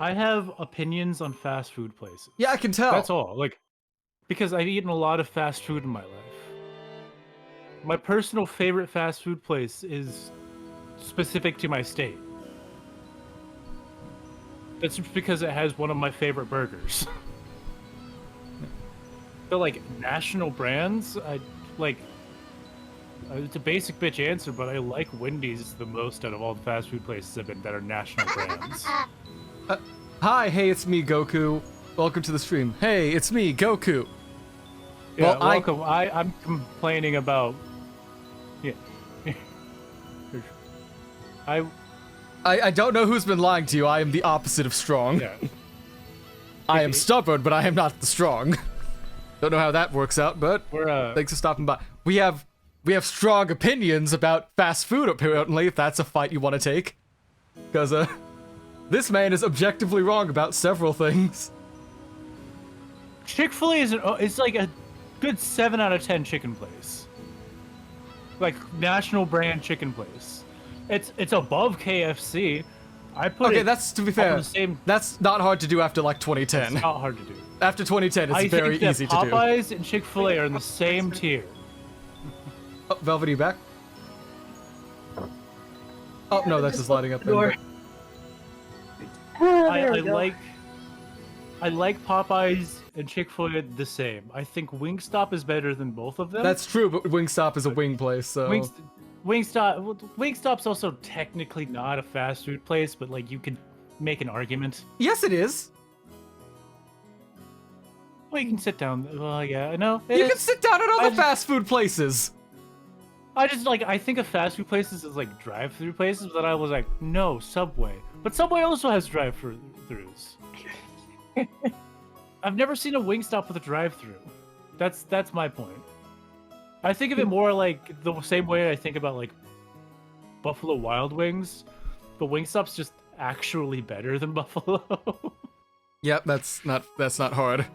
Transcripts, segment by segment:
I have opinions on fast food places. Yeah, I can tell. That's all. Like, because I've eaten a lot of fast food in my life. My personal favorite fast food place is specific to my state. That's just because it has one of my favorite burgers. But like national brands, it's a basic bitch answer, but I like Wendy's the most out of all the fast food places I've been that are national brands. Hi, hey, it's me, Goku. Welcome to the stream. Hey, it's me, Goku. Yeah, well, welcome. I'm complaining about... Yeah. I don't know who's been lying to you. I am the opposite of strong. Yeah. I am stubborn, but I am not the strong. Don't know how that works out, but thanks for stopping by. We have strong opinions about fast food, apparently, if that's a fight you want to take. Because, this man is objectively wrong about several things. Chick-fil-A is like a good 7 out of 10 chicken place. Like, national brand chicken place. It's above KFC. I put okay, it that's, to be fair, that's not hard to do after, like, 2010. It's not hard to do. After 2010, it's very easy to do. Popeyes and Chick-fil-A are in the same tier. Oh, Velvet, are you back? Oh, no, that's just lighting up. I like Popeyes and Chick-fil-A the same. I think Wingstop is better than both of them. That's true, but Wingstop is a wing place, so... Wingstop's also technically not a fast food place, but like you could make an argument. Yes, it is. Well, you can sit down. Well, yeah, I know. You can sit down at other fast food places. I think of fast food places as like drive-through places, but I was like, no, Subway. But Subway also has drive-throughs. I've never seen a Wingstop with a drive-through. That's my point. I think of it more like the same way I think about like Buffalo Wild Wings, but Wingstop's just actually better than Buffalo. Yep, that's not hard.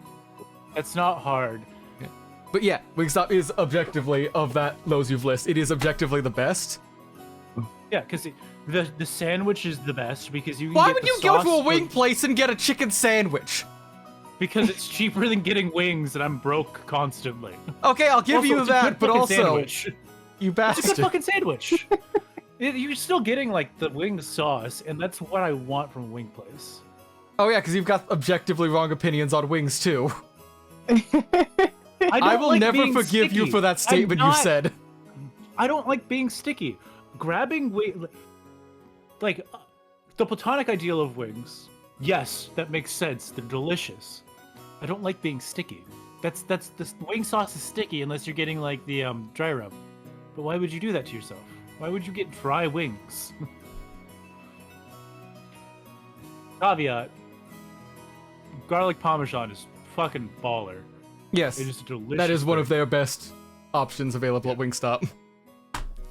That's not hard. Yeah. But yeah, Wingstop is objectively, of those you've listed, it is objectively the best. Yeah, because the sandwich is the best because you can Why get would the you go sauce to a wing place and get a chicken sandwich? Because it's cheaper than getting wings, and I'm broke constantly. Okay, I'll give you that, but also, sandwich. You bastard. It's a good fucking sandwich. You're still getting like the wing sauce, and that's what I want from a wing place. Oh yeah, because you've got objectively wrong opinions on wings too. I will never forgive you for that statement you said. I don't like being sticky. Grabbing like the platonic ideal of wings. Yes, that makes sense. They're delicious. I don't like being sticky. This wing sauce is sticky unless you're getting like the dry rub. But why would you do that to yourself? Why would you get dry wings? Caveat. Garlic Parmesan is fucking baller. Yes. It is delicious. That is one of their best options available at Wingstop.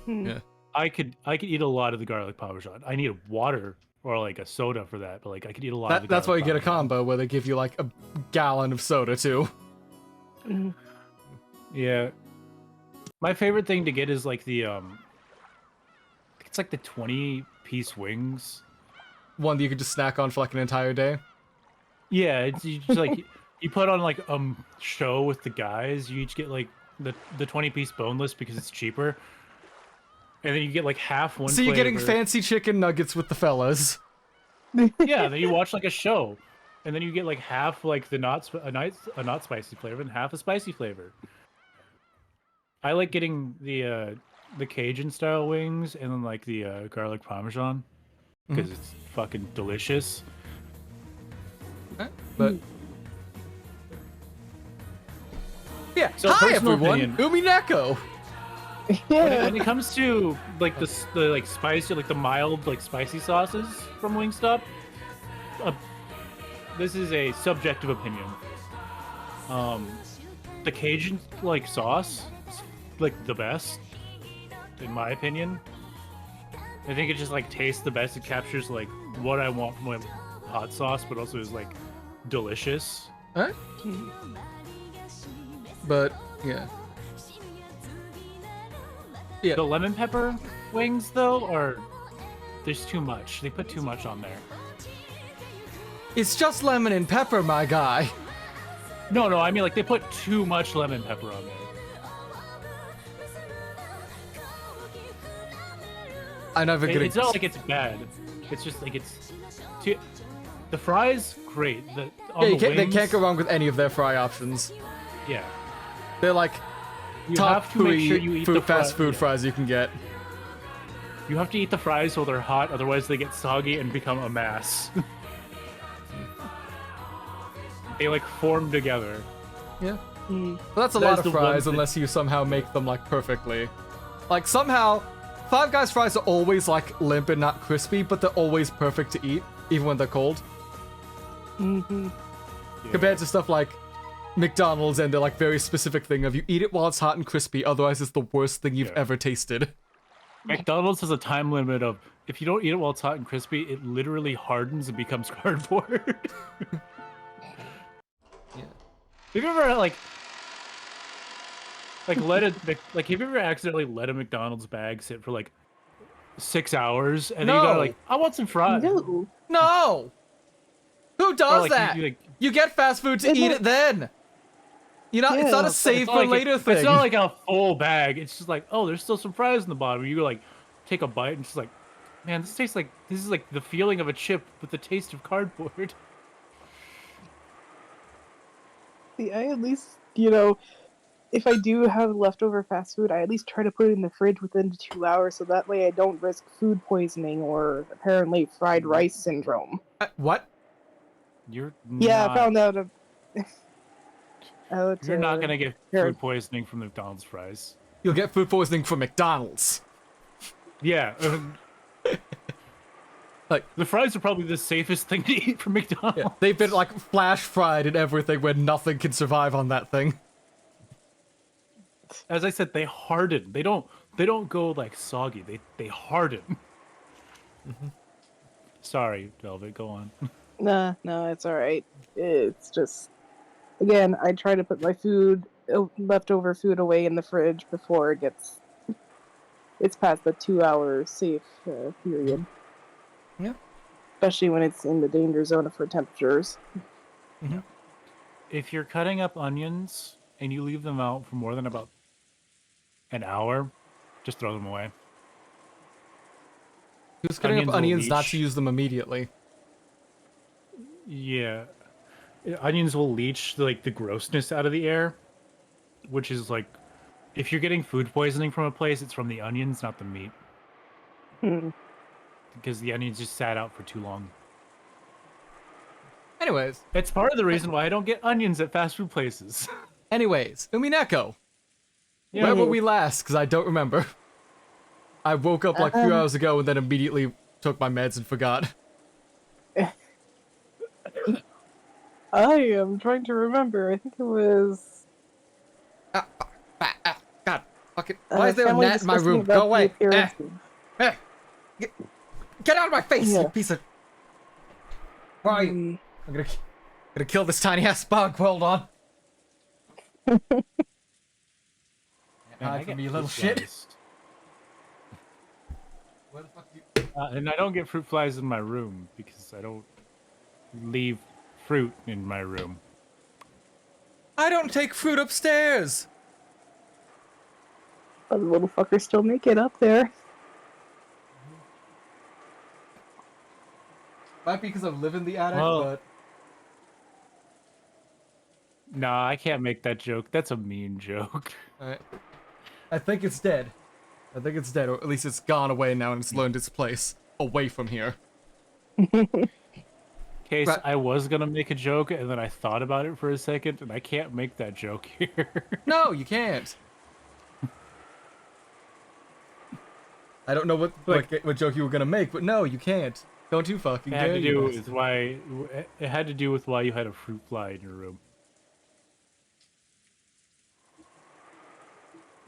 Yeah. I could eat a lot of the garlic Parmesan. I need water or like a soda for that, but like I could eat a lot of the That's why you get a Parmesan. combo where they give you like a gallon of soda too. Yeah. My favorite thing to get is like the it's like the 20-piece wings. One that you could just snack on for like an entire day. Yeah, it's you just like you put on like show with the guys. You each get like the 20-piece boneless because it's cheaper. And then you get like half one. So you're getting fancy chicken nuggets with the fellas. Yeah, then you watch like a show, and then you get like half like the not spicy flavor and half a spicy flavor. I like getting the the Cajun style wings and then like the garlic parmesan because it's fucking delicious. But yeah, So, hi personal everyone, opinion. Umineko. When it comes to like the like spicy, like the mild like spicy sauces from Wingstop, this is a subjective opinion. The Cajun like sauce is like the best, in my opinion. I think it just like tastes the best. It captures like what I want from my hot sauce, but also is like delicious. Huh? But yeah. Yeah. The lemon pepper wings though are there's too much. They put too much on there. It's just lemon and pepper, my guy. No, I mean like they put too much lemon pepper on there. I'm never gonna. It's not like it's bad. It's just like it's too... The fries, great. They can't go wrong with any of their fry options. Yeah. They're like You top have to make sure you eat the fast food fries you can get. You have to eat the fries while they're hot, otherwise they get soggy and become a mass. They like form together. Yeah. Well, that's a That lot is of the fries one unless you somehow make them like perfectly. Like somehow, Five Guys fries are always like limp and not crispy, but they're always perfect to eat, even when they're cold. Mm-hmm. Yeah. Compared to stuff like McDonald's and their like very specific thing of you eat it while it's hot and crispy, otherwise it's the worst thing you've ever tasted. McDonald's has a time limit of if you don't eat it while it's hot and crispy, it literally hardens and becomes cardboard. Yeah. Have you ever like let it like have you ever accidentally let a McDonald's bag sit for like 6 hours and then you gotta like I want some fries. No! Who does like, that? You get fast food to eat it then. It's not a save for later thing. It's not like a full bag. It's just like, oh, there's still some fries in the bottom. You like take a bite and it's just like, man, this is like the feeling of a chip with the taste of cardboard. See, I at least, if I do have leftover fast food, I at least try to put it in the fridge within 2 hours so that way I don't risk food poisoning or apparently fried rice syndrome. What? You're I found out. You're not gonna get food poisoning from McDonald's fries. You'll get food poisoning from McDonald's. Yeah. Like the fries are probably the safest thing to eat from McDonald's. Yeah, they've been like flash fried and everything where nothing can survive on that thing. As I said, they harden. They don't go like soggy. They harden. Mm-hmm. Sorry, Velvet, go on. No, it's alright. It's just, again, I try to put my leftover food away in the fridge before it's past the 2 hour safe period. Yeah. Especially when it's in the danger zone for temperatures. Mm-hmm. If you're cutting up onions and you leave them out for more than about an hour, just throw them away. Who's cutting up onions not to use them immediately? Yeah. Onions will leach like the grossness out of the air, which is like if you're getting food poisoning from a place, it's from the onions, not the meat. Because the onions just sat out for too long. Anyways. It's part of the reason why I don't get onions at fast food places. Anyways, Umineko. Yeah, where were we last? Because I don't remember. I woke up like a few hours ago and then immediately took my meds and forgot. I am trying to remember. I think it was... God, fucking... Why is there a gnat in my room? Go away! Get out of my face, you piece of... Where are you? I'm gonna kill this tiny ass bug. Hold on. Hide from me, you little shit. Where the fuck you... And I don't get fruit flies in my room because I don't leave fruit in my room. I don't take fruit upstairs. But the little fuckers still make it up there. Might be because I live in the attic, but... Nah, I can't make that joke. That's a mean joke. Alright. I think it's dead. I think it's dead, or at least it's gone away now and it's learned its place away from here. Case, Right. I was gonna make a joke, and then I thought about it for a second, and I can't make that joke here. No, you can't. I don't know what joke you were gonna make, but no, you can't. Don't you fucking It had dare, to you do bastard. with why. It had to do with why you had a fruit fly in your room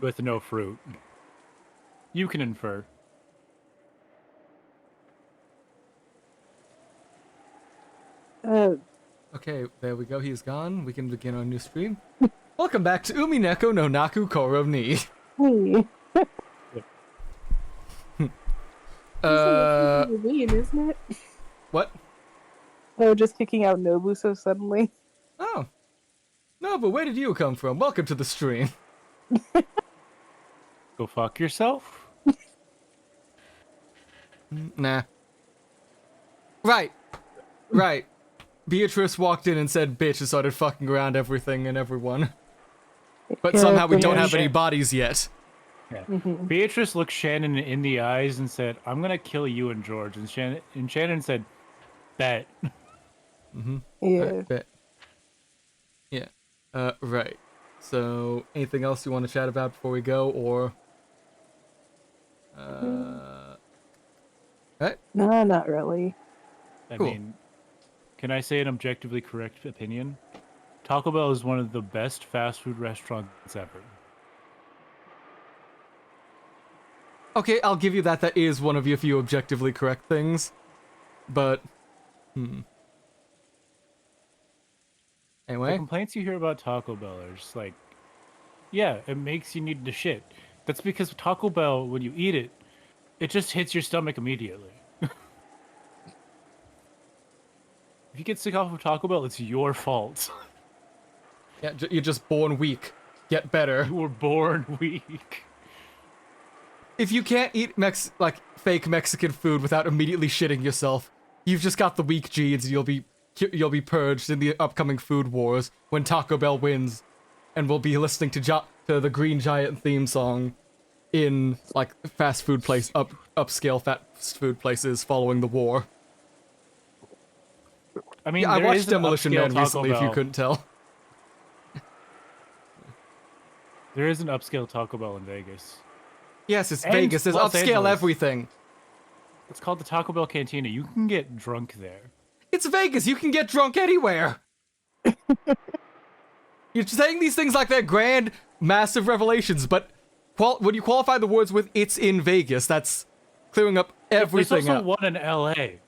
with no fruit. You can infer. Okay, there we go. He's gone. We can begin our new stream. Welcome back to Umineko no Naku Koro ni. Hey. Uh, Isn't it? what? Oh, just kicking out Nobu so suddenly. Oh. No, but where did you come from? Welcome to the stream. Go fuck yourself. Nah. Right. Right. Beatrice walked in and said bitch and started fucking around everything and everyone. But somehow we don't have any bodies yet. Yeah. Beatrice looked Shannon in the eyes and said, "I'm gonna kill you and George." And Shannon said, "Bet." Yeah. Bet. Yeah. Right. So, anything else you want to chat about before we go, or? Right? No, not really. I Cool. mean, can I say an objectively correct opinion? Taco Bell is one of the best fast food restaurants ever. Okay, I'll give you that. That is one of your few objectively correct things. But, The Anyway, complaints you hear about Taco Bell are just like, yeah, it makes you need to shit. That's because Taco Bell, when you eat it, it just hits your stomach immediately. If you get sick off of Taco Bell, it's your fault. yeah, you're just born weak. Get better. You were born weak. If you can't eat fake Mexican food without immediately shitting yourself, you've just got the weak genes, and you'll be purged in the upcoming food wars when Taco Bell wins, and we'll be listening to the Green Giant theme song in like fast food upscale fast food places following the war. I mean, Yeah, I there watched is an Demolition upscale Man Taco recently, if you Bell. couldn't tell. There is an upscale Taco Bell in Vegas. Yes, it's And Vegas. There's Los upscale Angeles. everything. It's called the Taco Bell Cantina. You can get drunk there. It's Vegas. You can get drunk anywhere. You're saying these things like they're grand, massive revelations, but when you qualify the words with "it's in Vegas," that's clearing up everything There's also up. one in LA.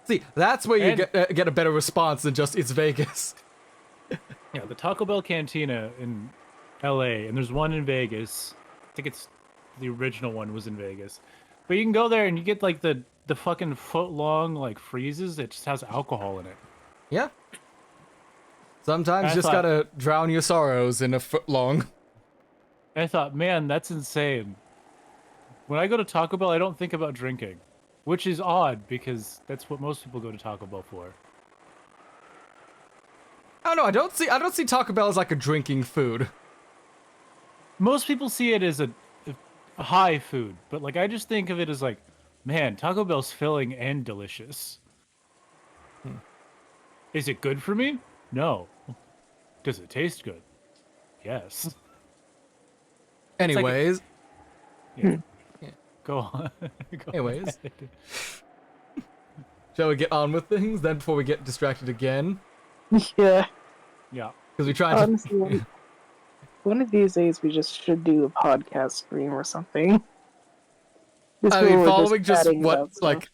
See, that's where you And- get a better response than just "it's Vegas." Yeah, the Taco Bell Cantina in LA, and there's one in Vegas. I think it's the original one was in Vegas. But you can go there and you get like the fucking foot long like freezes. It just has alcohol in it. Yeah. Sometimes I you just thought- gotta drown your sorrows in a foot long. And I thought, man, that's insane. When I go to Taco Bell, I don't think about drinking, which is odd because that's what most people go to Taco Bell for. I don't know. I don't see Taco Bell as like a drinking food. Most people see it as a high food, but like I just think of it as like, man, Taco Bell's filling and delicious. Is it good for me? No. Does it taste good? Yes. Anyways, Yeah. Yeah. Go on. Go Anyways. ahead. shall we get on with things then before we get distracted again? Yeah. Yeah. Because we tried to. Honestly, one of these days we just should do a podcast stream or something. Just I where mean, we're following just chatting what about stuff. like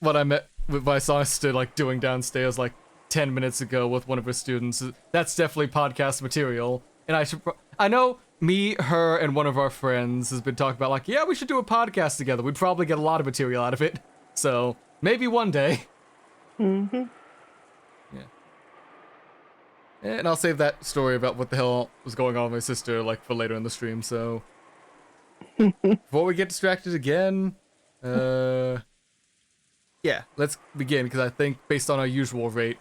what I met with my sister like doing downstairs like 10 minutes ago with one of her students. That's definitely podcast material. And I know me, her, and one of our friends has been talking about like, yeah, we should do a podcast together. We'd probably get a lot of material out of it. So maybe one day. Mm-hmm. Yeah. And I'll save that story about what the hell was going on with my sister like for later in the stream. So before we get distracted again, yeah, let's begin because I think based on our usual rate,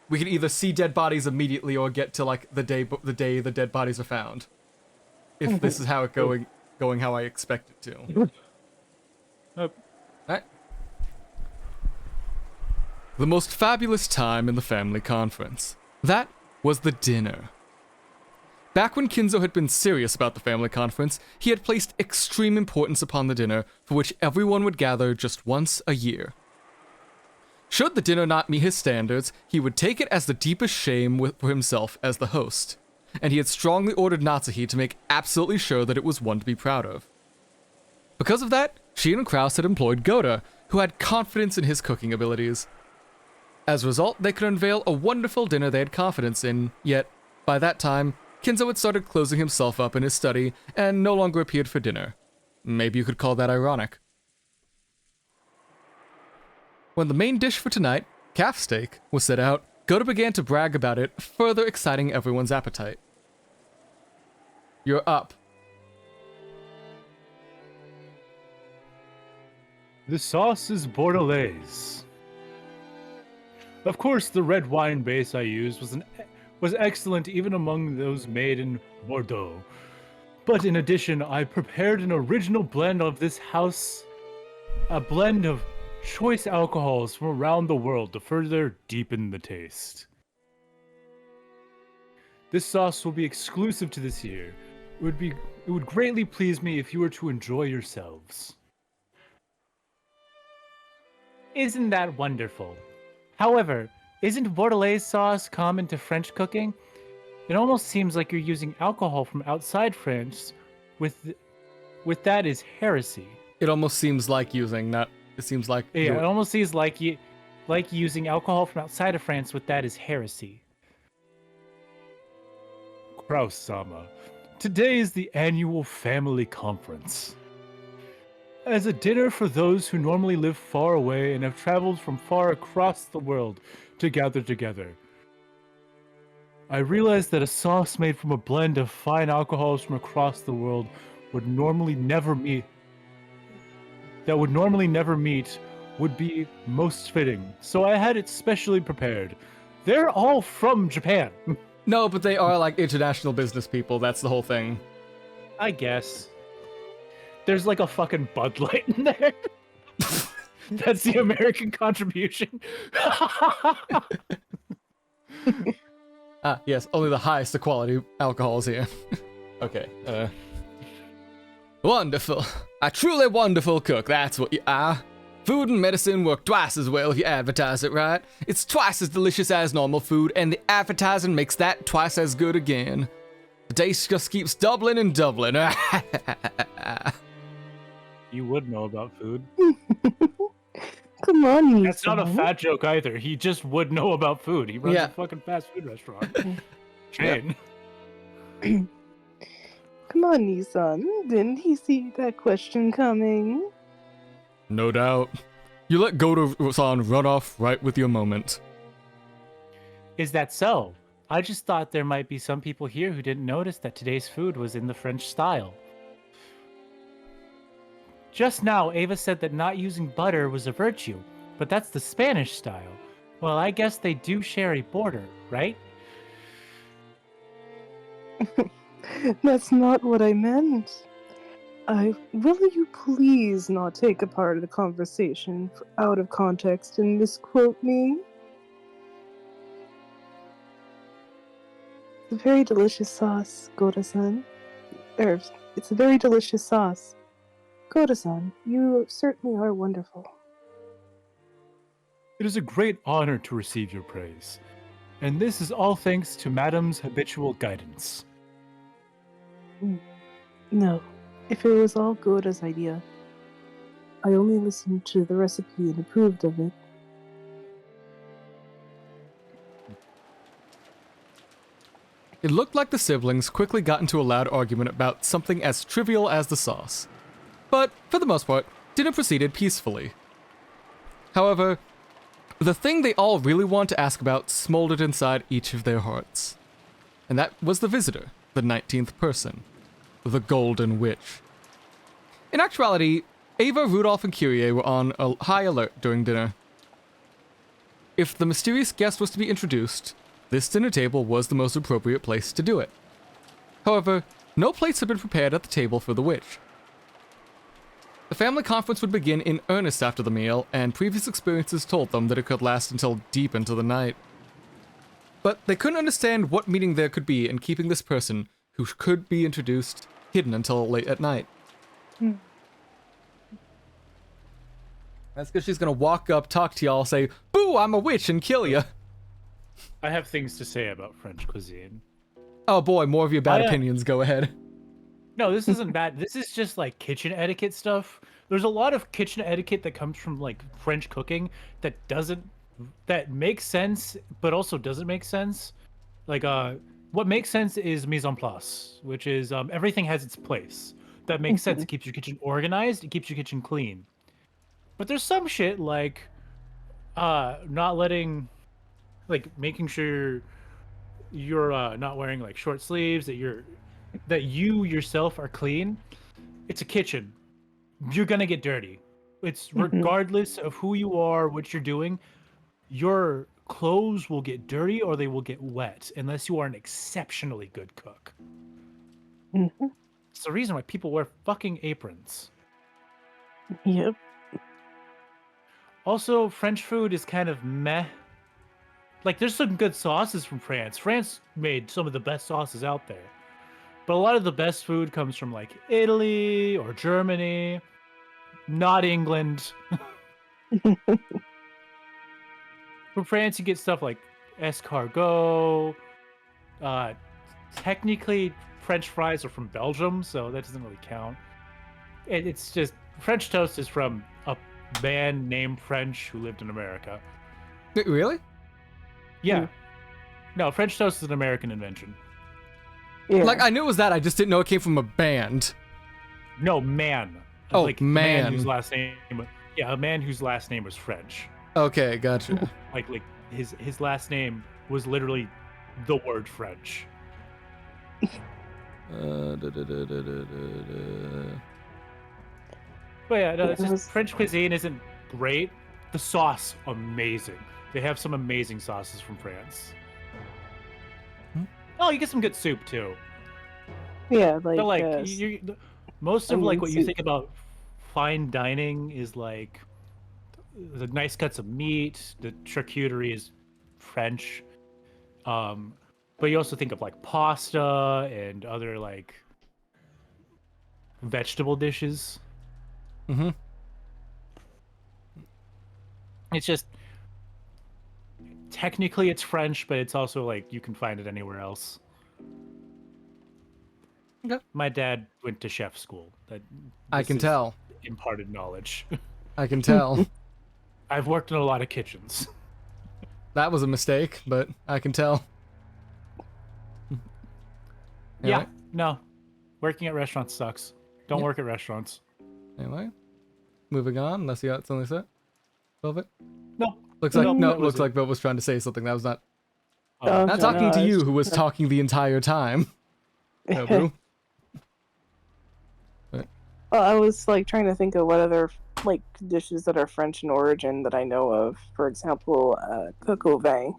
we can either see dead bodies immediately or get to like the day the dead bodies are found. if this is how it going how I expect it to. Alright. The most fabulous time in the family conference. That was the dinner. Back when Kinzo had been serious about the family conference, he had placed extreme importance upon the dinner, for which everyone would gather just once a year. Should the dinner not meet his standards, he would take it as the deepest shame for himself as the host, and he had strongly ordered Natsuhi to make absolutely sure that it was one to be proud of. Because of that, Sheen and Kraus had employed Goda, who had confidence in his cooking abilities. As a result, they could unveil a wonderful dinner they had confidence in, yet, by that time, Kinzo had started closing himself up in his study and no longer appeared for dinner. Maybe you could call that ironic. When the main dish for tonight, calf steak, was set out, Goda began to brag about it, further exciting everyone's appetite. You're up. The sauce is Bordelaise. Of course, the red wine base I used was excellent even among those made in Bordeaux. But in addition, I prepared an original blend of this house, a blend of choice alcohols from around the world to further deepen the taste. This sauce will be exclusive to this year. It would greatly please me if you were to enjoy yourselves. Isn't that wonderful? However, isn't Bordelaise sauce common to French cooking? It almost seems like you're using alcohol from outside France. With that is heresy. It almost seems like using that. It seems like it almost seems like using alcohol from outside of France. With that is heresy. Kraus-sama, today is the annual family conference. As a dinner for those who normally live far away and have traveled from far across the world to gather together. I realized that a sauce made from a blend of fine alcohols from across the world would normally never meet would be most fitting, so I had it specially prepared. They're all from Japan. No, but they are like international business people, that's the whole thing. I guess. There's like a fucking Bud Light in there. That's the American contribution. Yes, only the highest quality alcohols here. Okay, Wonderful. A truly wonderful cook, that's what you are. Food and medicine work twice as well if you advertise it right. It's twice as delicious as normal food, and the advertising makes that twice as good again. The taste just keeps doubling and doubling. You would know about food. Come on, That's not a fat joke either. He just would know about food. He runs a fucking fast food restaurant. Chain. Come on, Nissan. Didn't he see that question coming? No doubt. You let Goto-san run off right with your moment. Is that so? I just thought there might be some people here who didn't notice that today's food was in the French style. Just now, Ava said that not using butter was a virtue, but that's the Spanish style. Well, I guess they do share a border, right? That's not what I meant. Will you please not take a part of the conversation out of context and misquote me? It's a very delicious sauce, Goda-san. It's a very delicious sauce. Goda-san, you certainly are wonderful. It is a great honor to receive your praise, and this is all thanks to Madam's habitual guidance. No, if it was all Goda's idea, I only listened to the recipe and approved of it. It looked like the siblings quickly got into a loud argument about something as trivial as the sauce. But, for the most part, dinner proceeded peacefully. However, the thing they all really want to ask about smoldered inside each of their hearts. And that was the visitor, the 19th person, the Golden Witch. In actuality, Ava, Rudolph, and Kyrie were on a high alert during dinner. If the mysterious guest was to be introduced, this dinner table was the most appropriate place to do it. However, no plates had been prepared at the table for the witch. The family conference would begin in earnest after the meal, and previous experiences told them that it could last until deep into the night. But they couldn't understand what meaning there could be in keeping this person, who could be introduced, hidden until late at night. That's because she's gonna walk up, talk to y'all, say, "Boo, I'm a witch," and kill you. I have things to say about French cuisine. Oh boy, more of your bad opinions. Go ahead. No, this isn't bad. This is just like kitchen etiquette stuff. There's a lot of kitchen etiquette that comes from like French cooking that makes sense, but also doesn't make sense. Like, what makes sense is mise en place, which is everything has its place. That makes sense. It keeps your kitchen organized. It keeps your kitchen clean. But there's some shit like not letting, like making sure you're not wearing like short sleeves, that you yourself are clean. It's a kitchen. You're gonna get dirty. It's regardless of who you are, what you're doing, your clothes will get dirty or they will get wet unless you are an exceptionally good cook. It's the reason why people wear fucking aprons. Yep. Also, French food is kind of meh. Like, there's some good sauces from France. France made some of the best sauces out there. But a lot of the best food comes from, like, Italy or Germany. Not England. From France, you get stuff like escargot. Technically, French fries are from Belgium, so that doesn't really count. It's just, French toast is from a man named French who lived in America. Wait, really? Yeah. No, French toast is an American invention. Yeah. Like, I knew it was that, I just didn't know it came from a band. No, man. Oh, like, man. A man whose last name, a man whose last name was French. Okay, gotcha. Like his last name was literally the word French. But yeah, no, it's just, French cuisine isn't great. The sauce, amazing. They have some amazing sauces from France. Oh, you get some good soup too. Yeah, But like most of like what you soup. think about fine dining is like the nice cuts of meat. The charcuterie is French. But you also think of like pasta and other like vegetable dishes. It's just technically it's French, but it's also like you can find it anywhere else. Okay. My dad went to chef school. I can tell. Imparted knowledge. I can tell. I've worked in a lot of kitchens. That was a mistake, but I can tell. Yeah, no. Working at restaurants sucks. Don't work at restaurants. Anyway, moving on, unless you got something to say. Velvet? No. Looks like that was looks it. like Velvet was trying to say something. That was not Okay, talking to no, you, who was talking the entire time. No, boo. Well, I was like trying to think of what other like dishes that are French in origin that I know of. For example, coq au vin.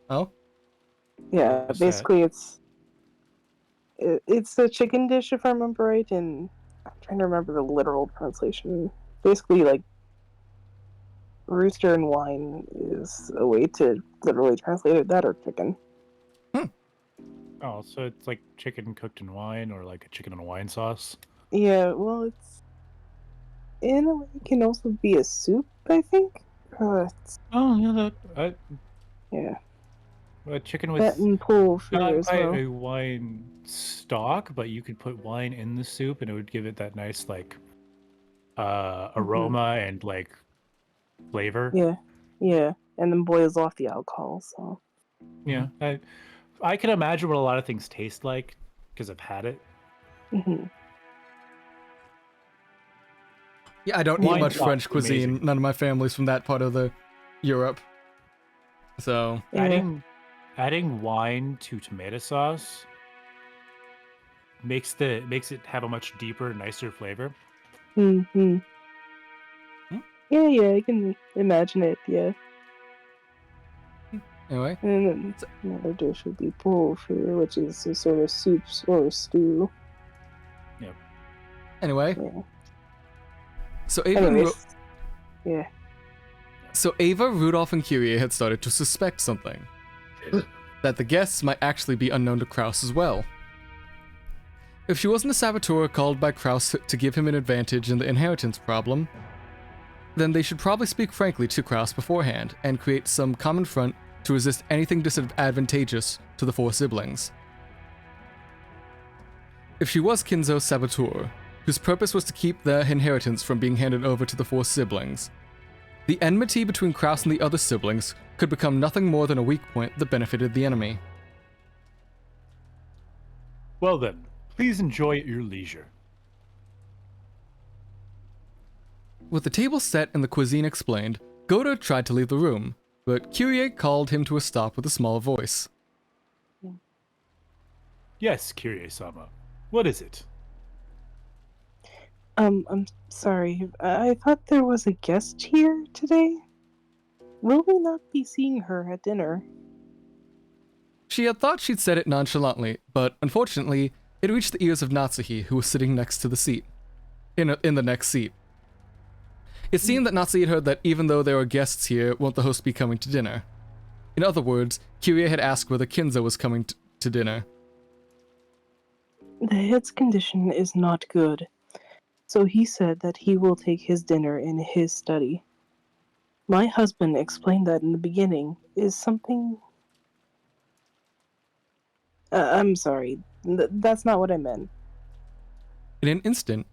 Oh? Yeah, What's basically it's a chicken dish if I remember right, and I'm trying to remember the literal translation. Basically, like rooster and wine is a way to literally translate it, that or chicken. Oh, so it's like chicken cooked in wine or like a chicken in a wine sauce? Yeah, well, it's in a way it can also be a soup, I think. Oh, yeah, Yeah, a chicken that with and pull fruit not as quite well. a wine stock, but you could put wine in the soup and it would give it that nice like aroma and like flavor. Yeah, and then boils off the alcohol. So Yeah, I can imagine what a lot of things taste like because I've had it. Yeah, I don't eat Wine much sauce French is cuisine. amazing. None of my family's from that part of the Europe. So yeah. Adding wine to tomato sauce makes it have a much deeper, nicer flavor. Yeah, I can imagine it. Yeah. Anyway. And then another dish would be pulfu, which is a sort of soup or a stew. Yep. Anyway. Yeah. So Ava, yeah. So Ava, Rudolph, and Kyrie had started to suspect something. That the guests might actually be unknown to Kraus as well. If she wasn't a saboteur called by Kraus to give him an advantage in the inheritance problem, then they should probably speak frankly to Kraus beforehand and create some common front to resist anything disadvantageous to the four siblings. If she was Kinzo's saboteur, whose purpose was to keep the inheritance from being handed over to the four siblings, the enmity between Kraus and the other siblings could become nothing more than a weak point that benefited the enemy. Well then, please enjoy at your leisure. With the table set and the cuisine explained, Goda tried to leave the room, but Kyrie called him to a stop with a small voice. Yes, Kyrie-sama. What is it? I'm sorry. I thought there was a guest here today. Will we not be seeing her at dinner? She had thought she'd said it nonchalantly, but unfortunately, it reached the ears of Natsuhi, who was sitting next to the seat. In the next seat. It seemed that Natsuhi had heard that even though there were guests here, won't the host be coming to dinner? In other words, Kyrie had asked whether Kinzo was coming to dinner. The head's condition is not good, so he said that he will take his dinner in his study. My husband explained that in the beginning is something... I'm sorry, that's not what I meant. In an instant,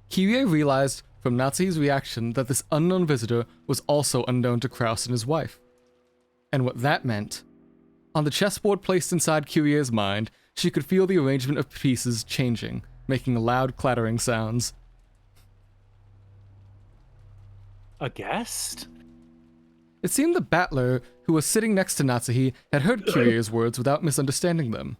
Kyrie realized from Natsuhi's reaction that this unknown visitor was also unknown to Kraus and his wife. And what that meant. On the chessboard placed inside Kyrie's mind, she could feel the arrangement of pieces changing, making loud clattering sounds. A guest? It seemed the battler, who was sitting next to Natsuhi, had heard Kyrie's words without misunderstanding them,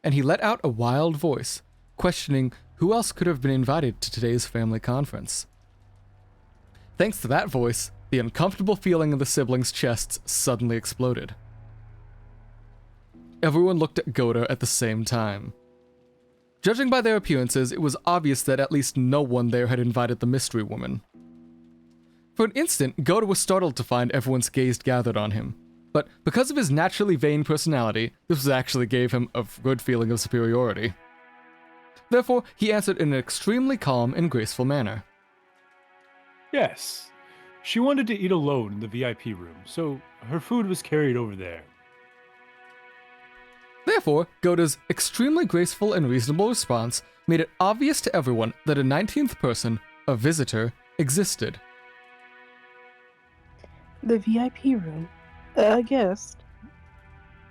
and he let out a wild voice, questioning who else could have been invited to today's family conference. Thanks to that voice, the uncomfortable feeling in the siblings' chests suddenly exploded. Everyone looked at Goda at the same time. Judging by their appearances, it was obvious that at least no one there had invited the mystery woman. For an instant, Goda was startled to find everyone's gaze gathered on him, but because of his naturally vain personality, this actually gave him a good feeling of superiority. Therefore, he answered in an extremely calm and graceful manner. Yes. She wanted to eat alone in the VIP room, so her food was carried over there. Therefore, Goda's extremely graceful and reasonable response made it obvious to everyone that a 19th person, a visitor, existed. The VIP room? A guest?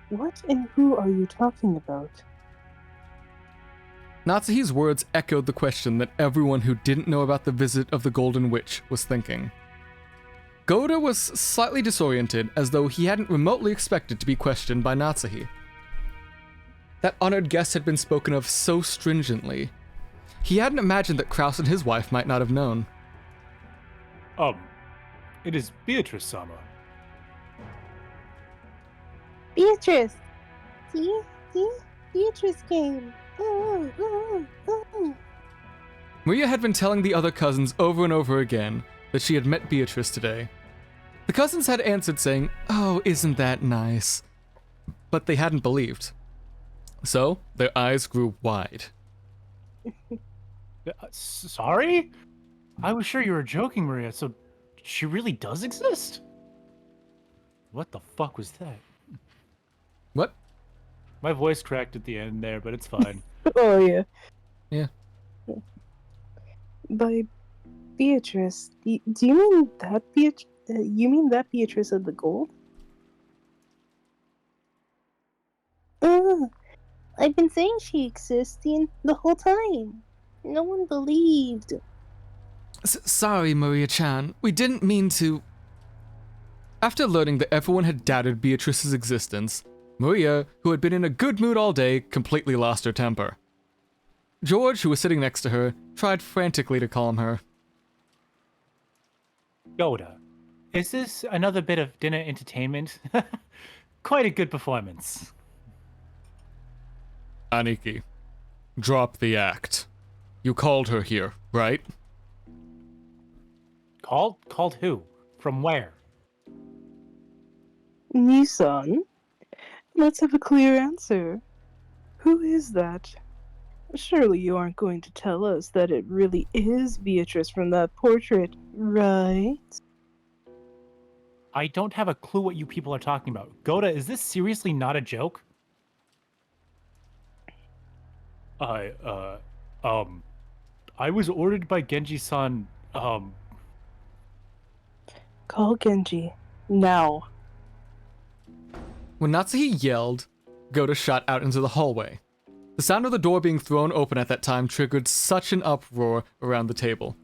What and who are you talking about? Natsuhi's words echoed the question that everyone who didn't know about the visit of the Golden Witch was thinking. Goda was slightly disoriented, as though he hadn't remotely expected to be questioned by Natsuhi. That honored guest had been spoken of so stringently. He hadn't imagined that Kraus and his wife might not have known. It is Beatrice-sama. Beatrice! See? Beatrice came! Maria had been telling the other cousins over and over again that she had met Beatrice today. The cousins had answered saying, "Oh, isn't that nice?" But they hadn't believed. So, their eyes grew wide. Sorry? I was sure you were joking, Maria, so she really does exist? What the fuck was that? What? My voice cracked at the end there, but it's fine. Oh, yeah. Yeah. By Beatrice, do you mean that Beatrice? You mean that Beatrice of the Gold? I've been saying she exists the whole time. No one believed. Sorry, Maria-chan. We didn't mean to... After learning that everyone had doubted Beatrice's existence, Maria, who had been in a good mood all day, completely lost her temper. George, who was sitting next to her, tried frantically to calm her. Yoda, is this another bit of dinner entertainment? quite a good performance. Aniki, drop the act. You called her here, right? Called who? From where? Nissan, let's have a clear answer. Who is that? Surely you aren't going to tell us that it really is Beatrice from that portrait, right? I don't have a clue what you people are talking about. Goda, is this seriously not a joke? I was ordered by Genji-san, Call Genji. Now. When Natsuhi yelled, Goda shot out into the hallway. The sound of the door being thrown open at that time triggered such an uproar around the table.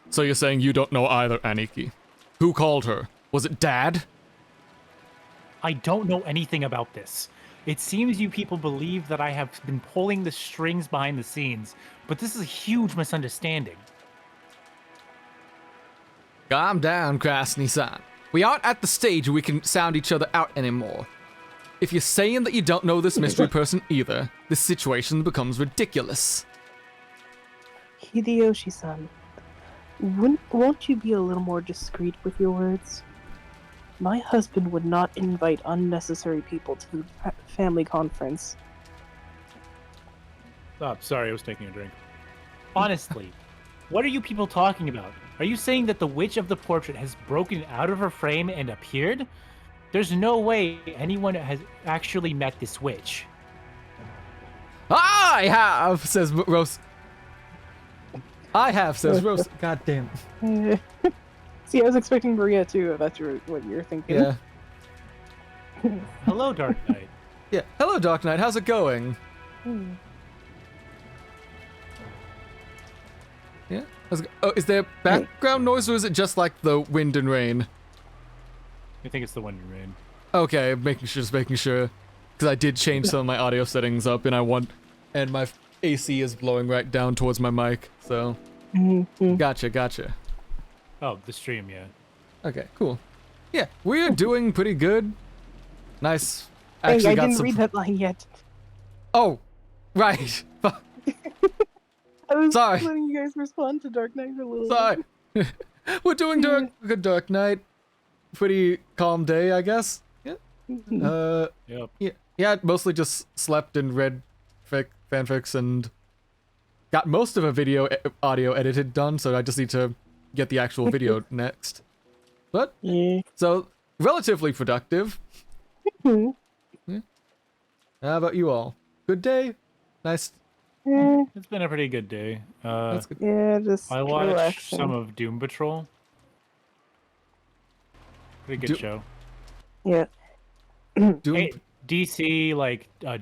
So you're saying you don't know either, Aniki? Who called her? Was it Dad? I don't know anything about this. It seems you people believe that I have been pulling the strings behind the scenes, but this is a huge misunderstanding. Calm down, Krasny-san. We aren't at the stage where we can sound each other out anymore. If you're saying that you don't know this mystery person either, this situation becomes ridiculous. Hideyoshi-san, won't you be a little more discreet with your words? My husband would not invite unnecessary people to the family conference. Oh, sorry, I was taking a drink. Honestly, what are you people talking about? Are you saying that the witch of the portrait has broken out of her frame and appeared? There's no way anyone has actually met this witch. I have, says Rose. I have, says Rose. God damn. See, I was expecting Maria too, if that's what you're thinking. Yeah. Hello, Dark Knight. Yeah. Hello, Dark Knight. How's it going? Yeah. Oh, is there background noise or is it just like the wind and rain? I think it's the wind and rain. Okay, just making sure. Because I did change some of my audio settings up and my AC is blowing right down towards my mic, so. Gotcha. Oh, the stream, yeah. Okay, cool. Yeah, we're doing pretty good. Nice. Hey, I didn't read that line yet. Oh, right. I was Sorry. letting you guys respond to Dark Knight for a little Sorry. We're doing good Dark Knight. Pretty calm day, I guess. Yeah. Yep. Yeah, mostly just slept and read fanfics and got most of a video audio edited done, so I just need to get the actual video next. But, so, relatively productive. Yeah. How about you all? Good day? Nice. It's been a pretty good day. That's good. Yeah, just I watched relaxing. some of Doom Patrol. Pretty good show. Yeah. Doom. Hey, DC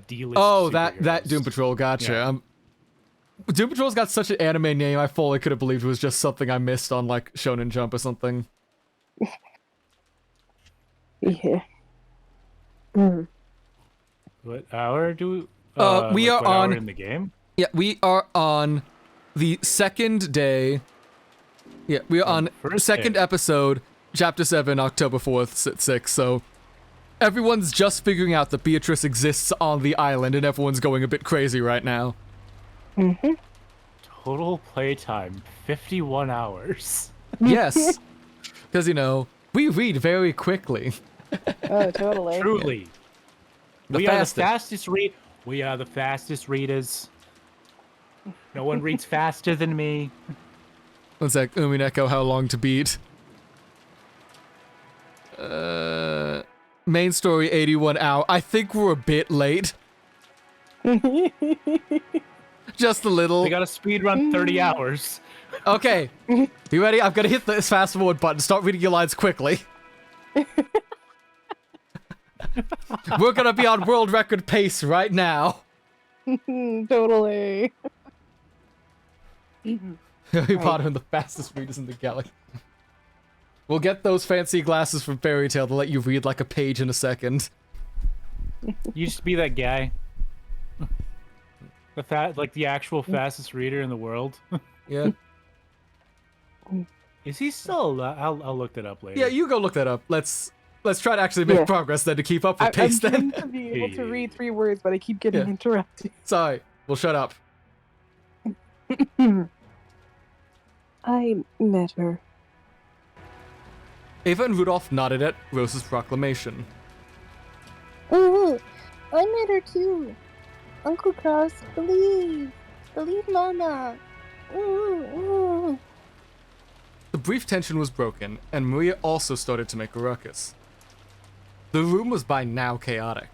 D-list. Oh, that superheroes. Doom Patrol, gotcha. Yeah. Doom Patrol's got such an anime name, I fully could have believed it was just something I missed on, like, Shonen Jump or something. Yeah. What hour do we are what hour on in the game? Yeah, we are on the second day. Yeah, we are on first second day. episode, Chapter 7, October 4th at 6, so everyone's just figuring out that Beatrice exists on the island and everyone's going a bit crazy right now. Total playtime 51 hours. Yes, because, you know, we read very quickly. Oh, totally. Truly. The We fastest. are the fastest read. We are the fastest readers. No one reads faster than me. One sec, Umineko, how long to beat? Main story 81 hour. I think we're a bit late. Just a little. We got to speed run 30 hours. Okay. You ready? I'm gonna hit this fast forward button. Start reading your lines quickly. We're gonna be on world record pace right now. Totally. Harry Potter and the fastest readers in the galaxy. We'll get those fancy glasses from Fairy Tail to let you read like a page in a second. You just be that guy. The actual fastest reader in the world. Yeah. Is he still? I'll look that up later. Yeah, you go look that up. Let's try to actually make progress then to keep up with pace I'm then. trying to be able to read 3 words, but I keep getting interrupted. Sorry, we'll shut up. I met her. Ava and Rudolph nodded at Rose's proclamation. Ooh, I met her too. Uncle Klaus, believe Mama. Ooh. The brief tension was broken, and Maria also started to make a ruckus. The room was by now chaotic.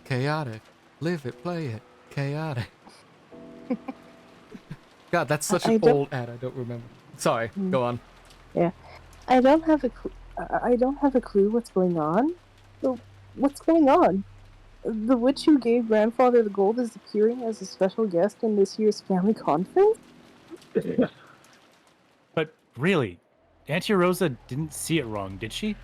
Chaotic. Live it, play it. Chaotic. God, that's such an old ad. I don't remember. Sorry, go on. Yeah, I don't have a clue what's going on. So, what's going on? The witch who gave grandfather the gold is appearing as a special guest in this year's family conference? But really, Auntie Rosa didn't see it wrong, did she?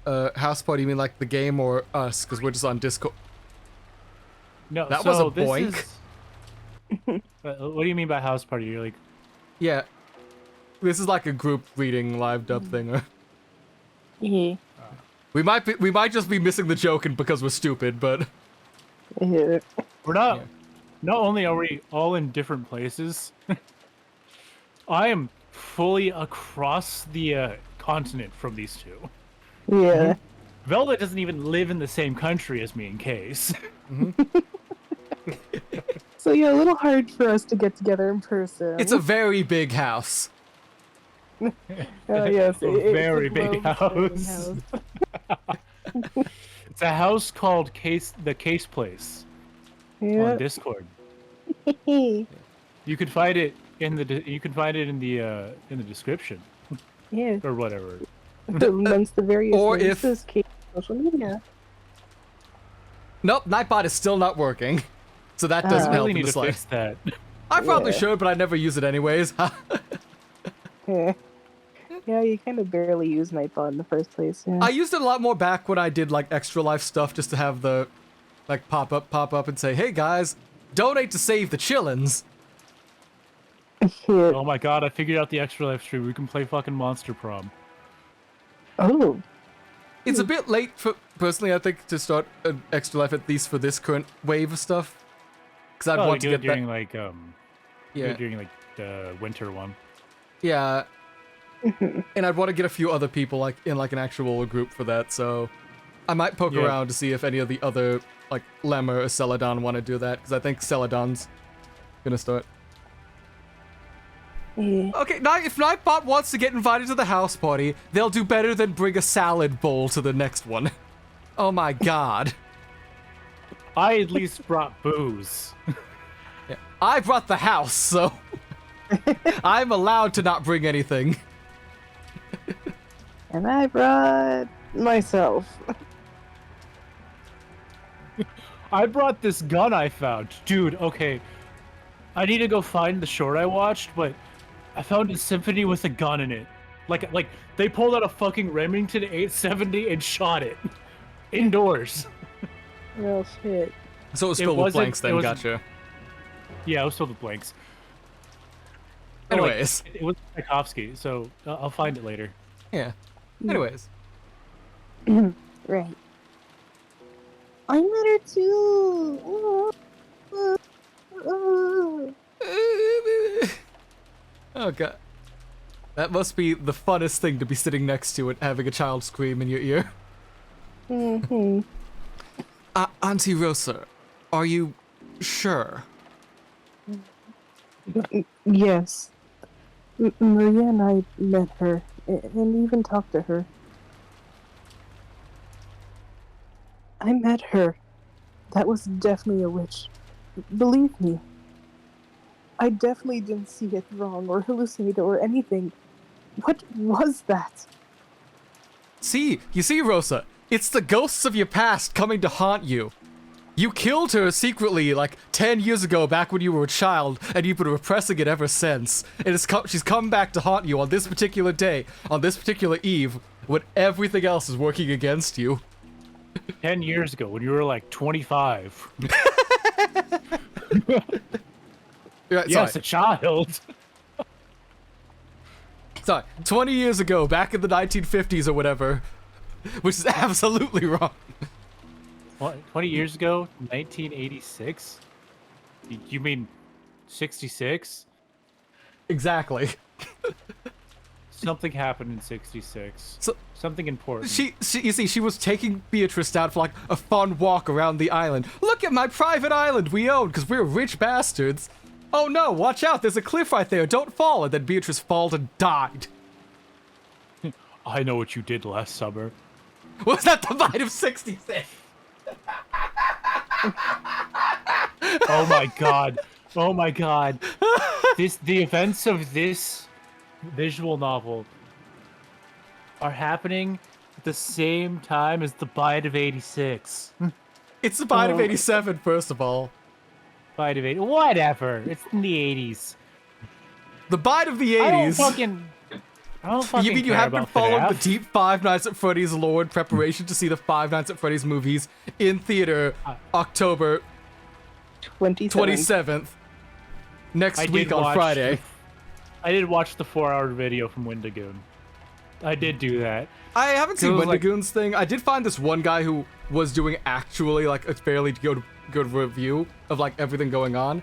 House party, you mean like the game or us? Because we're just on Discord. No, that so was a this boink. is- what do you mean by house party? You're like, Yeah. This is like a group reading live dub thing. Yeah. We might just be missing the joke and because we're stupid, but Yeah. we're not. Not only are we all in different places, I am fully across the continent from these two. Yeah. Velvet doesn't even live in the same country as me in case. So yeah, a little hard for us to get together in person. it's a very big house. Yes, a it's very a big globe-spanning house. It's a house called the Case Place Yeah. on Discord. You could find it in the description Yeah. or whatever. Amongst the various Or links if- is social media. Nope, Nightbot is still not working. So that doesn't I help really in need the to slightest. fix that. I probably Yeah. should, but I never use it anyways. Yeah. Yeah, you kind of barely use Nightbot in the first place. Yeah. I used it a lot more back when I did like extra life stuff just to have the like pop up and say, hey guys, donate to save the chillins. Oh my god, I figured out the extra live stream. We can play fucking Monster Prom. Oh. It's a bit late for personally, I think, to start an extra life at least for this current wave of stuff. Because I'd want to do get it during that. like Yeah, during like the winter one. yeah. And I'd want to get a few other people like in like an actual group for that. So I might poke Yeah. around to see if any of the other like Lemmer or Celadon want to do that. Because I think Celadon's gonna start. Yeah. Okay, now if Nightbot wants to get invited to the house party, they'll do better than bring a salad bowl to the next one. Oh my god. I at least brought booze. Yeah. I brought the house, so I'm allowed to not bring anything. And I brought myself. I brought this gun I found. Dude, okay. I need to go find the short I watched, but I found a symphony with a gun in it. Like they pulled out a fucking Remington 870 and shot it. Indoors. Oh shit. So it was It filled with wasn't- blanks it then, wasn't- gotcha. Yeah, I was filled with blanks. But, like, Anyways. it was Tchaikovsky, so I'll find it later. Yeah. Anyways. Right. I met her too. Ooh. Oh god. That must be the funnest thing to be sitting next to and having a child scream in your ear. Mm-hmm. Auntie Rosa, are you sure? Yes. Maria and I met her, and even talked to her. I met her. That was definitely a witch. Believe me. I definitely didn't see it wrong or hallucinate or anything. What was that? You see, Rosa, it's the ghosts of your past coming to haunt you. You killed her secretly like 10 years ago back when you were a child, and you've been repressing it ever since. And she's come back to haunt you on this particular day, on this particular eve, when everything else is working against you. 10 years ago, when you were like 25. Yeah, Yes, a child. Sorry, 20 years ago, back in the 1950s or whatever, which is absolutely wrong. What, 20 years ago, 1986? You mean 66? Exactly. Something happened in 66. So, something important. you see, she was taking Beatrice down for like a fun walk around the island. Look at my private island we own because we're rich bastards. Oh no, watch out, there's a cliff right there, don't fall. And then Beatrice fell and died. I know what you did last summer. Was that the bite of 66? Oh my god. Oh my god. The events of this visual novel are happening at the same time as the Bite of 86. It's the Bite of 87, first of all. Bite of 80. Whatever. It's in the 80s. The Bite of the 80s. I don't fucking You mean you care have been about following the FNAF. deep Five Nights at Freddy's lore in preparation to see the Five Nights at Freddy's movies in theater October 27th. Next week on Friday. I did watch the 4-hour video from Wendigoon. I did do that. I haven't seen It was like- Wendigoon's thing. I did find this one guy who was doing actually like a fairly good review of like everything going on.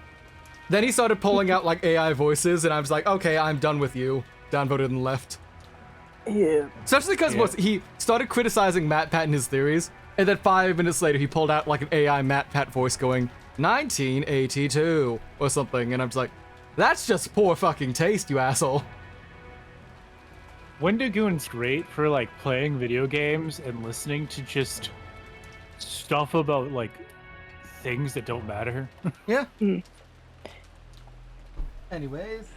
Then he started pulling out like AI voices, and I was like, okay, I'm done with you. Downvoted and left. Yeah. Especially because he started criticizing MatPat and his theories, and then 5 minutes later he pulled out like an AI MatPat voice going 1982 or something, and I was like, that's just poor fucking taste, you asshole. Wendigoon's great for like playing video games and listening to just stuff about like things that don't matter. Yeah. Anyways.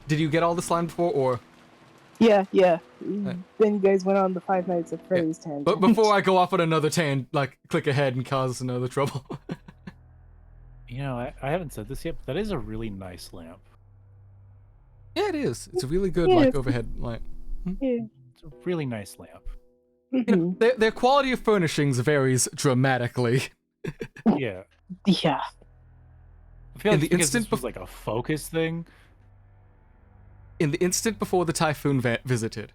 Did you get all the slime before, or? Yeah. Then you guys went on the Five Nights at Freddy's tangent. But before I go off on another like click ahead and cause another trouble. You know, I haven't said this yet, but that is a really nice lamp. Yeah, it is. It's a really good Yeah, like it's- overhead light. Yeah. It's a really nice lamp. You know, their quality of furnishings varies dramatically. Yeah. Yeah. I feel In like the because instant this was like a focus thing. In the instant before the typhoon visited,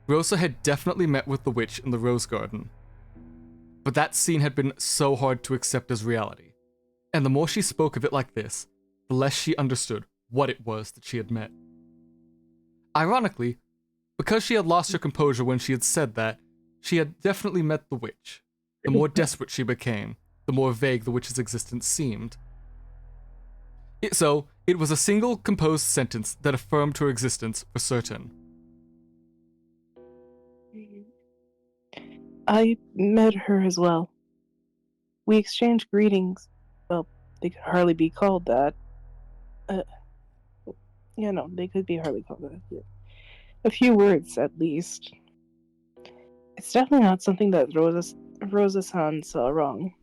Rosa had definitely met with the witch in the rose garden. But that scene had been so hard to accept as reality. And the more she spoke of it like this, the less she understood what it was that she had met. Ironically, because she had lost her composure when she had said that, she had definitely met the witch. The more desperate she became, the more vague the witch's existence seemed. So, it was a single composed sentence that affirmed her existence for certain. I met her as well. We exchanged greetings. Well, they could hardly be called that. They could be hardly called that. Yeah. A few words, at least. It's definitely not something that Rosa-san saw wrong.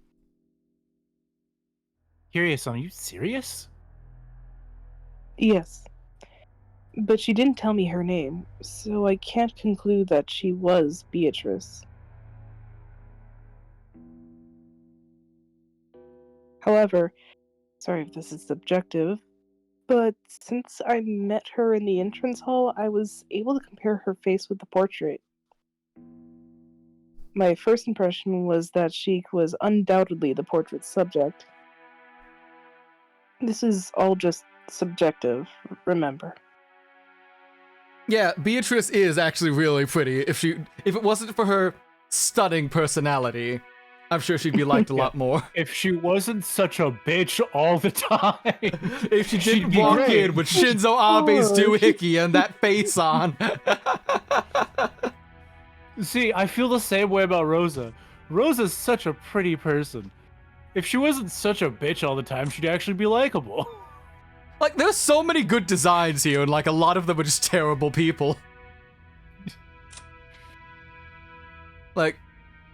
Kiryu-san, are you serious? Yes. But she didn't tell me her name, so I can't conclude that she was Beatrice. However, sorry if this is subjective, but since I met her in the entrance hall, I was able to compare her face with the portrait. My first impression was that she was undoubtedly the portrait's subject. This is all just subjective, remember. Yeah, Beatrice is actually really pretty. If it wasn't for her stunning personality, I'm sure she'd be liked a lot more. If she wasn't such a bitch all the time. If she She'd didn't be walk great. in with Shinzo Abe's doohickey and that face on. See, I feel the same way about Rosa. Rosa's such a pretty person. If she wasn't such a bitch all the time, she'd actually be likable. Like, there's so many good designs here, and like a lot of them are just terrible people. Like,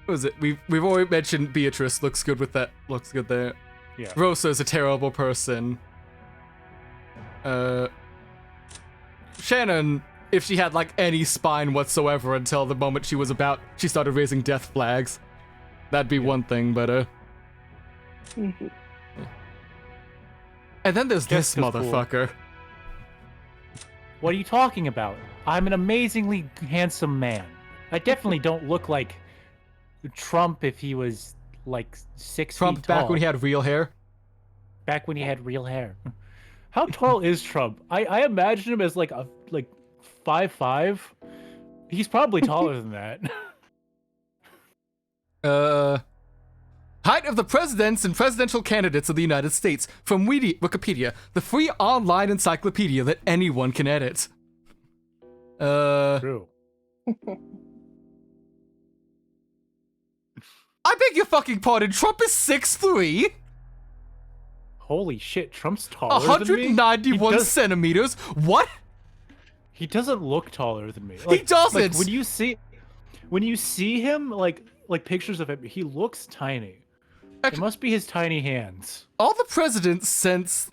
what was it? We've already mentioned Beatrice looks good with that. Looks good there. Yeah. Rosa's a terrible person. Shannon, if she had like any spine whatsoever until the moment she started raising death flags, that'd be one thing, but Mhm. And then there's this Jessica's cool. motherfucker. What are you talking about? I'm an amazingly handsome man. I definitely don't look like Trump if he was like 6 Trump feet tall. back when he had real hair. Back when he had real hair. How tall is Trump? I imagine him as like 5'5". He's probably taller than that. Height of the presidents and presidential candidates of the United States from Wikipedia, the free online encyclopedia that anyone can edit. True. I beg your fucking pardon, Trump is 6'3"? Holy shit, Trump's taller than me? 191 centimeters? What? He doesn't look taller than me. He doesn't! Like, when you see him, like pictures of him, he looks tiny. It must be his tiny hands. All the presidents since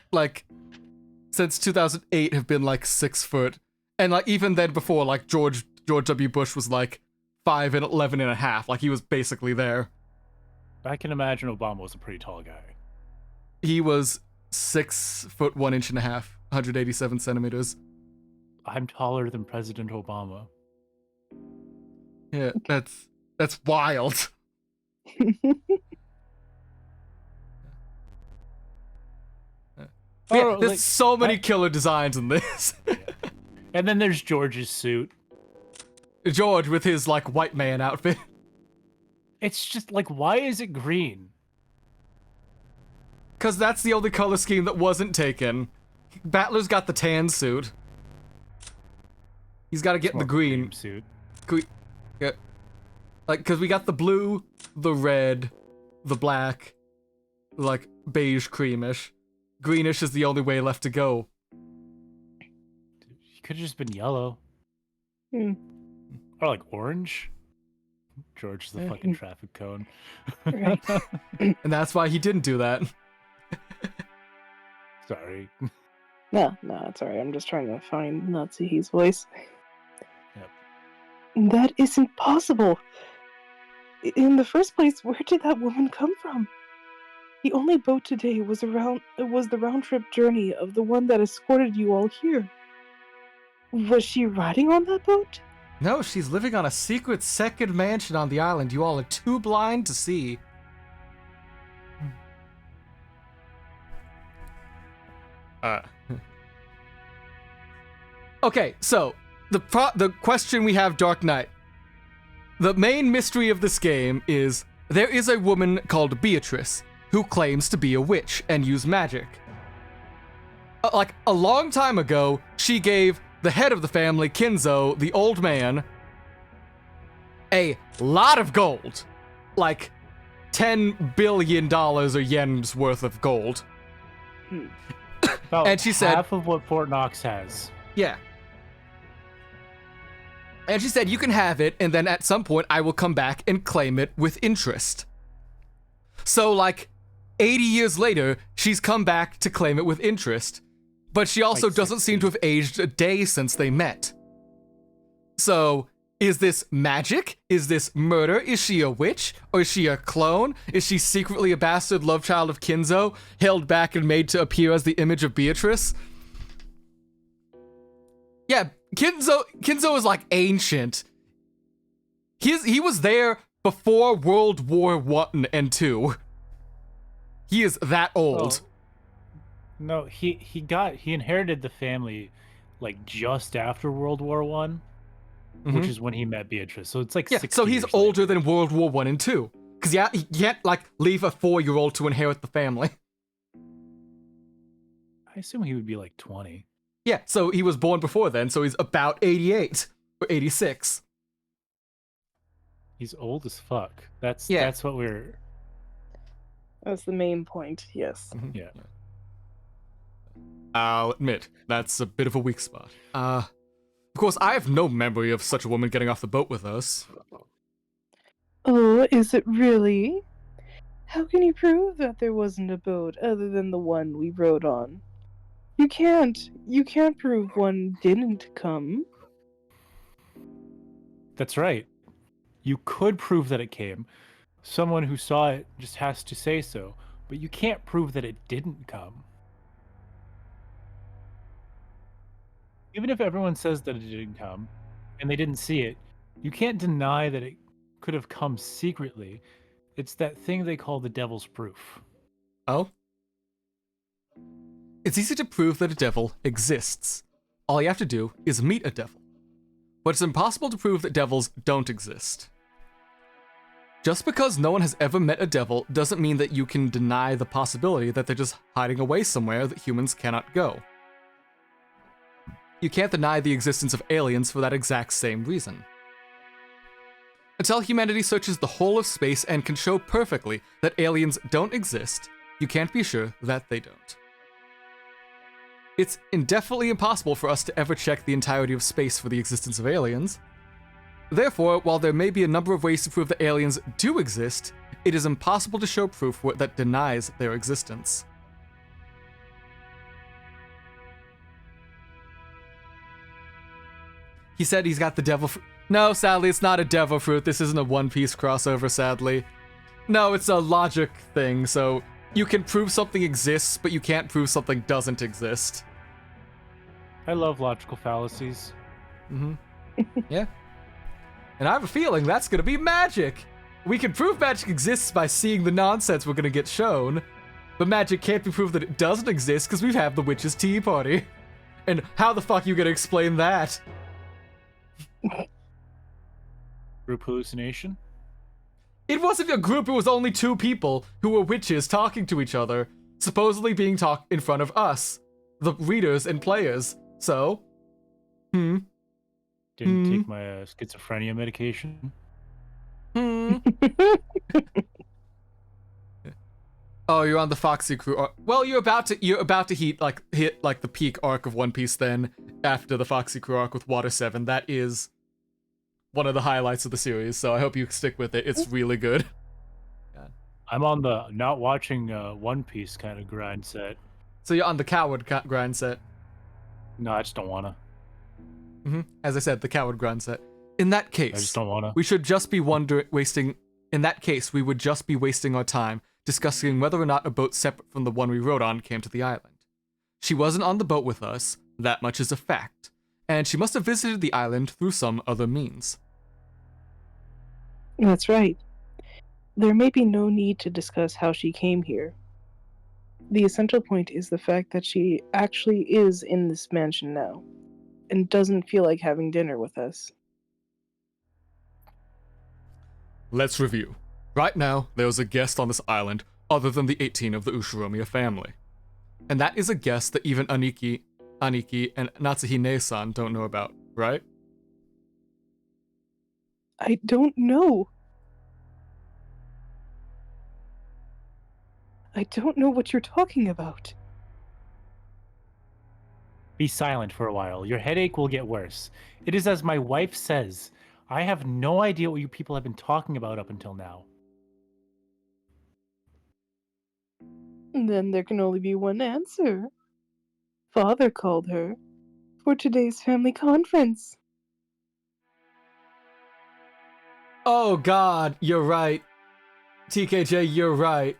2008 have been like 6 foot. And like even then before, like George W. Bush was like 5 and 11 and a half. Like he was basically there. I can imagine Obama was a pretty tall guy. He was 6 foot 1 inch and a half, 187 centimeters. I'm taller than President Obama. Yeah, that's wild. Yeah, there's so many killer designs in this. And then there's George's suit. George with his like white man outfit. It's just like, why is it green? Because that's the only color scheme that wasn't taken. Battler's got the tan suit. He's got to get the green suit. Yeah. Like, because we got the blue, the red, the black, like beige creamish. Greenish is the only way left to go. He could have just been yellow. Or like orange. George is the fucking traffic cone. Right. And that's why he didn't do that. Sorry. No, it's alright. I'm just trying to find Natsuhi's voice. Yep. That isn't possible. In the first place, where did that woman come from? The only boat today was the round trip journey of the one that escorted you all here. Was she riding on that boat? No, she's living on a secret second mansion on the island you all are too blind to see. Okay, so the question we have, Dark Knight. The main mystery of this game is there is a woman called Beatrice who claims to be a witch and use magic. Like a long time ago, she gave the head of the family, Kinzo, the old man, a lot of gold. Like $10 billion or yen's worth of gold. About and she said, half of what Fort Knox has. Yeah. And she said, you can have it, and then at some point I will come back and claim it with interest. So, like, 80 years later, she's come back to claim it with interest. But she also Like doesn't seem to have aged a day since they met. So, is this magic? Is this murder? Is she a witch? Or is she a clone? Is she secretly a bastard love child of Kinzo, held back and made to appear as the image of Beatrice? Yeah, Kinzo is like ancient. He was there before World War I and II. He is that old. Oh. No, he inherited the family like just after World War I, which is when he met Beatrice. So it's like 60 so he's years older later. than World War I and II. Because he can't like leave a 4-year-old to inherit the family. I assume he would be like 20. Yeah, so he was born before then, so he's about 88 or 86. He's old as fuck. That's what we're. That's the main point, yes. Yeah. I'll admit, that's a bit of a weak spot. Of course, I have no memory of such a woman getting off the boat with us. Oh, is it really? How can you prove that there wasn't a boat other than the one we rode on? You can't prove one didn't come. That's right. You could prove that it came. Someone who saw it just has to say so, but you can't prove that it didn't come. even if everyone says that it didn't come, and they didn't see it, you can't deny that it could have come secretly. It's that thing they call the devil's proof. Oh? It's easy to prove that a devil exists. All you have to do is meet a devil. But it's impossible to prove that devils don't exist. Just because no one has ever met a devil doesn't mean that you can deny the possibility that they're just hiding away somewhere that humans cannot go. You can't deny the existence of aliens for that exact same reason. Until humanity searches the whole of space and can show perfectly that aliens don't exist, you can't be sure that they don't. It's indefinitely impossible for us to ever check the entirety of space for the existence of aliens. Therefore, while there may be a number of ways to prove that aliens do exist, it is impossible to show proof that denies their existence. He said he's got the devil fruit. No, sadly, it's not a devil fruit. This isn't a One Piece crossover, sadly. No, it's a logic thing, so you can prove something exists, but you can't prove something doesn't exist. I love logical fallacies. Mm-hmm. Yeah. And I have a feeling that's gonna be magic! We can prove magic exists by seeing the nonsense we're gonna get shown, but magic can't be proved that it doesn't exist because we have the witch's tea party. And how the fuck are you gonna explain that? Group hallucination? It wasn't a group, it was only 2 people who were witches talking to each other, supposedly being talked in front of us, the readers and players. So, Didn't take my schizophrenia medication. Oh, you're on the Foxy Crew arc. Well, you're about to hit the peak arc of One Piece then, after the Foxy Crew arc with Water 7. That is one of the highlights of the series, so I hope you stick with it. It's really good. I'm on the not watching One Piece kind of grind set. So you're on the coward grind set. No, I just don't wanna. As I said, the coward grind set. In that case, I just don't wanna. we should just be wasting. In that case, we would just be wasting our time discussing whether or not a boat separate from the one we rode on came to the island. She wasn't on the boat with us, that much is a fact, and she must have visited the island through some other means. That's right. There may be no need to discuss how she came here. The essential point is the fact that she actually is in this mansion now, and doesn't feel like having dinner with us. Let's review. Right now, there is a guest on this island other than the 18 of the Ushiromiya family. And that is a guest that even Aniki, and Natsuhine-san don't know about, right? I don't know. I don't know what you're talking about. Be silent for a while. Your headache will get worse. It is as my wife says. I have no idea what you people have been talking about up until now. Then there can only be one answer. Father called her for today's family conference. Oh god, you're right. TKJ, you're right.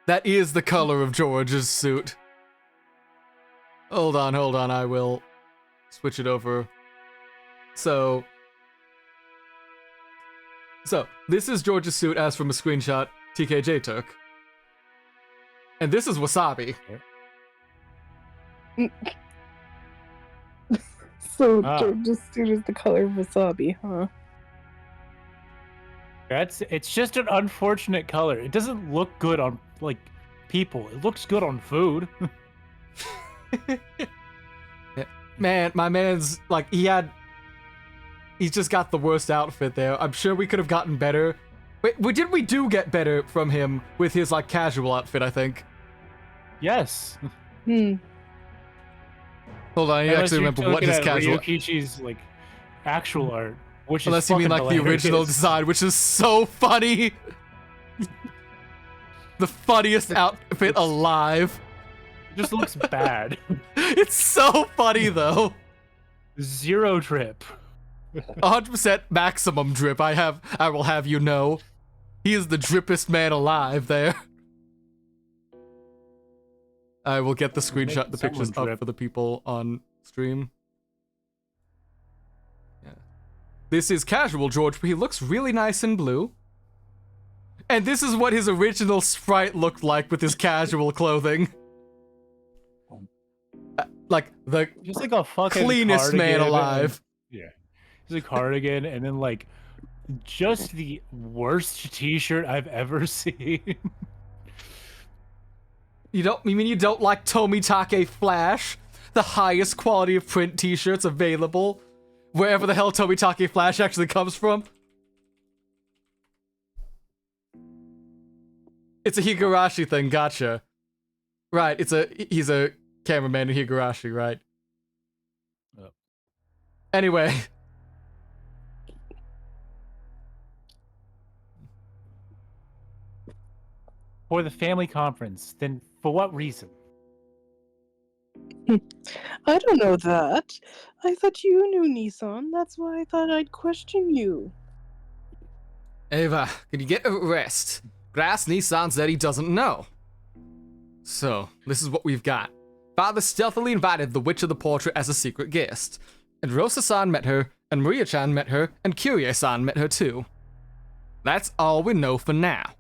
That is the color of George's suit. Hold on, I will switch it over. So, this is George's suit as from a screenshot TKJ took. And this is Wasabi. So George's suit is the color of wasabi, huh? It's just an unfortunate color. It doesn't look good on people. It looks good on food. Yeah. Man, my man's he's just got the worst outfit there. I'm sure we could have gotten better. Wait, we do get better from him with his casual outfit, I think. Yes. Hold on, I actually remember what his casual. Ryokichi's actual art, which unless is you mean fucking the original hilarious. design, which is so funny. The funniest outfit alive. It just looks bad. It's so funny though. Zero drip. 100% maximum drip. I will have you know. He is the drippest man alive there. I will get the screenshot, the pictures up for the people on stream. this is casual George, but he looks really nice in blue. And this is what his original sprite looked like with his casual clothing. Like the just like a fucking cleanest man alive. Yeah. It's a cardigan and then like just the worst t-shirt I've ever seen. You mean you don't like Tomitake Flash? The highest quality of print t-shirts available? Wherever the hell Tomitake Flash actually comes from? It's a Higurashi thing, gotcha. Right, he's a cameraman in Higurashi, right? Oh. Anyway. For the family conference, then for what reason? I don't know that. I thought you knew Nissan. That's why I thought I'd question you. Ava, can you get a rest? Grass Nissan said he doesn't know. So, this is what we've got. Father stealthily invited the Witch of the Portrait as a secret guest. And Rosa-san met her, and Maria-chan met her, and Kyrie-san met her too. That's all we know for now.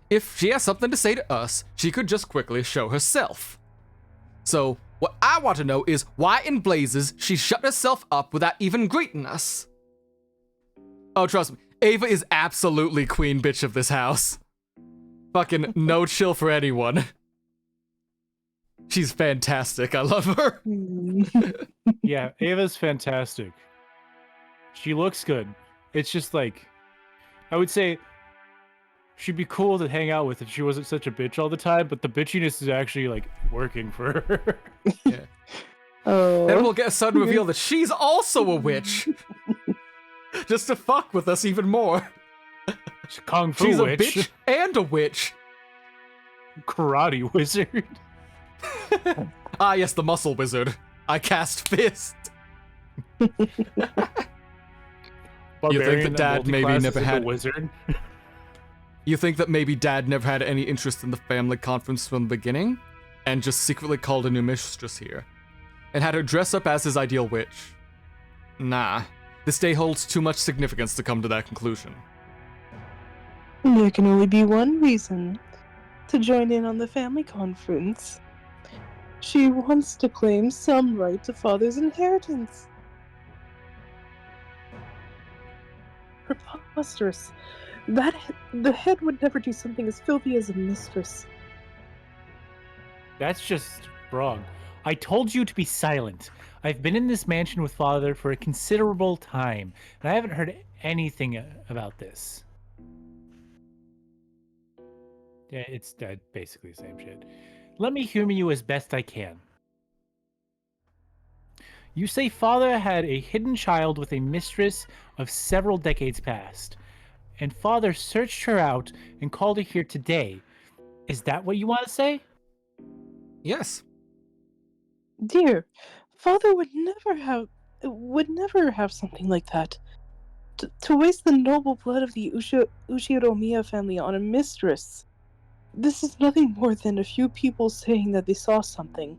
If she has something to say to us, she could just quickly show herself. So, what I want to know is why in blazes she shut herself up without even greeting us. Oh, trust me, Ava is absolutely queen bitch of this house. Fucking no chill for anyone. She's fantastic, I love her. Yeah, Ava's fantastic. She looks good. It's just like, I would say she'd be cool to hang out with if she wasn't such a bitch all the time, but the bitchiness is actually like working for her. Yeah. Oh. Then we'll get a sudden reveal that she's also a witch. Just to fuck with us even more. She's Kung Fu She's witch. a bitch and a witch. Karate wizard. Ah, yes, the muscle wizard. I cast fist. You think that Dad maybe never had wizard? You think that maybe Dad never had any interest in the family conference from the beginning, and just secretly called a new mistress here, and had her dress up as his ideal witch? Nah, this day holds too much significance to come to that conclusion. There can only be one reason to join in on the family conference. She wants to claim some right to father's inheritance. Preposterous. The head would never do something as filthy as a mistress. That's just wrong. I told you to be silent. I've been in this mansion with father for a considerable time, and I haven't heard anything about this. Yeah, it's basically the same shit. Let me humor you as best I can. You say father had a hidden child with a mistress of several decades past, and father searched her out and called her here today. Is that what you want to say? Yes. Dear, father would never have something like that. To waste the noble blood of the Ushiromiya family on a mistress. This is nothing more than a few people saying that they saw something.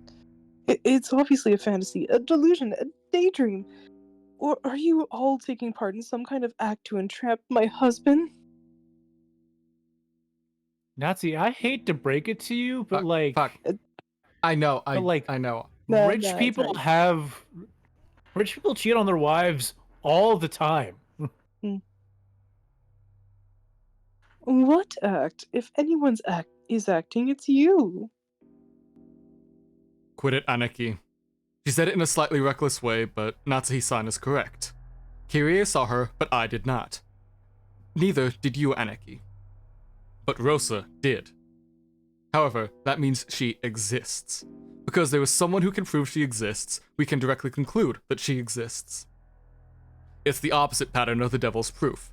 It's obviously a fantasy, a delusion, a daydream. Or are you all taking part in some kind of act to entrap my husband? Nazi, I hate to break it to you, but Fuck. I know. I know. Rich people cheat on their wives all the time. What act? If anyone's is acting, it's you. Quit it, Aneki. She said it in a slightly reckless way, but Natsuhi-san is correct. Kirie saw her, but I did not. Neither did you, Aneki. But Rosa did. However, that means she exists. Because there is someone who can prove she exists, we can directly conclude that she exists. It's the opposite pattern of the devil's proof.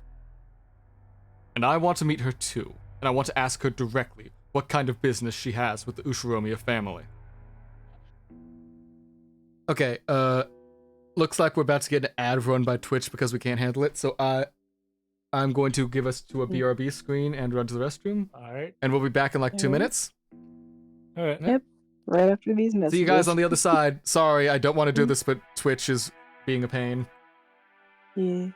And I want to meet her too, and I want to ask her directly what kind of business she has with the Ushiromiya family. Okay, looks like we're about to get an ad run by Twitch because we can't handle it, so I'm going to give us to a BRB screen and run to the restroom. Alright. And we'll be back in like 2 minutes. Alright. Yep. Right after these messages. See you guys on the other side. Sorry, I don't want to do this, but Twitch is being a pain. Yeah.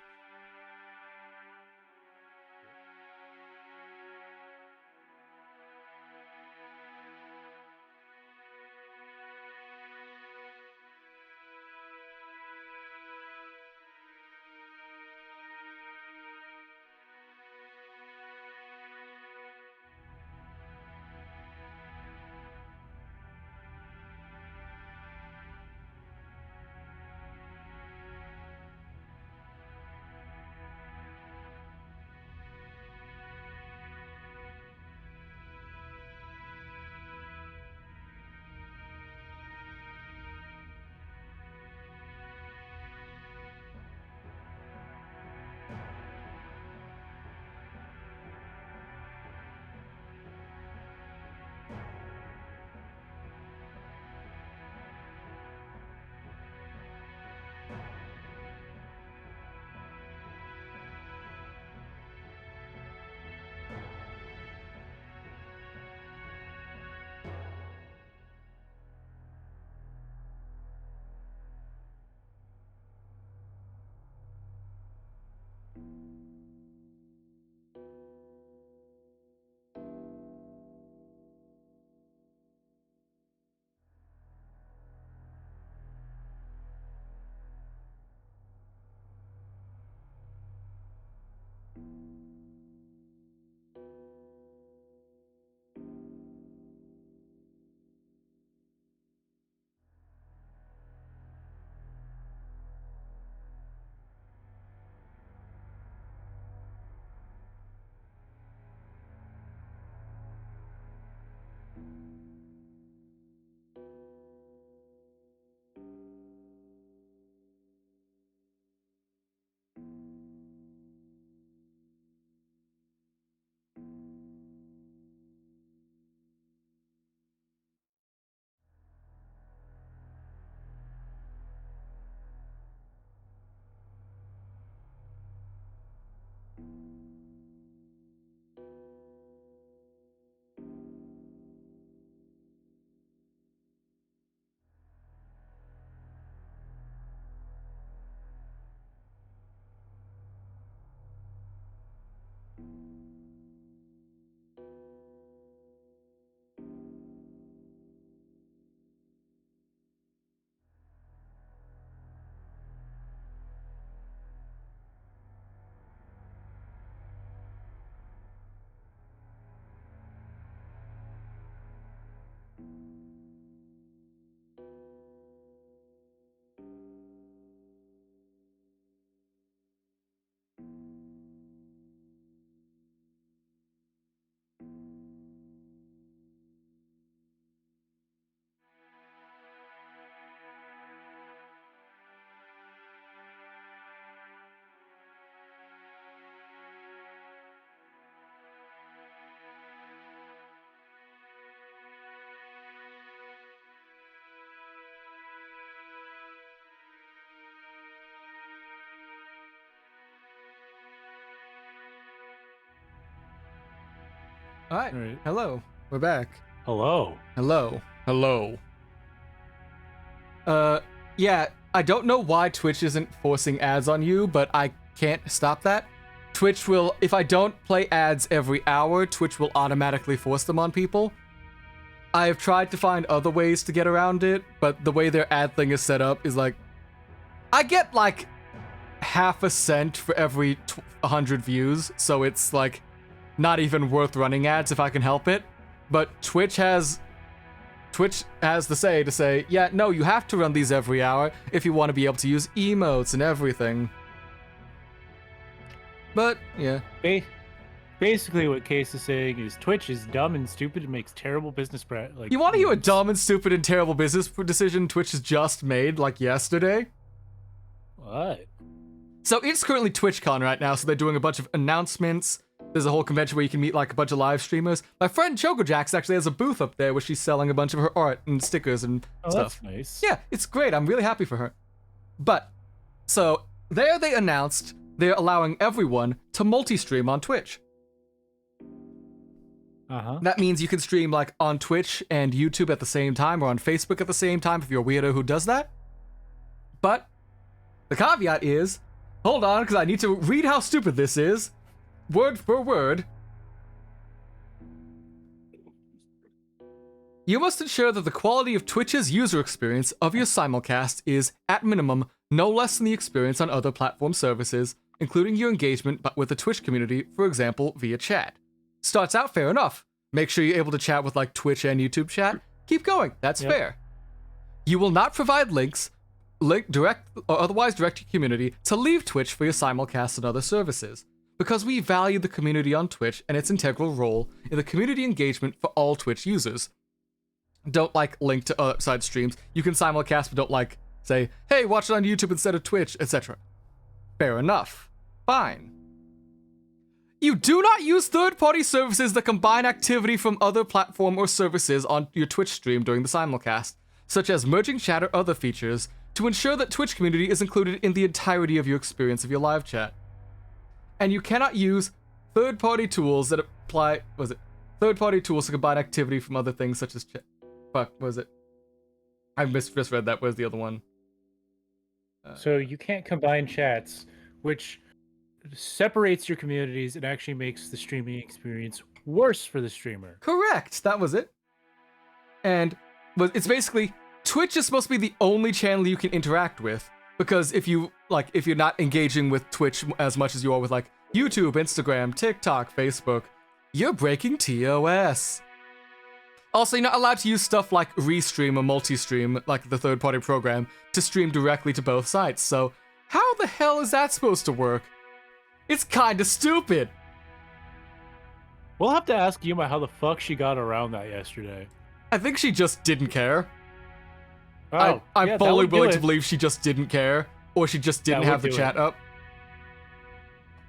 All right. All right. Hello. We're back. Hello. Hello. Hello. Yeah, I don't know why Twitch isn't forcing ads on you, but I can't stop that. Twitch will, if I don't play ads every hour, Twitch will automatically force them on people. I have tried to find other ways to get around it, but the way their ad thing is set up is like, I get like half a cent for every 100 views, so it's like not even worth running ads if I can help it. But Twitch has the say to say, yeah, no, you have to run these every hour if you want to be able to use emotes and everything. But, yeah. Basically what Case is saying is Twitch is dumb and stupid and makes terrible business You want to hear a dumb and stupid and terrible business decision Twitch has just made, like yesterday? What? So it's currently TwitchCon right now, so they're doing a bunch of announcements. There's a whole convention where you can meet like a bunch of live streamers. My friend ChocoJax actually has a booth up there where she's selling a bunch of her art and stickers and stuff. That's nice. Yeah, it's great. I'm really happy for her. But, so, there they announced they're allowing everyone to multi-stream on Twitch. Uh-huh. That means you can stream like on Twitch and YouTube at the same time or on Facebook at the same time if you're a weirdo who does that. But the caveat is, hold on, because I need to read how stupid this is, word for word. You must ensure that the quality of Twitch's user experience of your simulcast is, at minimum, no less than the experience on other platform services, including your engagement with the Twitch community, for example, via chat. Starts out fair enough. Make sure you're able to chat with like Twitch and YouTube chat. Keep going. That's fair. You will not provide links, direct or otherwise direct your community to leave Twitch for your simulcasts and other services, because we value the community on Twitch and its integral role in the community engagement for all Twitch users. Don't like link to outside streams. You can simulcast, but don't like say, hey, watch it on YouTube instead of Twitch, etc. Fair enough. Fine. You do not use third-party services that combine activity from other platform or services on your Twitch stream during the simulcast, such as merging chat or other features, to ensure that Twitch community is included in the entirety of your experience of your live chat. And you cannot use third-party tools that apply, third-party tools to combine activity from other things such as chat. Fuck, was it? I misread that. Where's the other one? So you can't combine chats, which separates your communities and actually makes the streaming experience worse for the streamer. Correct. That was it. And it's basically Twitch is supposed to be the only channel you can interact with, because if you're not engaging with Twitch as much as you are with like YouTube, Instagram, TikTok, Facebook, you're breaking TOS. Also, you're not allowed to use stuff like Restream or Multistream, like the third-party program, to stream directly to both sites. So how the hell is that supposed to work? It's kinda stupid. We'll have to ask Yuma how the fuck she got around that yesterday. I think she just didn't care. Oh, I'm fully willing to believe she just didn't care, or she just didn't have the chat up.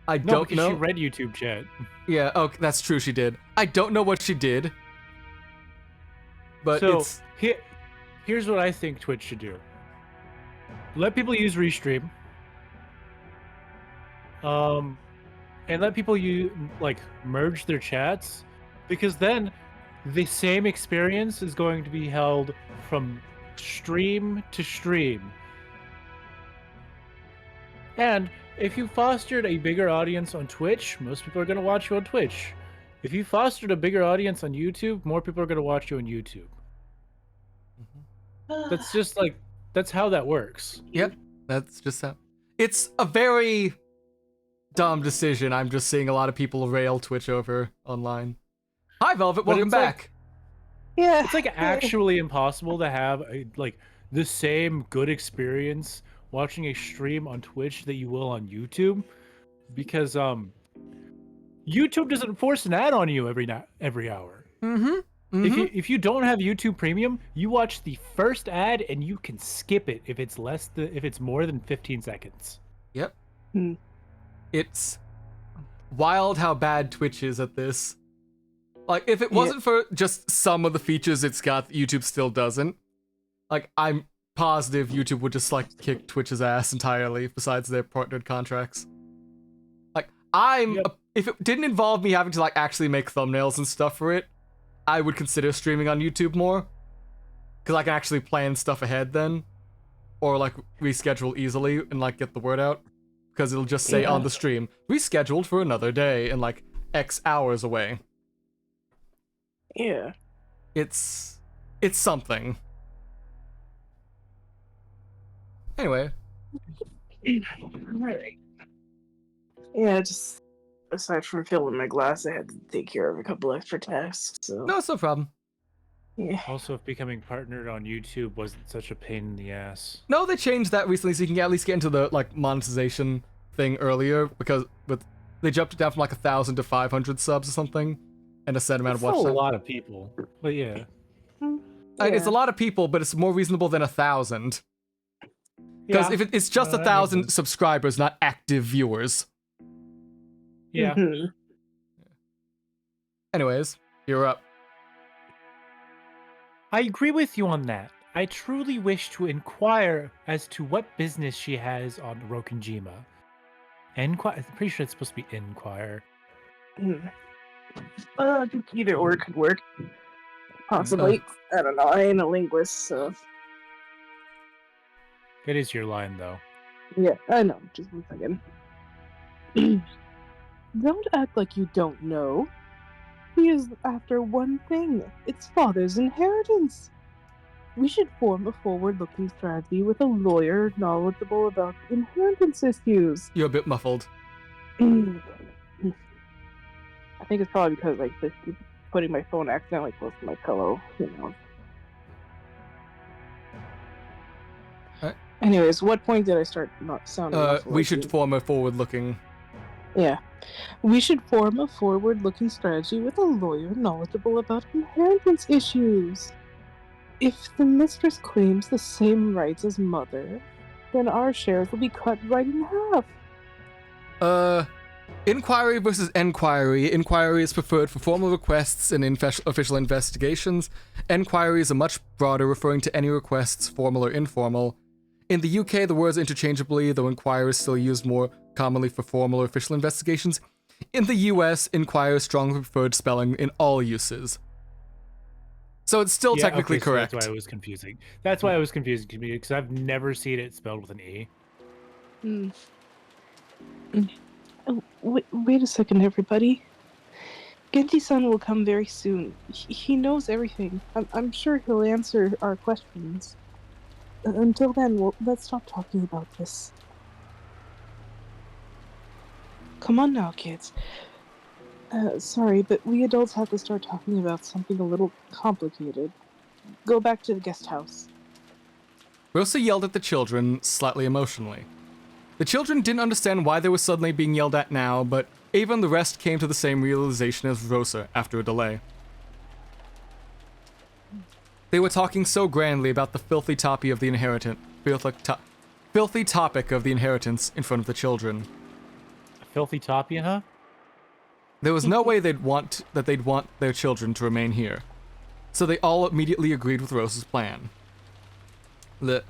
I don't know. She read YouTube chat. Yeah, okay, that's true, she did. I don't know what she did. But so, here's what I think Twitch should do. Let people use Restream. And let people merge their chats, because then the same experience is going to be held from stream to stream. And if you fostered a bigger audience on Twitch, most people are going to watch you on Twitch. If you fostered a bigger audience on YouTube, more people are going to watch you on YouTube. That's just that's how that works. Yep, that's just how. It's a very dumb decision. I'm just seeing a lot of people rail Twitch over online. Hi, Velvet, welcome back. Yeah. It's actually impossible to have the same good experience watching a stream on Twitch that you will on YouTube, because YouTube doesn't force an ad on you every hour. If you don't have YouTube Premium, you watch the first ad and you can skip it if it's more than 15 seconds. Yep. It's wild how bad Twitch is at this. Like, if it wasn't for just some of the features it's got that YouTube still doesn't, I'm positive YouTube would just kick Twitch's ass entirely, besides their partnered contracts. I'm if it didn't involve me having to like actually make thumbnails and stuff for it, I would consider streaming on YouTube more. Because I can actually plan stuff ahead then. Or like reschedule easily and like get the word out. Because it'll just say on the stream, rescheduled for another day and like X hours away. Yeah. It's something. Anyway. Alright. Yeah, just aside from filling my glass, I had to take care of a couple extra tasks, so No, it's no problem. yeah. Also, if becoming partnered on YouTube wasn't such a pain in the ass. No, they changed that recently so you can at least get into the like monetization thing earlier because they jumped it down from like 1,000 to 500 subs or something and a set amount of watch That's time. a lot of people, but yeah. It's a lot of people, but it's more reasonable than 1,000. Because if it's just 1,000 subscribers, not active viewers. Yeah. Anyways, you're up. I agree with you on that. I truly wish to inquire as to what business she has on Rokkenjima. I'm pretty sure it's supposed to be inquire. I think either or could work. Possibly. I don't know. I ain't a linguist, so. It is your line, though. Yeah, I know. Just 1 second. Don't act like you don't know. He is after one thing. It's father's inheritance. We should form a forward-looking strategy with a lawyer knowledgeable about inheritance issues. You're a bit muffled. I think it's probably because like this putting my phone accidentally close to my pillow, you know. Alright. Anyways, what point did I start not sounding muffled? We should form a forward-looking... Yeah. We should form a forward-looking strategy with a lawyer knowledgeable about inheritance issues. If the mistress claims the same rights as mother, then our shares will be cut right in half. Inquiry versus enquiry. Inquiry is preferred for formal requests and official investigations. Enquiry is a much broader, referring to any requests, formal or informal. In the UK, the words interchangeably, though inquiry is still used more commonly for formal or official investigations. In the US, inquiry is strongly preferred spelling in all uses. So it's still technically correct. That's why it was confusing. That's why it was confusing to me, because I've never seen it spelled with an E. Oh, wait a second, everybody. Genji-san will come very soon. He knows everything. I'm sure he'll answer our questions. Until then, let's stop talking about this. Come on now, kids. Sorry, but we adults have to start talking about something a little complicated. Go back to the guest house. Rosa yelled at the children, slightly emotionally. The children didn't understand why they were suddenly being yelled at now, but Ava and the rest came to the same realization as Rosa after a delay. They were talking so grandly about the filthy topic of the inheritance in front of the children. A filthy topic, huh? There was no way they'd want their children to remain here. So they all immediately agreed with Rosa's plan. That's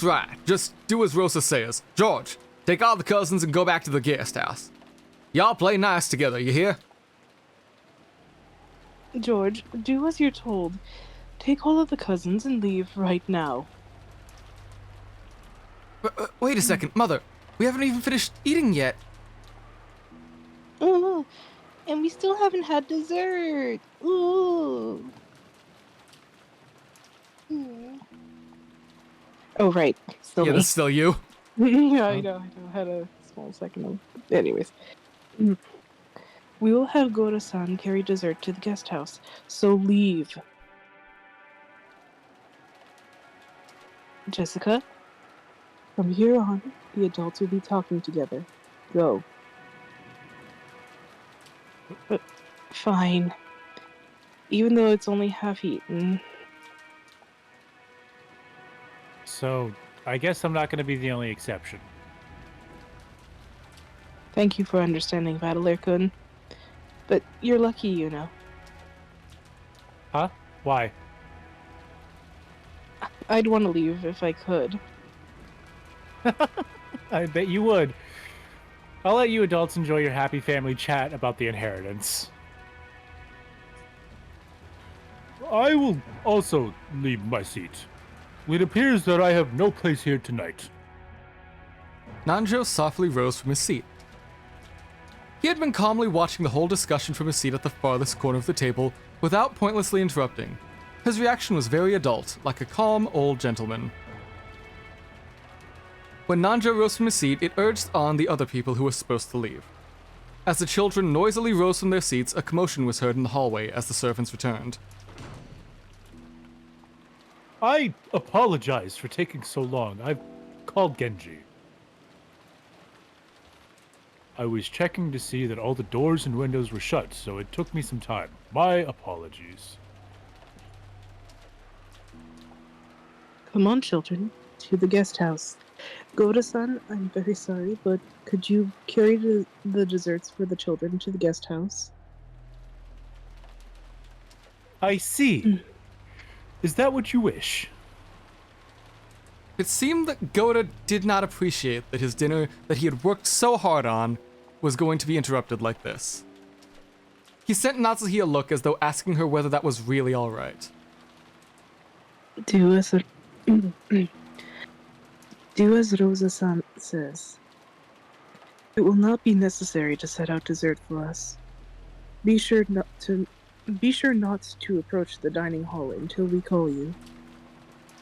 right. Just do as Rosa says. George, take all the cousins and go back to the guest house. Y'all play nice together, you hear? George, do as you're told. Take all of the cousins and leave right now. Wait a second, Mother. We haven't even finished eating yet. Oh, and we still haven't had dessert. Ooh. Oh, right. Still Yeah, me. that's still you. Yeah, I know. I had a small second of... Anyways. We will have Goro-san carry dessert to the guest house, so leave. Jessica, from here on, the adults will be talking together. Go. Fine. Even though it's only half eaten. So, I guess I'm not going to be the only exception. Thank you for understanding, Vatalair-kun. But you're lucky, you know. Huh? Why? I'd want to leave if I could. I bet you would. I'll let you adults enjoy your happy family chat about the inheritance. I will also leave my seat. It appears that I have no place here tonight. Nanjo softly rose from his seat. He had been calmly watching the whole discussion from his seat at the farthest corner of the table without pointlessly interrupting. His reaction was very adult, like a calm old gentleman. When Nanjo rose from his seat, it urged on the other people who were supposed to leave. As the children noisily rose from their seats, a commotion was heard in the hallway as the servants returned. I apologize for taking so long. I've called Genji. I was checking to see that all the doors and windows were shut, so it took me some time. My apologies. Come on, children, to the guest house. Goda-san, I'm very sorry, but could you carry the desserts for the children to the guest house? I see. Is that what you wish? It seemed that Goda did not appreciate that his dinner that he had worked so hard on was going to be interrupted like this. He sent Natsuhi a look as though asking her whether that was really alright. Do as Rosa-san says. It will not be necessary to set out dessert for us. Be sure not to approach the dining hall until we call you.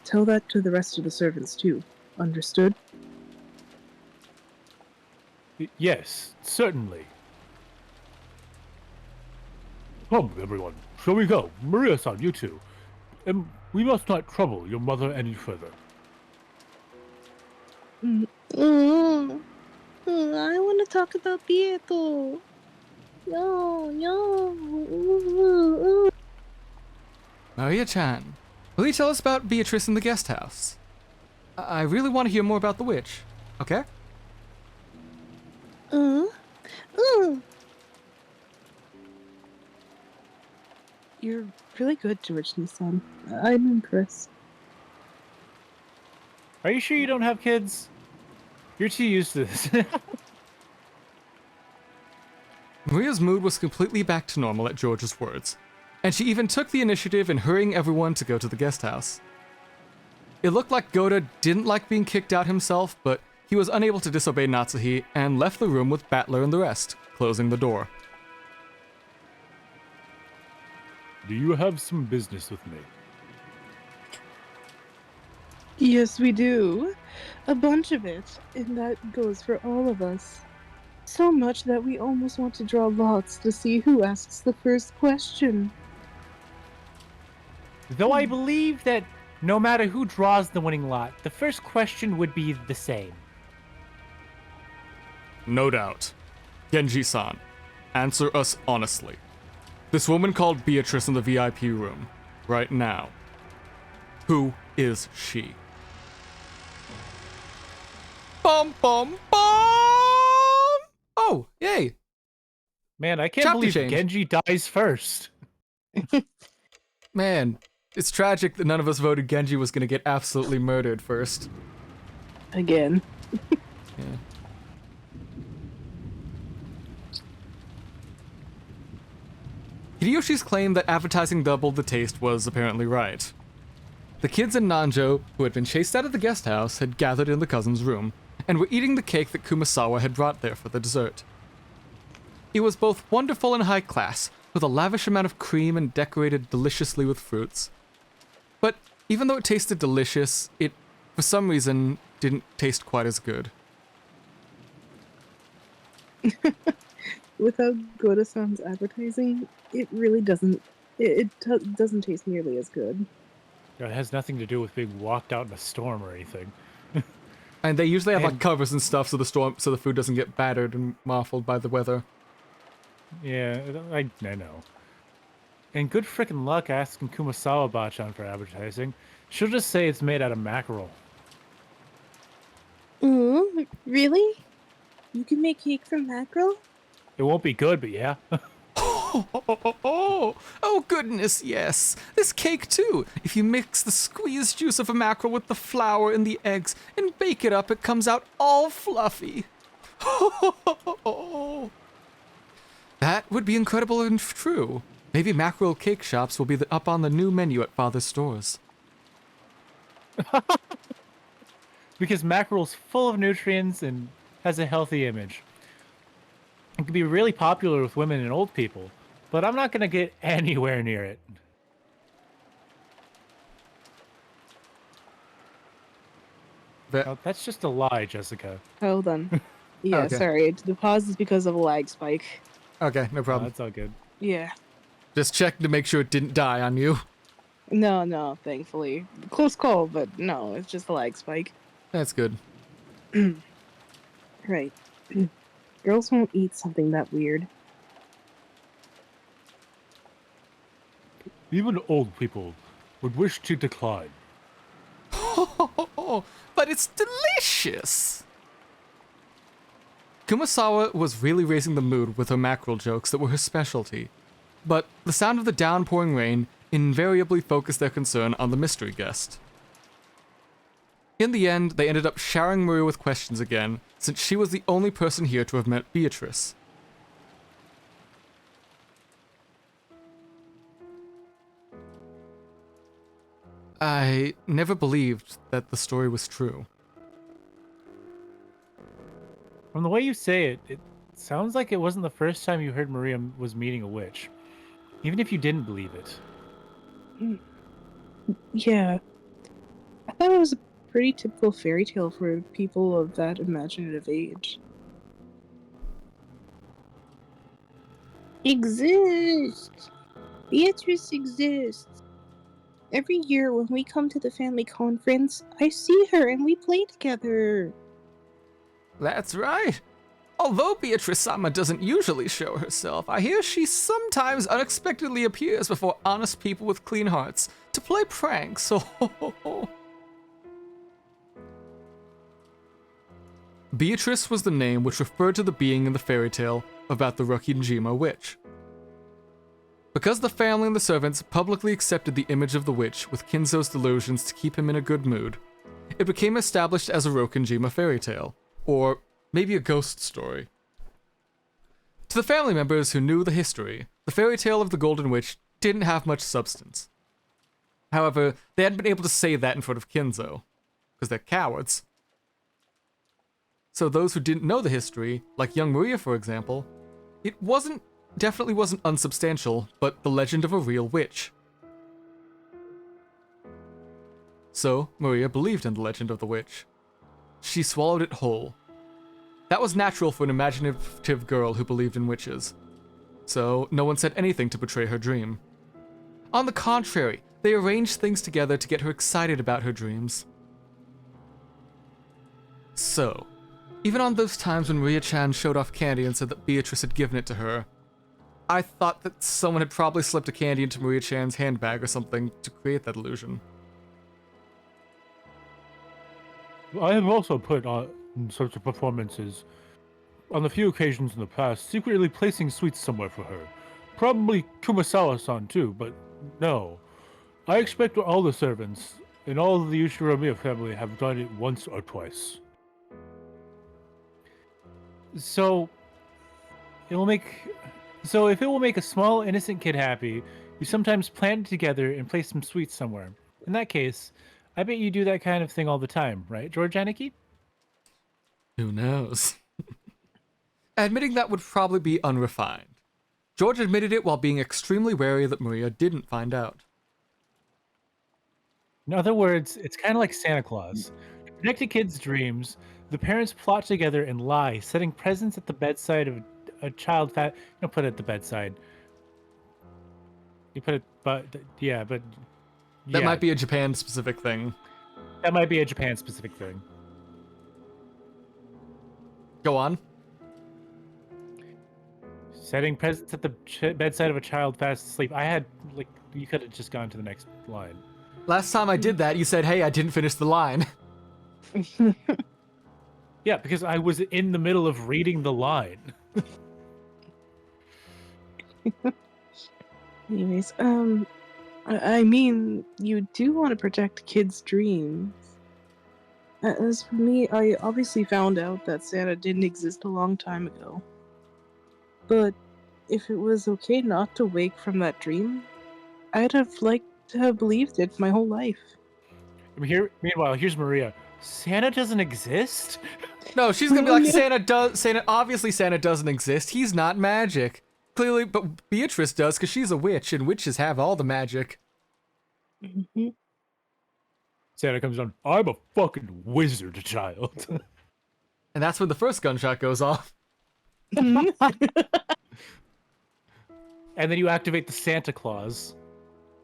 Tell that to the rest of the servants too. Understood? Yes, certainly. Come, everyone. Shall we go? Maria-san, you too. And we must not trouble your mother any further. I want to talk about Bieto. No. Maria-chan, will you tell us about Beatrice in the guest house? I really want to hear more about the witch, okay? You're really good, George Nissan. I'm impressed. Are you sure you don't have kids? You're too used to this. Maria's mood was completely back to normal at George's words, and she even took the initiative in hurrying everyone to go to the guest house. It looked like Goda didn't like being kicked out himself, but he was unable to disobey Natsuhi and left the room with Battler and the rest, closing the door. Do you have some business with me? Yes, we do. A bunch of it, and that goes for all of us. So much that we almost want to draw lots to see who asks the first question. Though I believe that no matter who draws the winning lot, the first question would be the same. No doubt. Genji-san, answer us honestly. This woman called Beatrice in the VIP room, right now. Who is she? Bum bum bum! Oh, yay! Man, I can't Chapter believe change. Genji dies first. Man, it's tragic that none of us voted Genji was gonna get absolutely murdered first. Again. Yeah. Hideyoshi's claim that advertising doubled the taste was apparently right. The kids and Nanjo, who had been chased out of the guest house, had gathered in the cousin's room, and were eating the cake that Kumasawa had brought there for the dessert. It was both wonderful and high class, with a lavish amount of cream and decorated deliciously with fruits. But even though it tasted delicious, it, for some reason, didn't taste quite as good. Without Goda-san's advertising, it really doesn't. It doesn't taste nearly as good. It has nothing to do with being walked out in a storm or anything. And they usually have like covers and stuff so the food doesn't get battered and muffled by the weather. Yeah, I know. And good frickin' luck asking Kumasawa Bachan for advertising. She'll just say it's made out of mackerel. Really? You can make cake from mackerel? It won't be good, but yeah. Oh, goodness, yes. This cake, too. If you mix the squeezed juice of a mackerel with the flour and the eggs and bake it up, it comes out all fluffy. That would be incredible and true. Maybe mackerel cake shops will be up on the new menu at Father's stores. Because mackerel's full of nutrients and has a healthy image. It can be really popular with women and old people, but I'm not going to get anywhere near it. Oh, that's just a lie, Jessica. Hold on. Yeah, Okay. sorry. The pause is because of a lag spike. Okay, no problem. That's all good. Yeah. Just checking to make sure it didn't die on you. No, thankfully. Close call, but no, it's just a lag spike. That's good. Right. Girls won't eat something that weird. Even old people would wish to decline. But it's delicious! Kumasawa was really raising the mood with her mackerel jokes that were her specialty. But the sound of the downpouring rain invariably focused their concern on the mystery guest. In the end, they ended up showering Maria with questions again, since she was the only person here to have met Beatrice. I never believed that the story was true. From the way you say it, it sounds like it wasn't the first time you heard Maria was meeting a witch. Even if you didn't believe it. Yeah. I thought it was a pretty typical fairy tale for people of that imaginative age. Exists! Beatrice exists! Every year when we come to the family conference, I see her and we play together. That's right. Although Beatrice-sama doesn't usually show herself, I hear she sometimes unexpectedly appears before honest people with clean hearts to play pranks. Beatrice was the name which referred to the being in the fairy tale about the Rokkenjima witch. Because the family and the servants publicly accepted the image of the witch with Kinzo's delusions to keep him in a good mood, it became established as a Rokkenjima fairy tale, or maybe a ghost story. To the family members who knew the history, the fairy tale of the Golden Witch didn't have much substance. However, they hadn't been able to say that in front of Kinzo, because they're cowards. So those who didn't know the history, like young Maria for example, it definitely wasn't unsubstantial, but the legend of a real witch. So, Maria believed in the legend of the witch. She swallowed it whole. That was natural for an imaginative girl who believed in witches. So, no one said anything to betray her dream. On the contrary, they arranged things together to get her excited about her dreams. So, even on those times when Maria-chan showed off candy and said that Beatrice had given it to her, I thought that someone had probably slipped a candy into Maria-chan's handbag or something to create that illusion. I have also put on such performances, on the few occasions in the past, secretly placing sweets somewhere for her. Probably Kumasawa-san too, but no. I expect all the servants and all of the Ushiromiya family have done it once or twice. So, if it will make a small innocent kid happy, you sometimes plan it together and place some sweets somewhere. In that case, I bet you do that kind of thing all the time, right, George Aniki? Who knows? Admitting that would probably be unrefined. George admitted it while being extremely wary that Maria didn't find out. In other words, it's kind of like Santa Claus. To protect a kid's dreams, the parents plot together and lie, setting presents at the bedside of a child. You don't put it at the bedside. You put it, but yeah. That might be a Japan-specific thing. That might be a Japan-specific thing. Go on. Setting presents at the bedside of a child fast asleep. You could have just gone to the next line. Last time I did that, you said, hey, I didn't finish the line. Yeah, because I was in the middle of reading the line. Anyways, I mean, you do want to protect kids' dreams. As for me, I obviously found out that Santa didn't exist a long time ago. But if it was okay not to wake from that dream, I'd have liked to have believed it my whole life. Meanwhile, here's Maria. Santa doesn't exist? No, she's gonna be like, obviously Santa doesn't exist. He's not magic. Clearly, but Beatrice does, because she's a witch, and witches have all the magic. Mm-hmm. Santa comes on, I'm a fucking wizard, child. And that's when the first gunshot goes off. And then you activate the Santa Claus.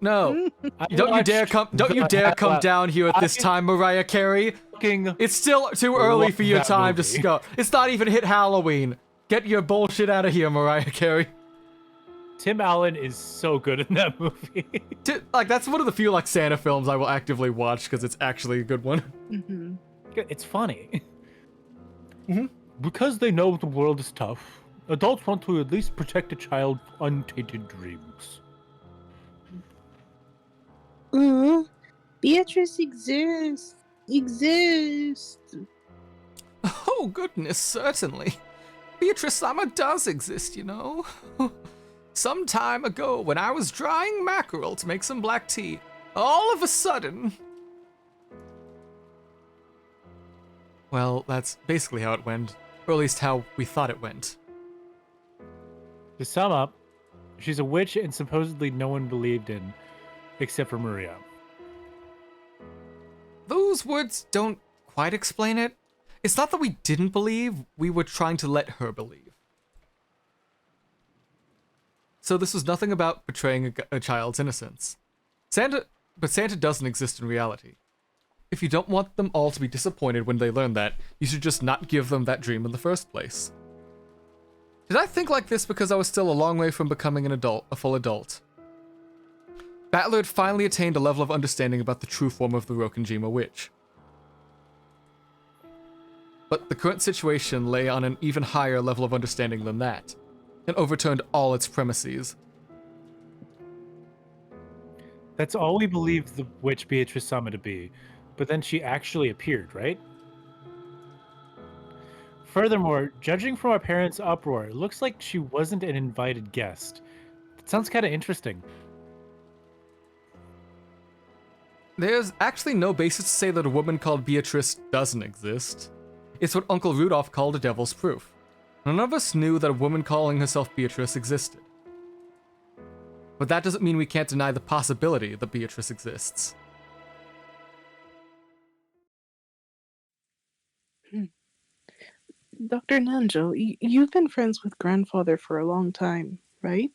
No, don't you dare come down here at this time, Mariah Carey. It's still too early for your time to go. It's not even hit Halloween. Get your bullshit out of here, Mariah Carey. Tim Allen is so good in that movie. Like, that's one of the few Santa films I will actively watch because it's actually a good one. Mm-hmm. It's funny. Mm-hmm. Because they know the world is tough, adults want to at least protect a child's untainted dreams. Beatrice exists. Oh, goodness, certainly. Beatrice-sama does exist, you know. Some time ago, when I was drying mackerel to make some black tea, all of a sudden... Well, that's basically how it went. Or at least how we thought it went. To sum up, she's a witch and supposedly no one believed in, except for Maria. Those words don't quite explain it. It's not that we didn't believe, we were trying to let her believe. So this was nothing about betraying a child's innocence. Santa doesn't exist in reality. If you don't want them all to be disappointed when they learn that, you should just not give them that dream in the first place. Did I think like this because I was still a long way from becoming a full adult? Battler finally attained a level of understanding about the true form of the Rokkenjima witch. But the current situation lay on an even higher level of understanding than that, and overturned all its premises. That's all we believed the witch Beatrice-sama to be, but then she actually appeared, right? Furthermore, judging from our parents' uproar, it looks like she wasn't an invited guest. That sounds kind of interesting. There's actually no basis to say that a woman called Beatrice doesn't exist. It's what Uncle Rudolph called a devil's proof. None of us knew that a woman calling herself Beatrice existed. But that doesn't mean we can't deny the possibility that Beatrice exists. Dr. Nanjo, you've been friends with Grandfather for a long time, right?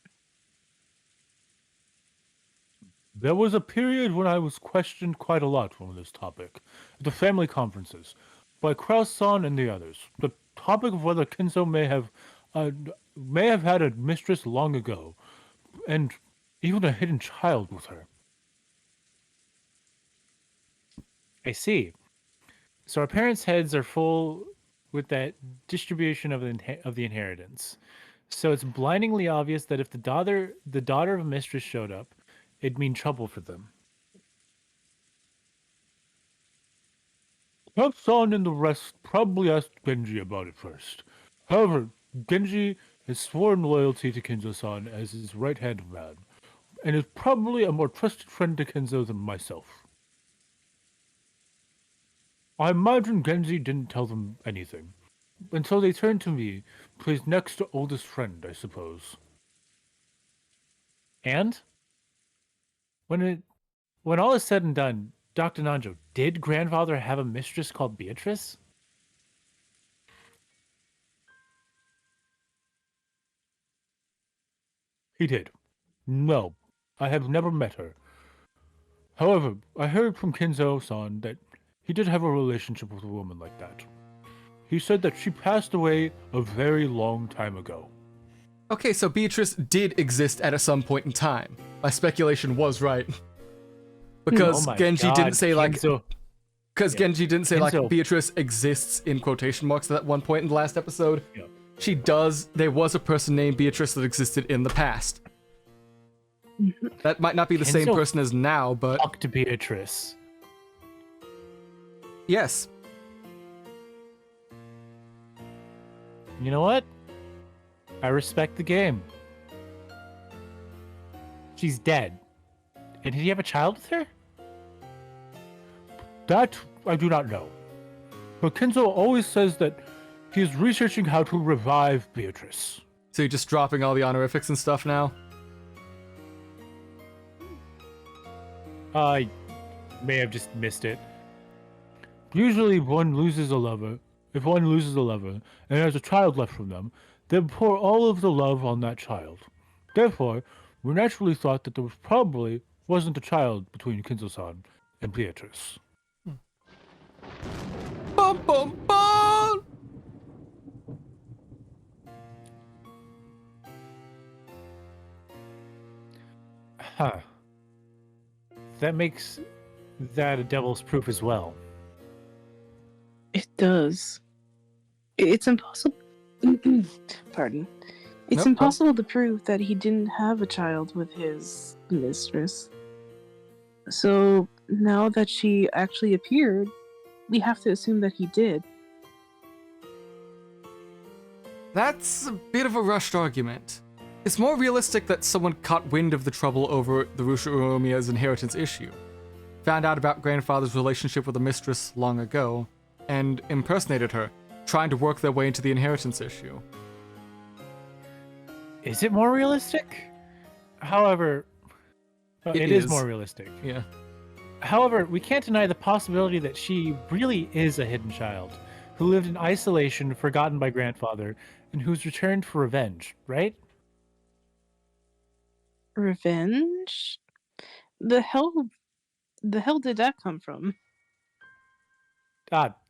There was a period when I was questioned quite a lot on this topic, at the family conferences, by Kraus-san and the others. The topic of whether Kenzo may have had a mistress long ago, and even a hidden child with her. I see. So our parents' heads are full with that distribution of the inheritance. So it's blindingly obvious that if the daughter of a mistress showed up, it'd mean trouble for them. Kraus-san and the rest probably asked Genji about it first. However, Genji has sworn loyalty to Kenzo-san as his right-hand man, and is probably a more trusted friend to Kenzo than myself. I imagine Genji didn't tell them anything, until they turned to me, to his next oldest friend, I suppose. And? When all is said and done, Dr. Nanjo, did Grandfather have a mistress called Beatrice? He did. No, I have never met her. However, I heard from Kenzo-san that he did have a relationship with a woman like that. He said that she passed away a very long time ago. Okay, so Beatrice did exist at some point in time. My speculation was right. Because Genji didn't say Genji didn't say like Beatrice exists in quotation marks at that one point in the last episode. Yeah. She does. There was a person named Beatrice that existed in the past. That might not be the same person as now, but fucked Beatrice. yes, You know what? I respect the game. She's dead. And did he have a child with her? That I do not know. But Kenzo always says that he is researching how to revive Beatrice. So you're just dropping all the honorifics and stuff now? I may have just missed it. Usually one loses a lover. If one loses a lover and has a child left from them, they pour all of the love on that child. Therefore, we naturally thought that there was probably wasn't a child between Kinzo-san and Beatrice. Bum bum bum! Huh. That makes that a devil's proof as well. It does. It's impossible. Pardon. It's Nope. impossible to prove that he didn't have a child with his mistress. So now that she actually appeared, we have to assume that he did. That's a bit of a rushed argument. It's more realistic that someone caught wind of the trouble over the Rusha Uromiya's inheritance issue, found out about grandfather's relationship with a mistress long ago, and impersonated her, trying to work their way into the inheritance issue. Is it more realistic? However, it is more realistic. Yeah. However, we can't deny the possibility that she really is a hidden child who lived in isolation, forgotten by grandfather, and who's returned for revenge, right? Revenge? The hell did that come from?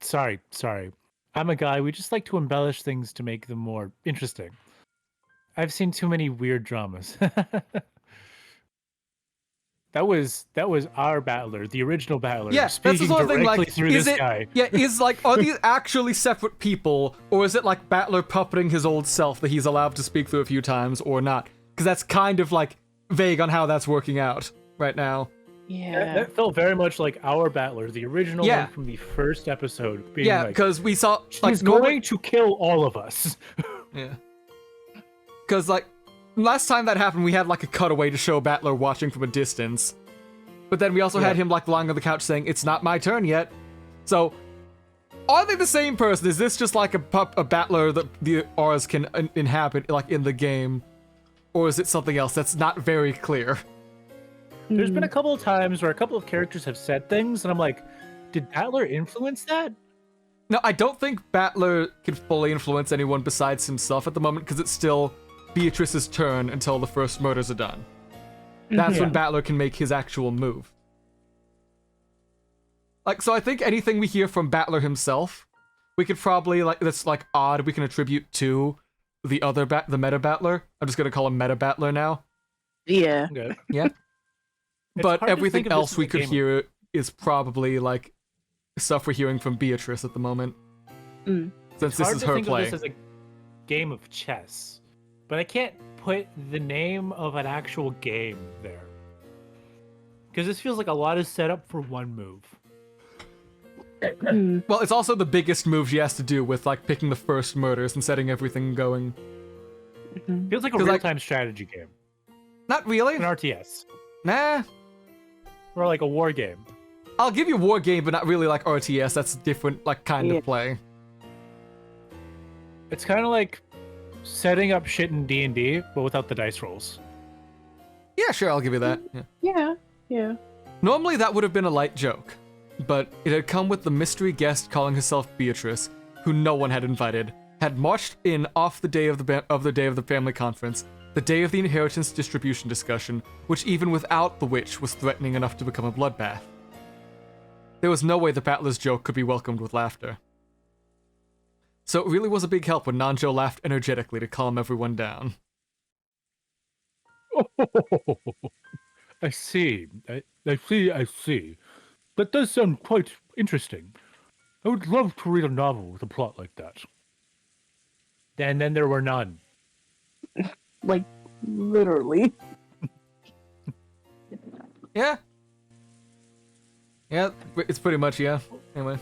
Sorry. I'm a guy, we just like to embellish things to make them more interesting. I've seen too many weird dramas. That was our battler, the original battler. Yeah, that's speaking the sort of thing, directly like, through is this it, guy. yeah, are these actually separate people, or is it like Battler puppeting his old self that he's allowed to speak through a few times, or not? Because that's kind of, like, vague on how that's working out right now. Yeah. That felt very much like our battler, the original Yeah. one from the first episode. Being Yeah, like, because we saw, like, he's going to kill all of us. Yeah. Because, like, last time that happened, we had, like, a cutaway to show Battler watching from a distance. But then we also had him, like, lying on the couch saying, "It's not my turn yet." So, are they the same person? Is this just, like, a Battler that the auras can inhabit, like, in the game? Or is it something else that's not very clear? There's been a couple of times where a couple of characters have said things, and I'm like, did Battler influence that? No, I don't think Battler can fully influence anyone besides himself at the moment, because it's still Beatrice's turn until the first murders are done. That's when Battler can make his actual move. Like, so I think anything we hear from Battler himself, we could probably, like, that's, like, odd, we can attribute to the other the Meta Battler. I'm just gonna call him Meta Battler now. Yeah. Okay. Yeah. But hard to everything think of this else as we a could game of- hear is probably, like, stuff we're hearing from Beatrice at the moment. Mm. Since It's this hard is to her think play. of this as a game of chess, but I can't put the name of an actual game there. Because this feels like a lot is set up for one move. Well, it's also the biggest move she has to do with, like, picking the first murders and setting everything going. Feels like a 'Cause, like- real-time strategy game. Not really. An RTS. Nah. Or like a war game. I'll give you War Game, but not really like RTS. That's a different, like, kind Yeah. of play. It's kind of like setting up shit in D&D, but without the dice rolls. Yeah, sure, I'll give you that. Yeah. Yeah. Normally that would have been a light joke, but it had come with the mystery guest calling herself Beatrice, who no one had invited, had marched in off the day of the family conference, the day of the inheritance distribution discussion, which even without the witch was threatening enough to become a bloodbath. There was no way the Battler's joke could be welcomed with laughter. So it really was a big help when Nanjo laughed energetically to calm everyone down. I see. I see. That does sound quite interesting. I would love to read a novel with a plot like that. And then there were none. Like, literally. Yeah. Yeah, it's pretty much, yeah. Anyway.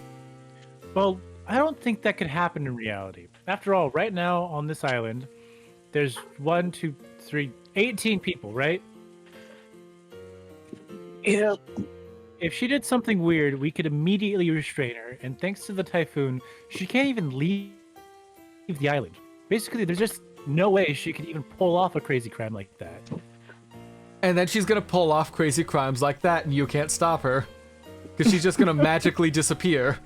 Well, I don't think that could happen in reality. After all, right now on this island, there's 1, 2, 3, 18 people, right? Yeah. If she did something weird, we could immediately restrain her, and thanks to the typhoon, she can't even leave the island. Basically, there's just no way she could even pull off a crazy crime like that. And then she's gonna pull off crazy crimes like that, and you can't stop her. Because she's just gonna magically disappear.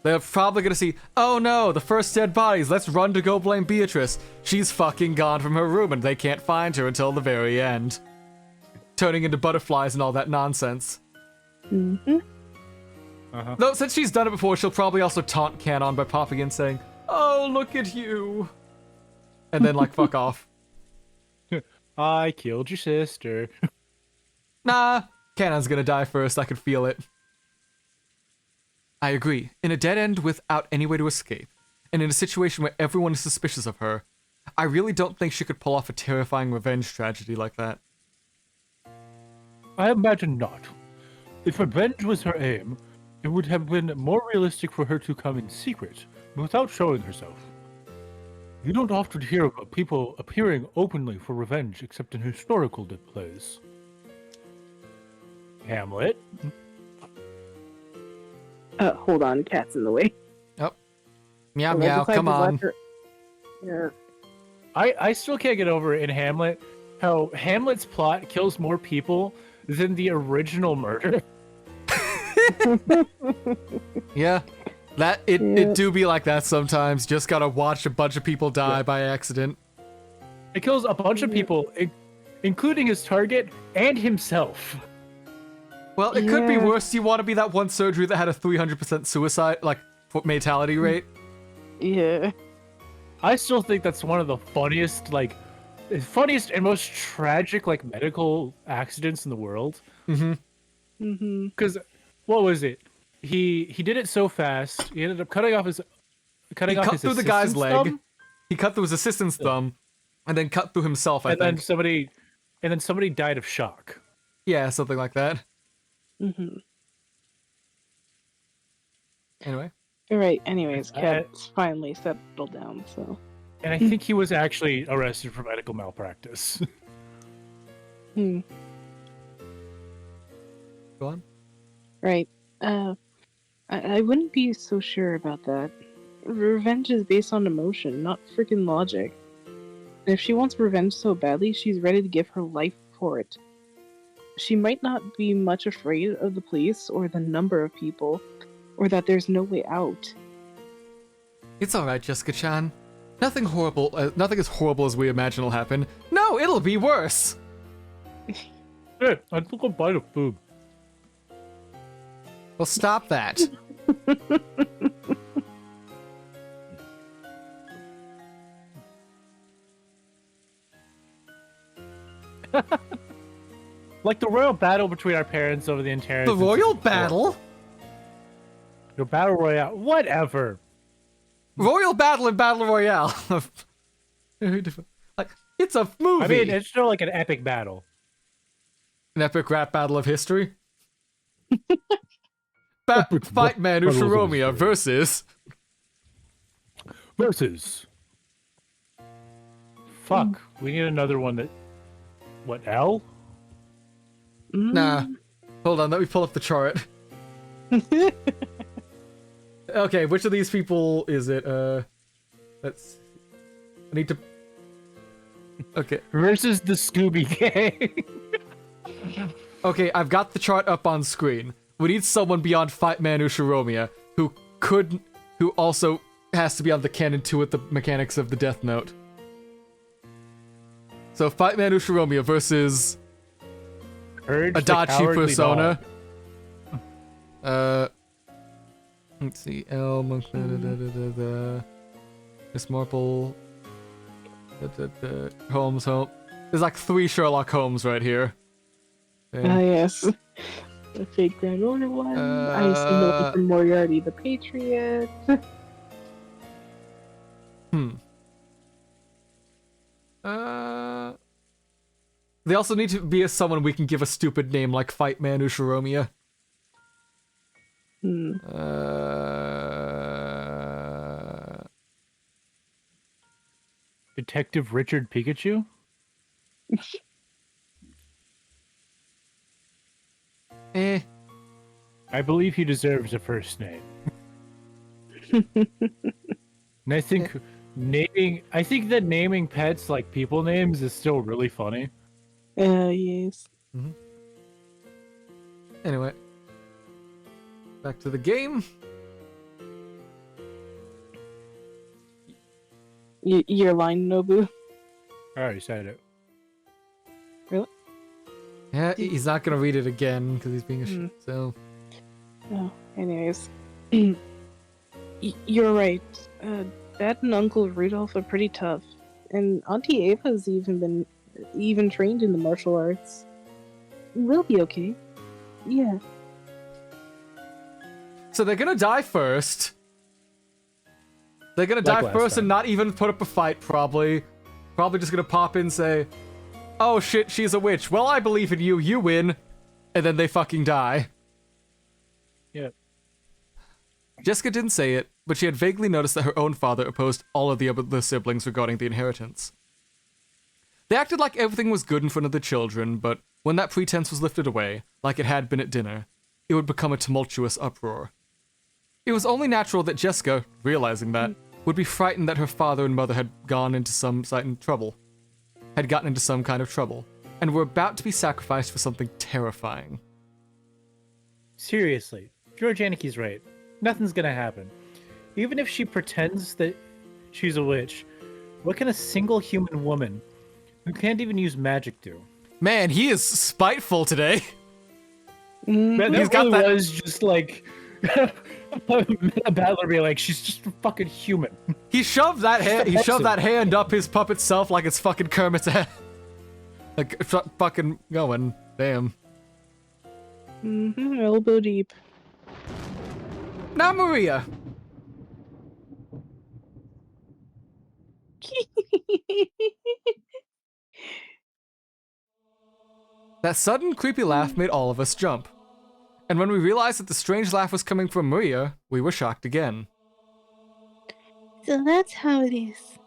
They're probably gonna see, oh no, the first dead bodies, let's run to go blame Beatrice. She's fucking gone from her room, and they can't find her until the very end. Turning into butterflies and all that nonsense. Mm-hmm. Though, since she's done it before, she'll probably also taunt Canon by popping in saying, oh, look at you. And then, like, fuck off. I killed your sister. Nah, Canon's gonna die first, I could feel it. I agree. In a dead end without any way to escape, and in a situation where everyone is suspicious of her, I really don't think she could pull off a terrifying revenge tragedy like that. I imagine not. If revenge was her aim, it would have been more realistic for her to come in secret, without showing herself. You don't often hear about people appearing openly for revenge except in historical plays. Hamlet? Hold on, cat's in the way. Oh. Meow meow, come on. Yeah. I still can't get over in Hamlet how Hamlet's plot kills more people than the original murder. Yeah. It do be like that sometimes. Just gotta watch a bunch of people die by accident. It kills a bunch of people, including his target and himself. Well, it could be worse. You want to be that one surgery that had a 300% suicide, like, mortality rate? Yeah. I still think that's one of the funniest and most tragic, like, medical accidents in the world. Mm-hmm. Mm-hmm. Because, what was it? He did it so fast. He ended up cutting off his through the guy's leg. thumb, He cut through his assistant's thumb, and then cut through himself. I think. And then somebody died of shock. Yeah, something like that. Mm-hmm. Anyway. All right. Anyways, cat's finally settled down. So. And I think he was actually arrested for medical malpractice. Hmm. Go on. Right. I wouldn't be so sure about that. Revenge is based on emotion, not freaking logic. And if she wants revenge so badly, she's ready to give her life for it. She might not be much afraid of the police or the number of people, or that there's no way out. It's alright, Jessica-chan. Nothing as horrible as we imagine will happen. No, it'll be worse! Hey, I took a bite of food. Well, stop that. Like the royal battle between our parents over the inheritance. The royal battle? Your battle royale. Whatever. Royal battle and battle royale. Like, it's a movie. I mean, it's still like an epic battle. An epic rap battle of history? Fight Man Ushiromiya versus... Fuck. We need another one that... What, L? Nah. Hold on, let me pull up the chart. Okay, which of these people is it? Let's... I need to... Okay. Versus the Scooby Gang. Okay, I've got the chart up on screen. We need someone beyond Fight Man Ushiromiya who also has to be on the canon too with the mechanics of the Death Note. So Fight Man Ushiromiya versus Adachi Persona. Let's see, Miss Marple, Holmes. There's like 3 Sherlock Holmes right here. Ah, yes. The fake Grand Order one. I see no from Moriarty the Patriot. They also need to be someone we can give a stupid name like Fight Man Ushiromiya. Detective Richard Pikachu? Eh. I believe he deserves a first name. And I think that naming pets like people names is still really funny. Yes. Mm-hmm. Anyway, back to the game. Your line, Nobu. I already said it. Really? Yeah, he's not gonna read it again because he's being a shit. So. Oh, anyways. You're right. Dad and Uncle Rudolph are pretty tough. And Auntie Ava's even trained in the martial arts. We'll be okay. Yeah. So they're gonna die first. They're gonna die first and not even put up a fight, probably. Probably just gonna pop in and say, oh shit, she's a witch. Well, I believe in you, you win. And then they fucking die. Yeah. Jessica didn't say it, but she had vaguely noticed that her own father opposed all of the other siblings regarding the inheritance. They acted like everything was good in front of the children, but when that pretense was lifted away, like it had been at dinner, it would become a tumultuous uproar. It was only natural that Jessica, realizing that, would be frightened that her father and mother had gotten into some kind of trouble, and were about to be sacrificed for something terrifying. Seriously, George Aniki's right. Nothing's gonna happen. Even if she pretends that she's a witch, what can a single human woman who can't even use magic do? Man, he is spiteful today. That really was just like a battler be like, she's just a fucking human. He shoved that hand up his puppet self like it's fucking Kermit's head. Like fucking going. Damn. Elbow deep. Now Maria. That sudden creepy laugh made all of us jump. And when we realized that the strange laugh was coming from Maria, we were shocked again. So that's how it is.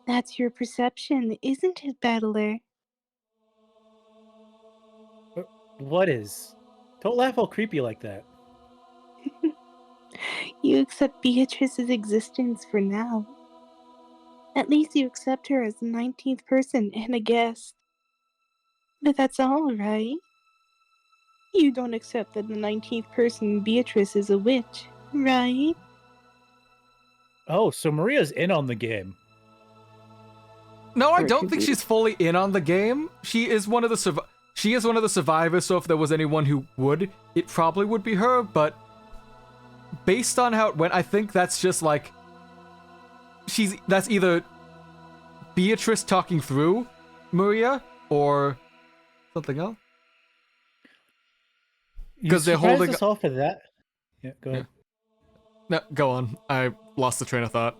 That's your perception, isn't it, Battler? What is? Don't laugh all creepy like that. You accept Beatrice's existence for now. At least you accept her as the 19th person and a guest. But that's all, right? You don't accept that the 19th person, Beatrice, is a witch, right? Oh, so Maria's in on the game. No, I don't think she's fully in on the game. She is one of the survivors, so if there was anyone who would, it probably would be her, but based on how it went, I think that's just like that's either Beatrice talking through Maria or something else. Because they're holding us all for that. Yeah, go ahead. No, go on. I lost the train of thought.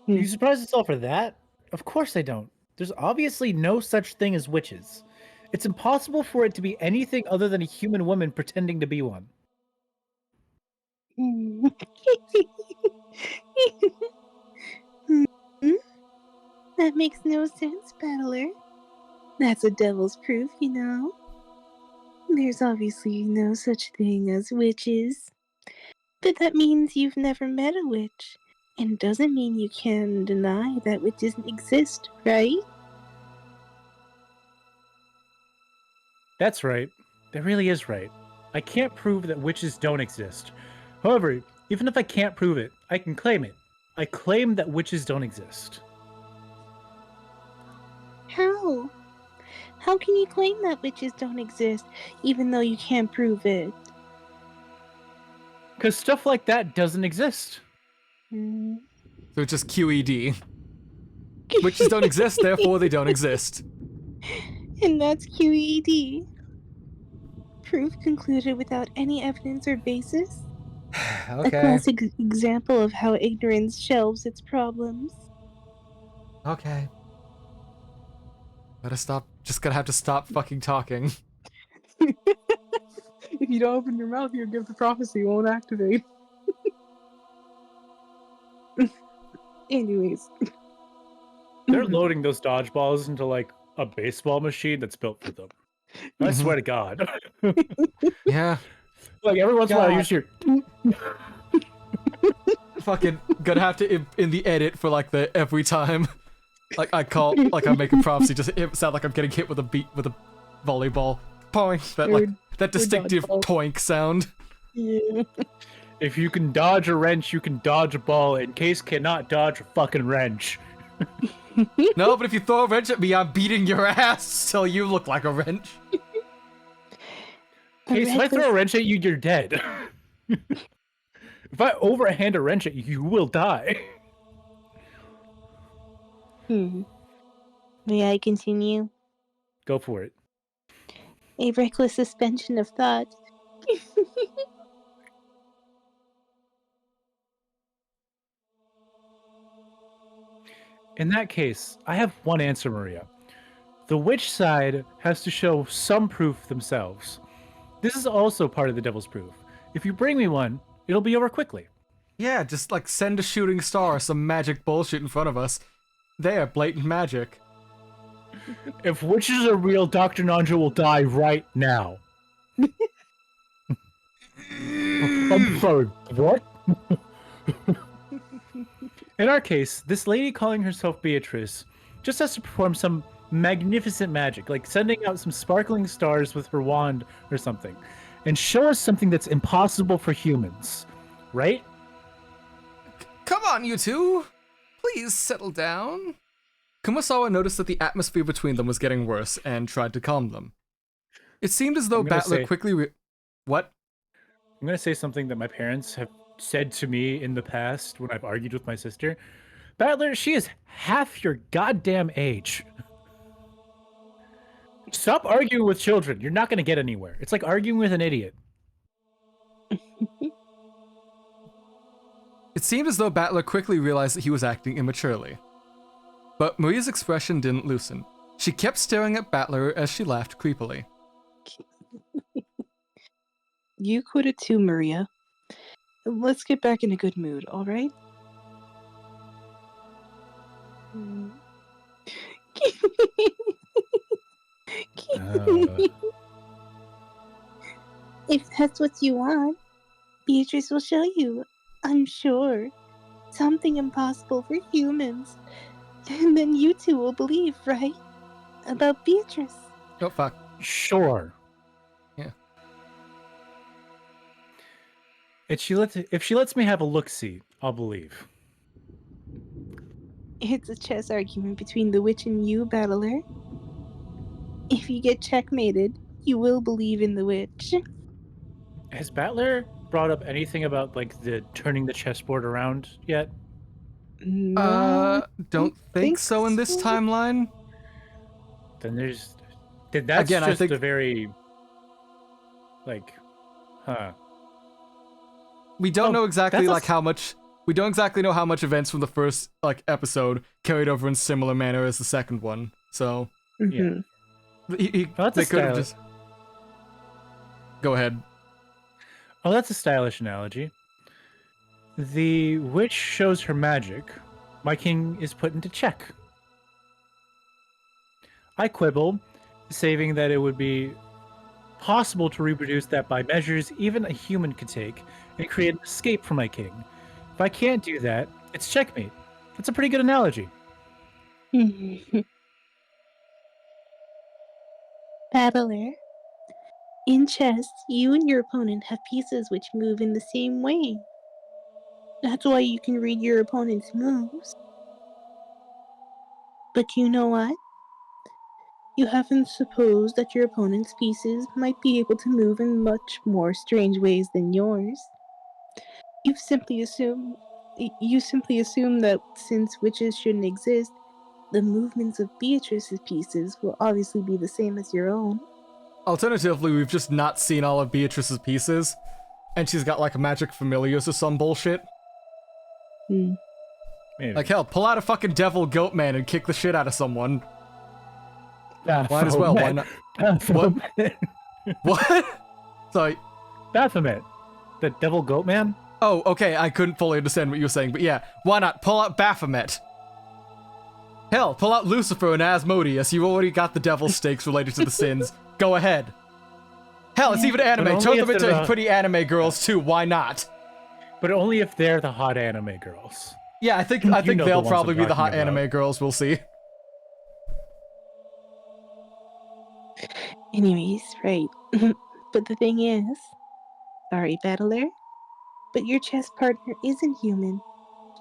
You surprised us all for that? Of course I don't. There's obviously no such thing as witches. It's impossible for it to be anything other than a human woman pretending to be one. That makes no sense, Battler. That's a devil's proof, you know. There's obviously no such thing as witches. But that means you've never met a witch. And doesn't mean you can deny that witches exist, right? That's right. That really is right. I can't prove that witches don't exist. However, even if I can't prove it, I can claim it. I claim that witches don't exist. How? How can you claim that witches don't exist, even though you can't prove it? Because stuff like that doesn't exist. So it's just QED. Witches don't exist, therefore they don't exist. And that's QED. Proof concluded without any evidence or basis. Okay. A classic example of how ignorance shelves its problems. Okay. Just gonna have to stop fucking talking. If you don't open your mouth, your gift of prophecy won't activate. Anyways. They're loading those dodgeballs into like a baseball machine that's built for them. I swear to God. Yeah. Like every once in a while, you just hear. Fucking gonna have to in the edit for like the every time. Like I'm making prompts. Just sound like I'm getting hit with a volleyball. Poink. That distinctive poink sound. Yeah. If you can dodge a wrench, you can dodge a ball. And Case cannot dodge a fucking wrench. No, but if you throw a wrench at me, I'm beating your ass till you look like a wrench. Case, if I throw a wrench at you, you're dead. If I overhand a wrench at you, you will die. May I continue? Go for it. A reckless suspension of thought. In that case, I have one answer, Maria. The witch side has to show some proof themselves. This is also part of the devil's proof. If you bring me one, it'll be over quickly. Yeah, just like send a shooting star, some magic bullshit in front of us. There, blatant magic. If witches are real, Dr. Nanja will die right now. I'm sorry, what? In our case, this lady calling herself Beatrice just has to perform some magnificent magic, like sending out some sparkling stars with her wand or something, and show us something that's impossible for humans, right? Come on, you two! Please settle down. Kumasawa noticed that the atmosphere between them was getting worse and tried to calm them. It seemed as though Battler quickly What? I'm going to say something that my parents have said to me in the past when I've argued with my sister. Battler, she is half your goddamn age. Stop arguing with children. You're not going to get anywhere. It's like arguing with an idiot. It seemed as though Battler quickly realized that he was acting immaturely. But Maria's expression didn't loosen. She kept staring at Battler as she laughed creepily. You quitted too, Maria. Let's get back in a good mood, alright? If that's what you want, Beatrice will show you, I'm sure. Something impossible for humans. And then you two will believe, right? About Beatrice. Oh, fuck. Sure. Yeah. If she lets me have a look-see, I'll believe. It's a chess argument between the witch and you, Battler. If you get checkmated, you will believe in the witch. Has Battler brought up anything about like the turning the chessboard around yet? No, Don't think so in this timeline. Then that's Again, just I think a very like, huh. We don't know exactly that's how much. We don't exactly know how much events from the first episode carried over in similar manner as the second one. So Yeah. They could have just. Go ahead. Oh, that's a stylish analogy. The witch shows her magic. My king is put into check. I quibble, saving that it would be possible to reproduce that by measures even a human could take and create an escape for my king. If I can't do that, it's checkmate. That's a pretty good analogy. Battler. In chess, you and your opponent have pieces which move in the same way. That's why you can read your opponent's moves. But you know what? You haven't supposed that your opponent's pieces might be able to move in much more strange ways than yours. You simply assume that since witches shouldn't exist, the movements of Beatrice's pieces will obviously be the same as your own. Alternatively, we've just not seen all of Beatrice's pieces, and she's got like a magic familiars or some bullshit. Maybe. Like hell, pull out a fucking devil goat man and kick the shit out of someone. Might as well, why not? What? What? Sorry. Baphomet. The devil goat man? Oh, okay, I couldn't fully understand what you were saying, but yeah, why not? Pull out Baphomet. Hell, pull out Lucifer and Asmodeus. You already got the devil stakes related to the sins. Go ahead. Hell, it's even anime. Turn them into pretty anime girls too. Why not? But only if they're the hot anime girls. Yeah, I think they'll probably be the hot anime girls. We'll see. Anyways, right. But the thing is, sorry, battler, but your chess partner isn't human.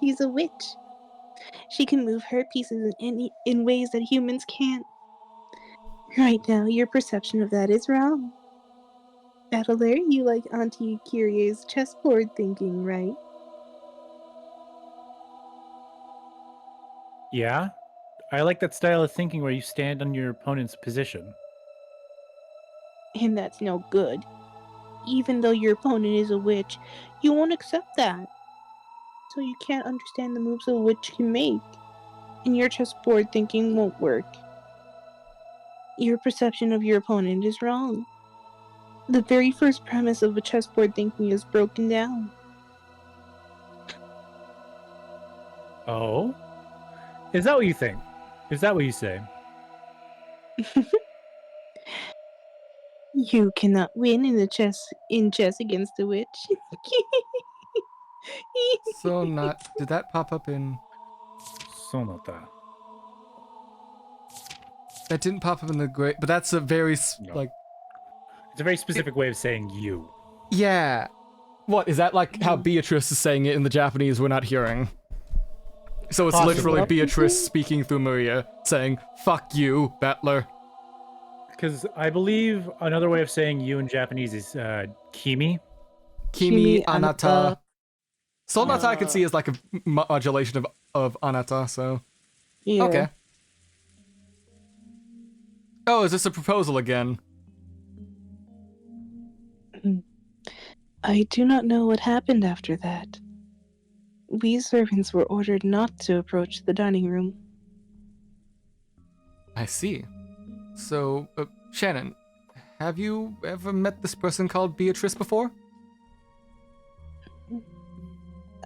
She's a witch. She can move her pieces in ways that humans can't. Right now, your perception of that is wrong. Battler, you like Auntie Kyrie's chessboard thinking, right? Yeah? I like that style of thinking where you stand on your opponent's position. And that's no good. Even though your opponent is a witch, you won't accept that. So you can't understand the moves a witch can make. And your chessboard thinking won't work. Your perception of your opponent is wrong. The very first premise of a chessboard thinking is broken down. Oh? Is that what you think? Is that what you say? You cannot win in chess against a witch. So not... Did that pop up in... Sonata. That didn't pop up in the great... But that's a very, like... It's a very specific way of saying you. Yeah. What, is that like how Beatrice is saying it in the Japanese we're not hearing? So it's literally Beatrice speaking through Maria, saying, fuck you, battler. Because I believe another way of saying you in Japanese is kimi. Kimi, anata. Sonata I can see is like a modulation of anata, so... Yeah. Okay. Oh, is this a proposal again? I do not know what happened after that. We servants were ordered not to approach the dining room. I see. So, Shannon, have you ever met this person called Beatrice before?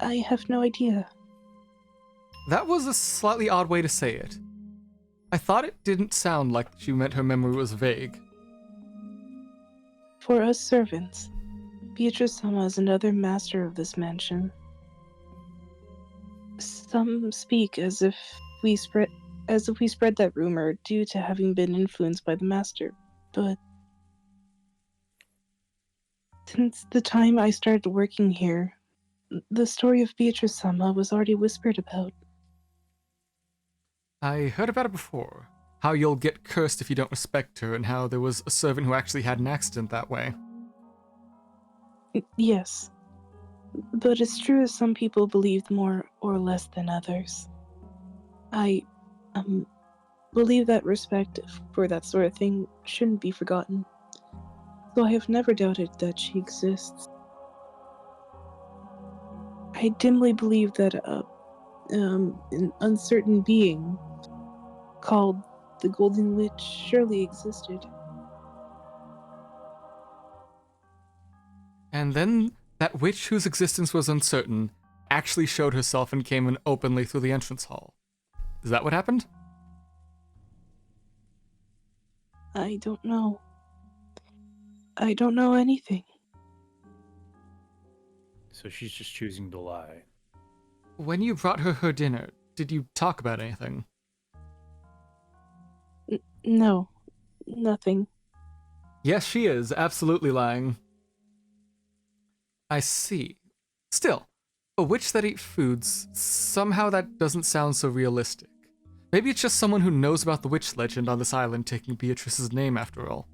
I have no idea. That was a slightly odd way to say it. I thought it didn't sound like she meant her memory was vague. For us servants, Beatrice-sama is another master of this mansion. Some speak as if we spread that rumor due to having been influenced by the master, but since the time I started working here, the story of Beatrice-sama was already whispered about. I heard about it before. How you'll get cursed if you don't respect her, and how there was a servant who actually had an accident that way. Yes, but it's true as some people believed more or less than others. I, believe that respect for that sort of thing shouldn't be forgotten. So I have never doubted that she exists. I dimly believe that, an uncertain being called the Golden Witch surely existed. And then, that witch whose existence was uncertain actually showed herself and came in openly through the entrance hall. Is that what happened? I don't know. I don't know anything. So she's just choosing to lie. When you brought her dinner, did you talk about anything? No, nothing. Yes, she is absolutely lying. I see. Still, a witch that eats foods, somehow that doesn't sound so realistic. Maybe it's just someone who knows about the witch legend on this island taking Beatrice's name after all.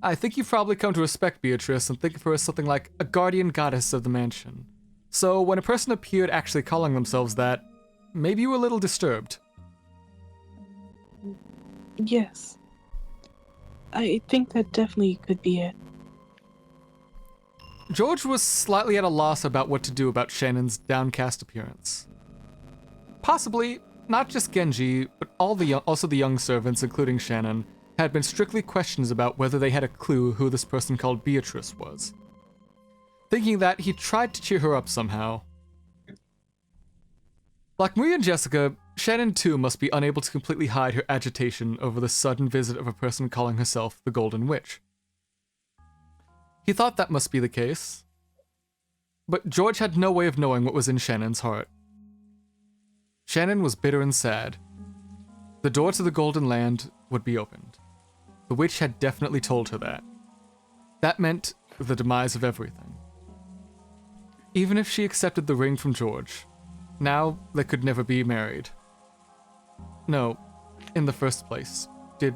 I think you've probably come to respect Beatrice and think of her as something like a guardian goddess of the mansion. So when a person appeared actually calling themselves that, maybe you were a little disturbed. Yes. I think that definitely could be it. George was slightly at a loss about what to do about Shannon's downcast appearance. Possibly, not just Genji, but also the young servants, including Shannon, had been strictly questions about whether they had a clue who this person called Beatrice was. Thinking that, he tried to cheer her up somehow. Like Maria and Jessica, Shannon too must be unable to completely hide her agitation over the sudden visit of a person calling herself the Golden Witch. He thought that must be the case, but George had no way of knowing what was in Shannon's heart. Shannon was bitter and sad. The door to the Golden Land would be opened. The witch had definitely told her that. That meant the demise of everything. Even if she accepted the ring from George, now they could never be married. No, in the first place, did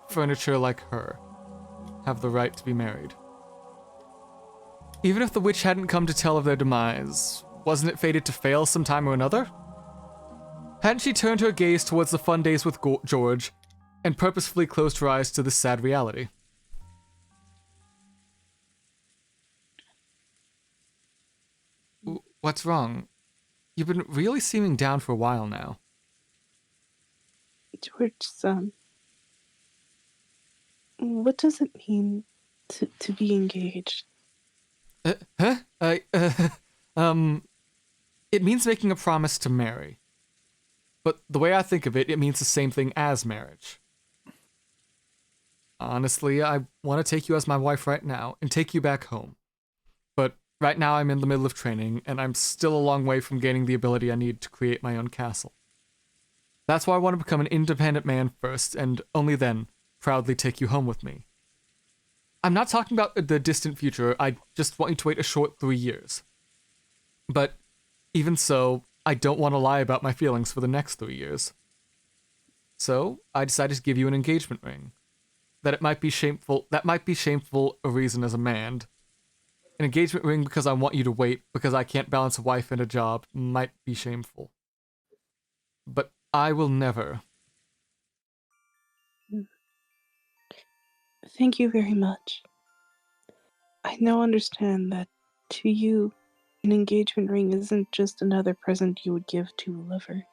furniture like her have the right to be married? Even if the witch hadn't come to tell of their demise, wasn't it fated to fail sometime or another? Hadn't she turned her gaze towards the fun days with George and purposefully closed her eyes to this sad reality? What's wrong? You've been really seeming down for a while now. George-san, what does it mean to be engaged? It means making a promise to marry. But the way I think of it, it means the same thing as marriage. Honestly, I want to take you as my wife right now and take you back home. But right now I'm in the middle of training, and I'm still a long way from gaining the ability I need to create my own castle. That's why I want to become an independent man first, and only then proudly take you home with me. I'm not talking about the distant future, I just want you to wait a short 3 years. But even so, I don't want to lie about my feelings for the next 3 years. So, I decided to give you an engagement ring. That might be shameful a reason as a man. An engagement ring because I want you to wait because I can't balance a wife and a job might be shameful. But I will never. Thank you very much. I now understand that to you, an engagement ring isn't just another present you would give to a lover.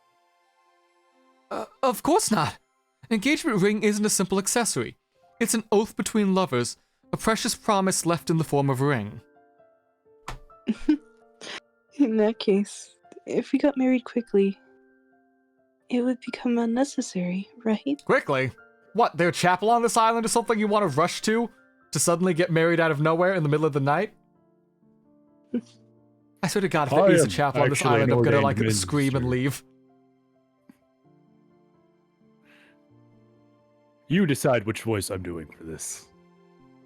Of course not. An engagement ring isn't a simple accessory. It's an oath between lovers, a precious promise left in the form of a ring. In that case, if we got married quickly, it would become unnecessary, right? Quickly? What, their chapel on this island is something you want to rush to suddenly get married out of nowhere in the middle of the night? I swear to God, if there is a chapel on this island, I'm gonna, scream and leave. You decide which voice I'm doing for this.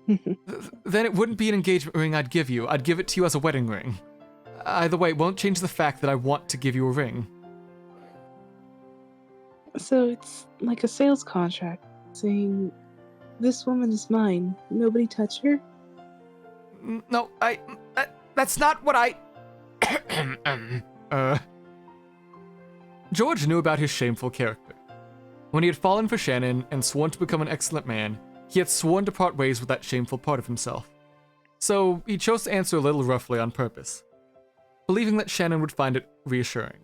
Then it wouldn't be an engagement ring I'd give you. I'd give it to you as a wedding ring. Either way, it won't change the fact that I want to give you a ring. So it's like a sales contract, saying, this woman is mine, nobody touch her? No, that's not what I... George knew about his shameful character. When he had fallen for Shannon and sworn to become an excellent man, he had sworn to part ways with that shameful part of himself. So he chose to answer a little roughly on purpose, believing that Shannon would find it reassuring.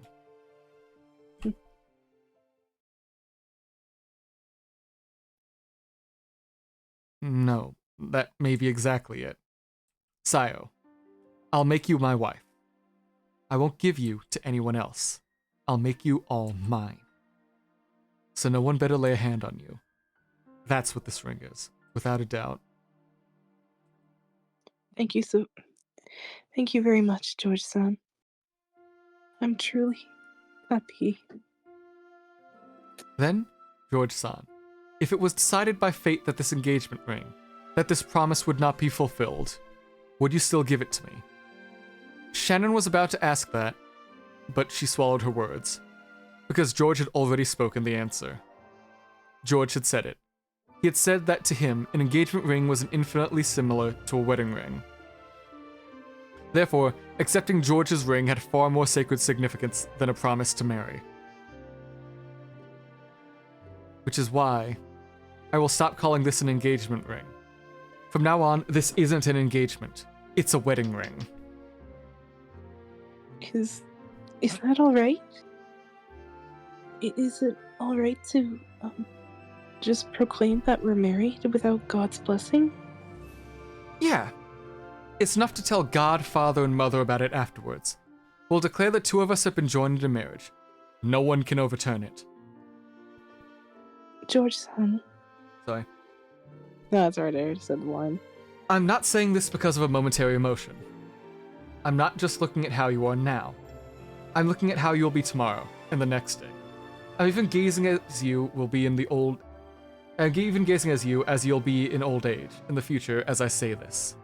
No, that may be exactly it. Sayo, I'll make you my wife. I won't give you to anyone else. I'll make you all mine. So no one better lay a hand on you. That's what this ring is, without a doubt. Thank you very much, George-san. I'm truly happy. Then, George-san, if it was decided by fate that this engagement ring, that this promise would not be fulfilled, would you still give it to me? Shannon was about to ask that, but she swallowed her words, because George had already spoken the answer. George had said it. He had said that to him, an engagement ring was infinitely similar to a wedding ring. Therefore, accepting George's ring had far more sacred significance than a promise to marry. Which is why I will stop calling this an engagement ring. From now on, this isn't an engagement. It's a wedding ring. Is that alright? Is it alright to, just proclaim that we're married without God's blessing? Yeah. It's enough to tell God, Father, and Mother about it afterwards. We'll declare the two of us have been joined in marriage. No one can overturn it. George-san. Sorry. No, it's alright. I already said the line. I'm not saying this because of a momentary emotion. I'm not just looking at how you are now. I'm looking at how you'll be tomorrow and the next day. I'm even gazing as you will be in the old... I'm even gazing as you'll be in old age, in the future, as I say this.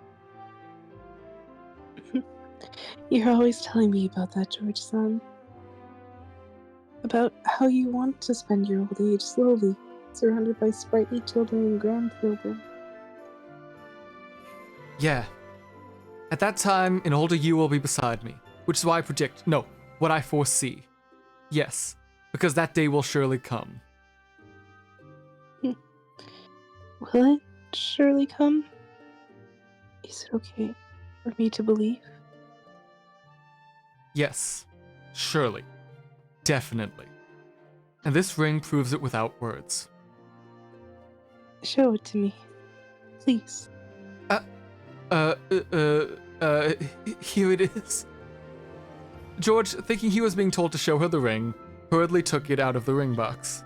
You're always telling me about that, George-san. About how you want to spend your old age slowly, surrounded by sprightly children and grandchildren. Yeah. At that time, an older you will be beside me, which is why I predict, no, what I foresee. Yes, because that day will surely come. Will it surely come? Is it okay for me to believe? Yes, surely. Definitely. And this ring proves it without words. Show it to me. Please. Here it is. George, thinking he was being told to show her the ring, hurriedly took it out of the ring box.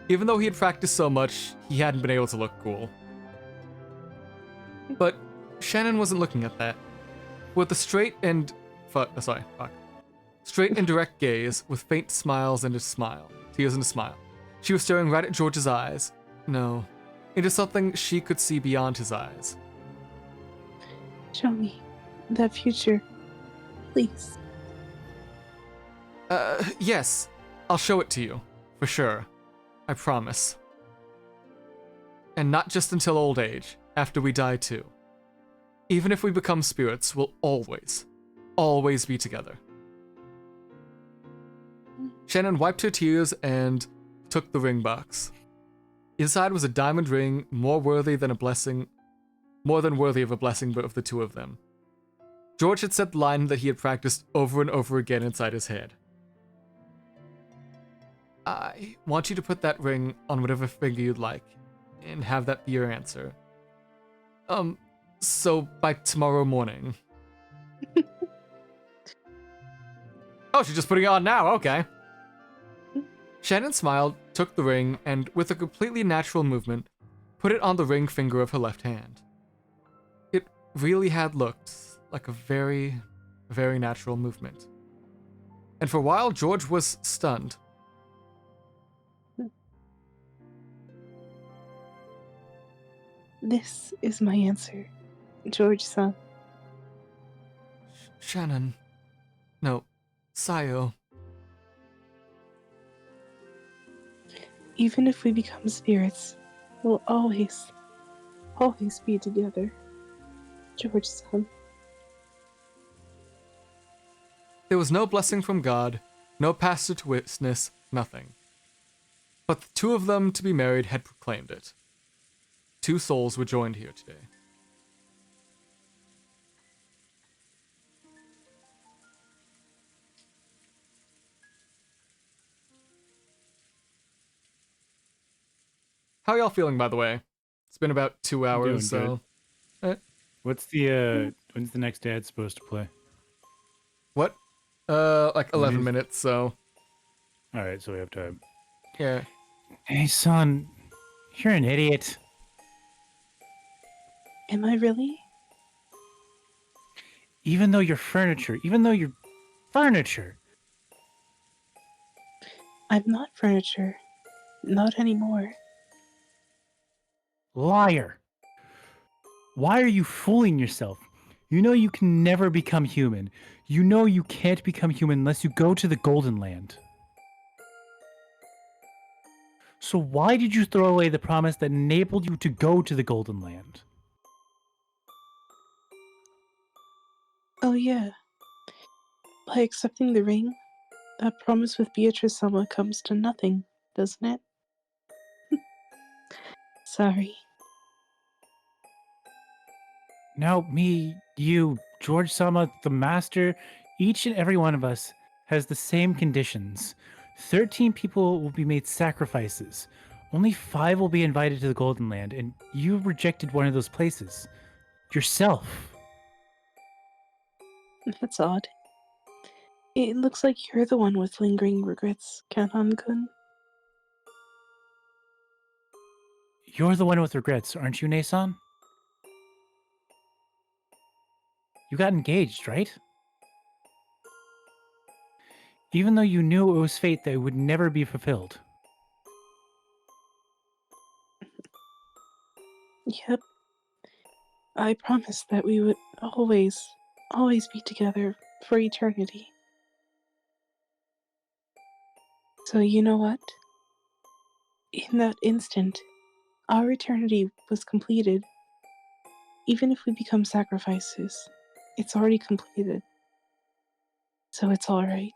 Even though he had practiced so much, he hadn't been able to look cool. But Shannon wasn't looking at that. With a straight and... Straight and direct gaze, with faint smiles and a smile. Tears and a smile. She was staring right at George's eyes. No. Into something she could see beyond his eyes. Show me that future. Please. Yes. I'll show it to you. For sure. I promise. And not just until old age, after we die too. Even if we become spirits, we'll always be together. Shannon wiped her tears and took the ring box. Inside was a diamond ring more than worthy of a blessing of the two of them. George had said the line that he had practiced over and over again inside his head. I want you to put that ring on whatever finger you'd like, and have that be your answer. So by tomorrow morning. Oh, she's just putting it on now, okay. Shannon smiled, took the ring, and with a completely natural movement, put it on the ring finger of her left hand. It really had looked like a very, very natural movement. And for a while, George was stunned. This is my answer, George-san. Shannon. No, Sayo. Even if we become spirits, we'll always be together, George-san. There was no blessing from God, no pastor to witness, nothing. But the two of them to be married had proclaimed it. Two souls were joined here today. How y'all feeling, by the way? It's been about 2 hours, so... What's the, when's the next ad supposed to play? What? Like 11 minutes, so... Alright, so we have time. Yeah. Hey, son, you're an idiot. Am I really? Even though you're furniture. I'm not furniture. Not anymore. Liar. Why are you fooling yourself? You know you can never become human. You know you can't become human unless you go to the Golden Land. So why did you throw away the promise that enabled you to go to the Golden Land? Oh yeah. By accepting the ring, that promise with Beatrice-sama comes to nothing, doesn't it? Sorry. Now, me, you, George-sama, the Master, each and every one of us has the same conditions. 13 people will be made sacrifices. Only 5 will be invited to the Golden Land, and you rejected one of those places. Yourself. That's odd. It looks like you're the one with lingering regrets, Kanon-kun. You're the one with regrets, aren't you, Nason? You got engaged, right? Even though you knew it was fate that it would never be fulfilled. Yep. I promised that we would always be together for eternity. So you know what? In that instant, our eternity was completed. Even if we become sacrifices, it's already completed. So it's alright.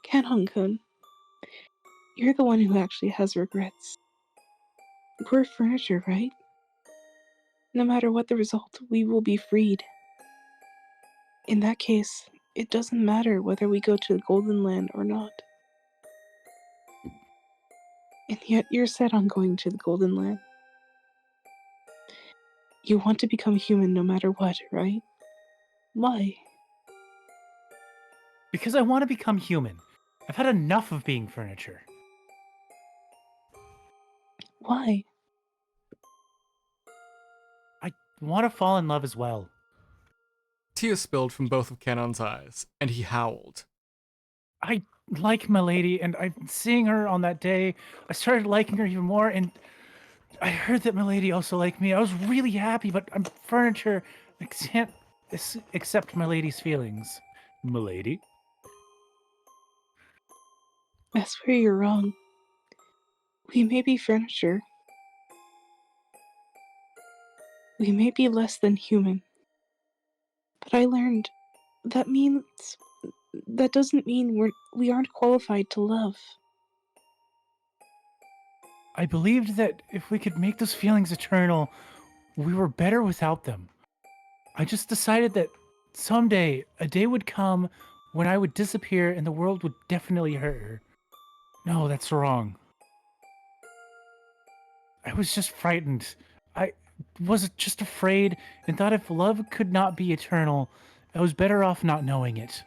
Kanon-kun, you're the one who actually has regrets. We're furniture, right? No matter what the result, we will be freed. In that case, it doesn't matter whether we go to the Golden Land or not. And yet you're set on going to the Golden Land. You want to become human no matter what, right? Why? Because I want to become human. I've had enough of being furniture. Why? I want to fall in love as well. Tears spilled from both of Kanon's eyes, and he howled. I like Milady, and seeing her on that day, I started liking her even more, and I heard that Milady also liked me. I was really happy, but I'm furniture. I can't accept Milady's feelings. Milady? That's where you're wrong. We may be furniture. We may be less than human. But I learned that doesn't mean we aren't qualified to love. I believed that if we could make those feelings eternal, we were better without them. I just decided that someday a day would come when I would disappear and the world would definitely hurt her. No, that's wrong. I was just frightened. I was just afraid and thought if love could not be eternal, I was better off not knowing it.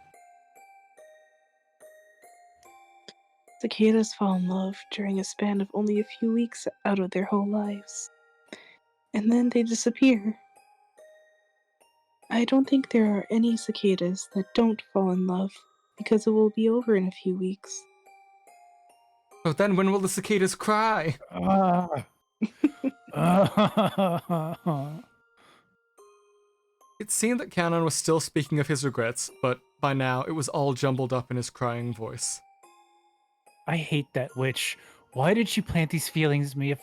Cicadas fall in love during a span of only a few weeks out of their whole lives. And then they disappear. I don't think there are any cicadas that don't fall in love, because it will be over in a few weeks. But then when will the cicadas cry? It seemed that Kanon was still speaking of his regrets, but by now it was all jumbled up in his crying voice. I hate that witch. Why did she plant these feelings in me? If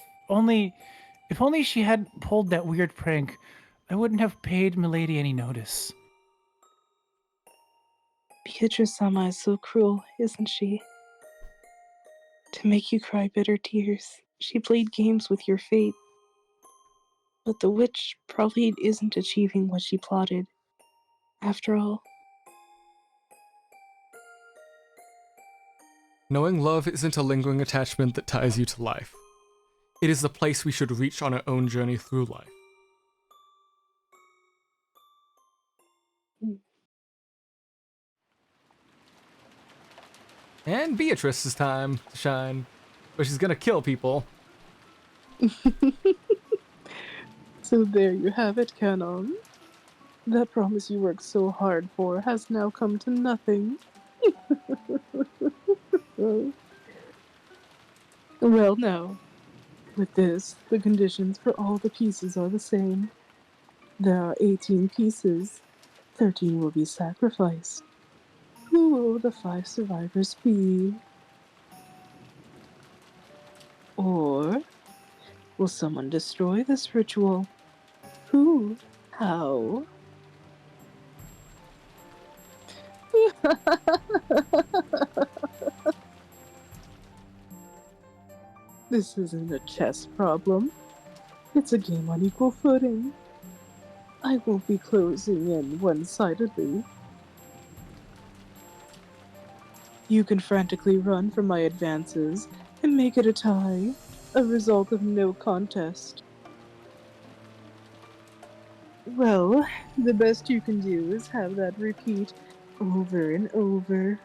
only she hadn't pulled that weird prank, I wouldn't have paid Milady any notice. Beatrice-sama is so cruel, isn't she? To make you cry bitter tears, she played games with your fate. But the witch probably isn't achieving what she plotted. After all, Knowing love isn't a lingering attachment that ties you to life. It is the place we should reach on our own journey through life. And Beatrice's time to shine, where she's gonna kill people. so there you have it, Kanon. That promise you worked so hard for has now come to nothing. Well, now, with this, the conditions for all the pieces are the same. There are 18 pieces. 13 will be sacrificed. Who will the 5 survivors be? Or will someone destroy this ritual? Who? How? This isn't a chess problem. It's a game on equal footing. I won't be closing in one-sidedly. You can frantically run from my advances and make it a tie, a result of no contest. Well, the best you can do is have that repeat over and over.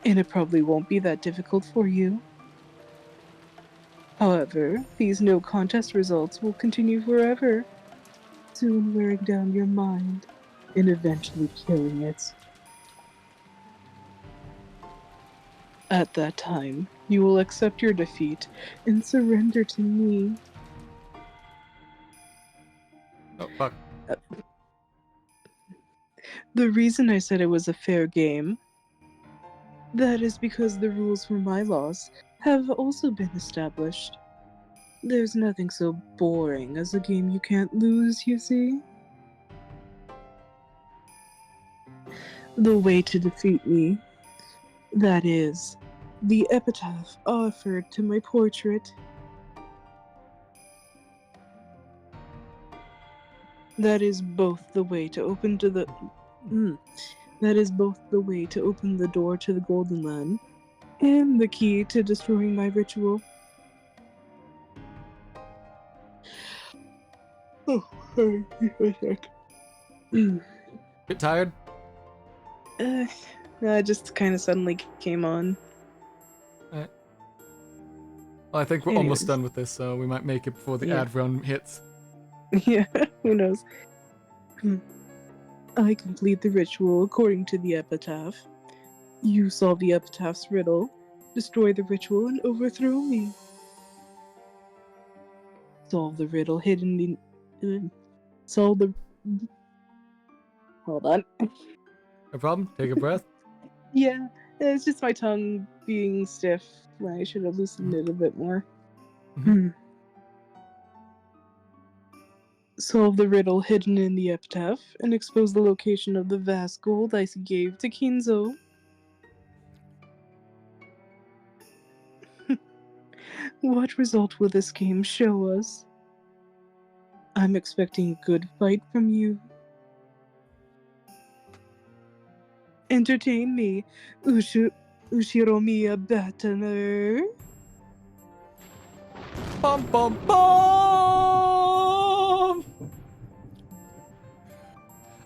And it probably won't be that difficult for you. However, these no contest results will continue forever, soon wearing down your mind and eventually killing it. At that time, you will accept your defeat and surrender to me. Oh, fuck. The reason I said it was a fair game, that is because the rules for my loss have also been established. There's nothing so boring as a game you can't lose, you see? The way to defeat me, that is, the epitaph offered to my portrait. That is both the way to open to the... That is both the way to open the door to the Golden Land, and the key to destroying my ritual. Oh, sorry, a sec. Get tired? It just kind of suddenly came on. Alright. Well, I think we're almost done with this, so we might make it before the ad run hits. Yeah, who knows? I complete the ritual according to the epitaph. You solve the epitaph's riddle, destroy the ritual, and overthrow me. Solve the riddle hidden in... solve the... Hold on. No problem. Take a breath. Yeah, it's just my tongue being stiff when I should have loosened it a bit more. Solve the riddle hidden in the epitaph and expose the location of the vast gold I gave to Kinzo. What result will this game show us? I'm expecting a good fight from you. Entertain me, Ushiromiya Battaner. Bum bum bum!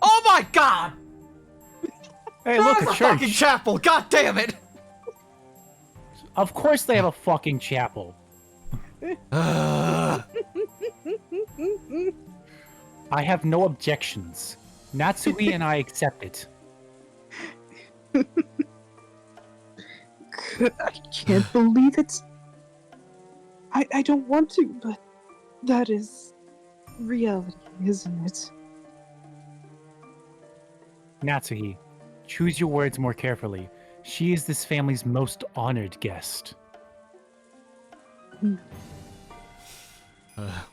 Oh my god! Hey, look, There's a a church. fucking chapel! God damn it! Of course they have a fucking chapel. Ugh. I have no objections. Natsui and I accept it. I can't believe it. I don't want to, but that is reality, isn't it? Natsuhi, choose your words more carefully. She is this family's most honored guest.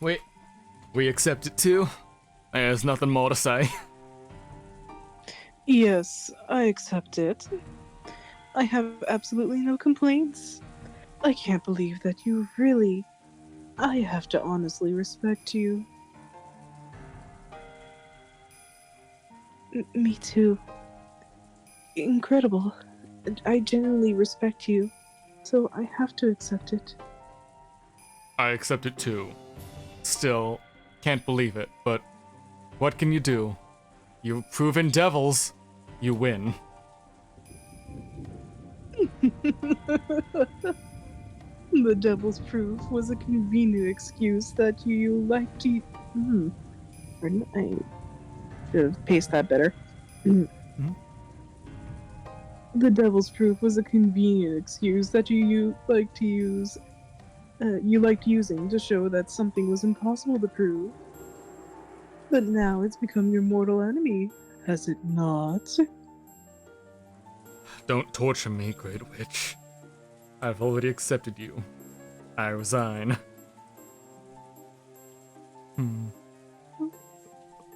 Wait, we accept it too? There's nothing more to say. Yes, I accept it. I have absolutely no complaints. I can't believe that you really... I have to honestly respect you. Me too. Incredible. I genuinely respect you, so I have to accept it. I accept it too. Still, can't believe it, but what can you do? You've proven devils. You win. The devil's proof was a convenient excuse that you like to... Pardon, I should have paced that better. The devil's proof was a convenient excuse that you like to use... you liked using to show that something was impossible to prove. But now it's become your mortal enemy, has it not? Don't torture me, Great Witch. I've already accepted you. I resign.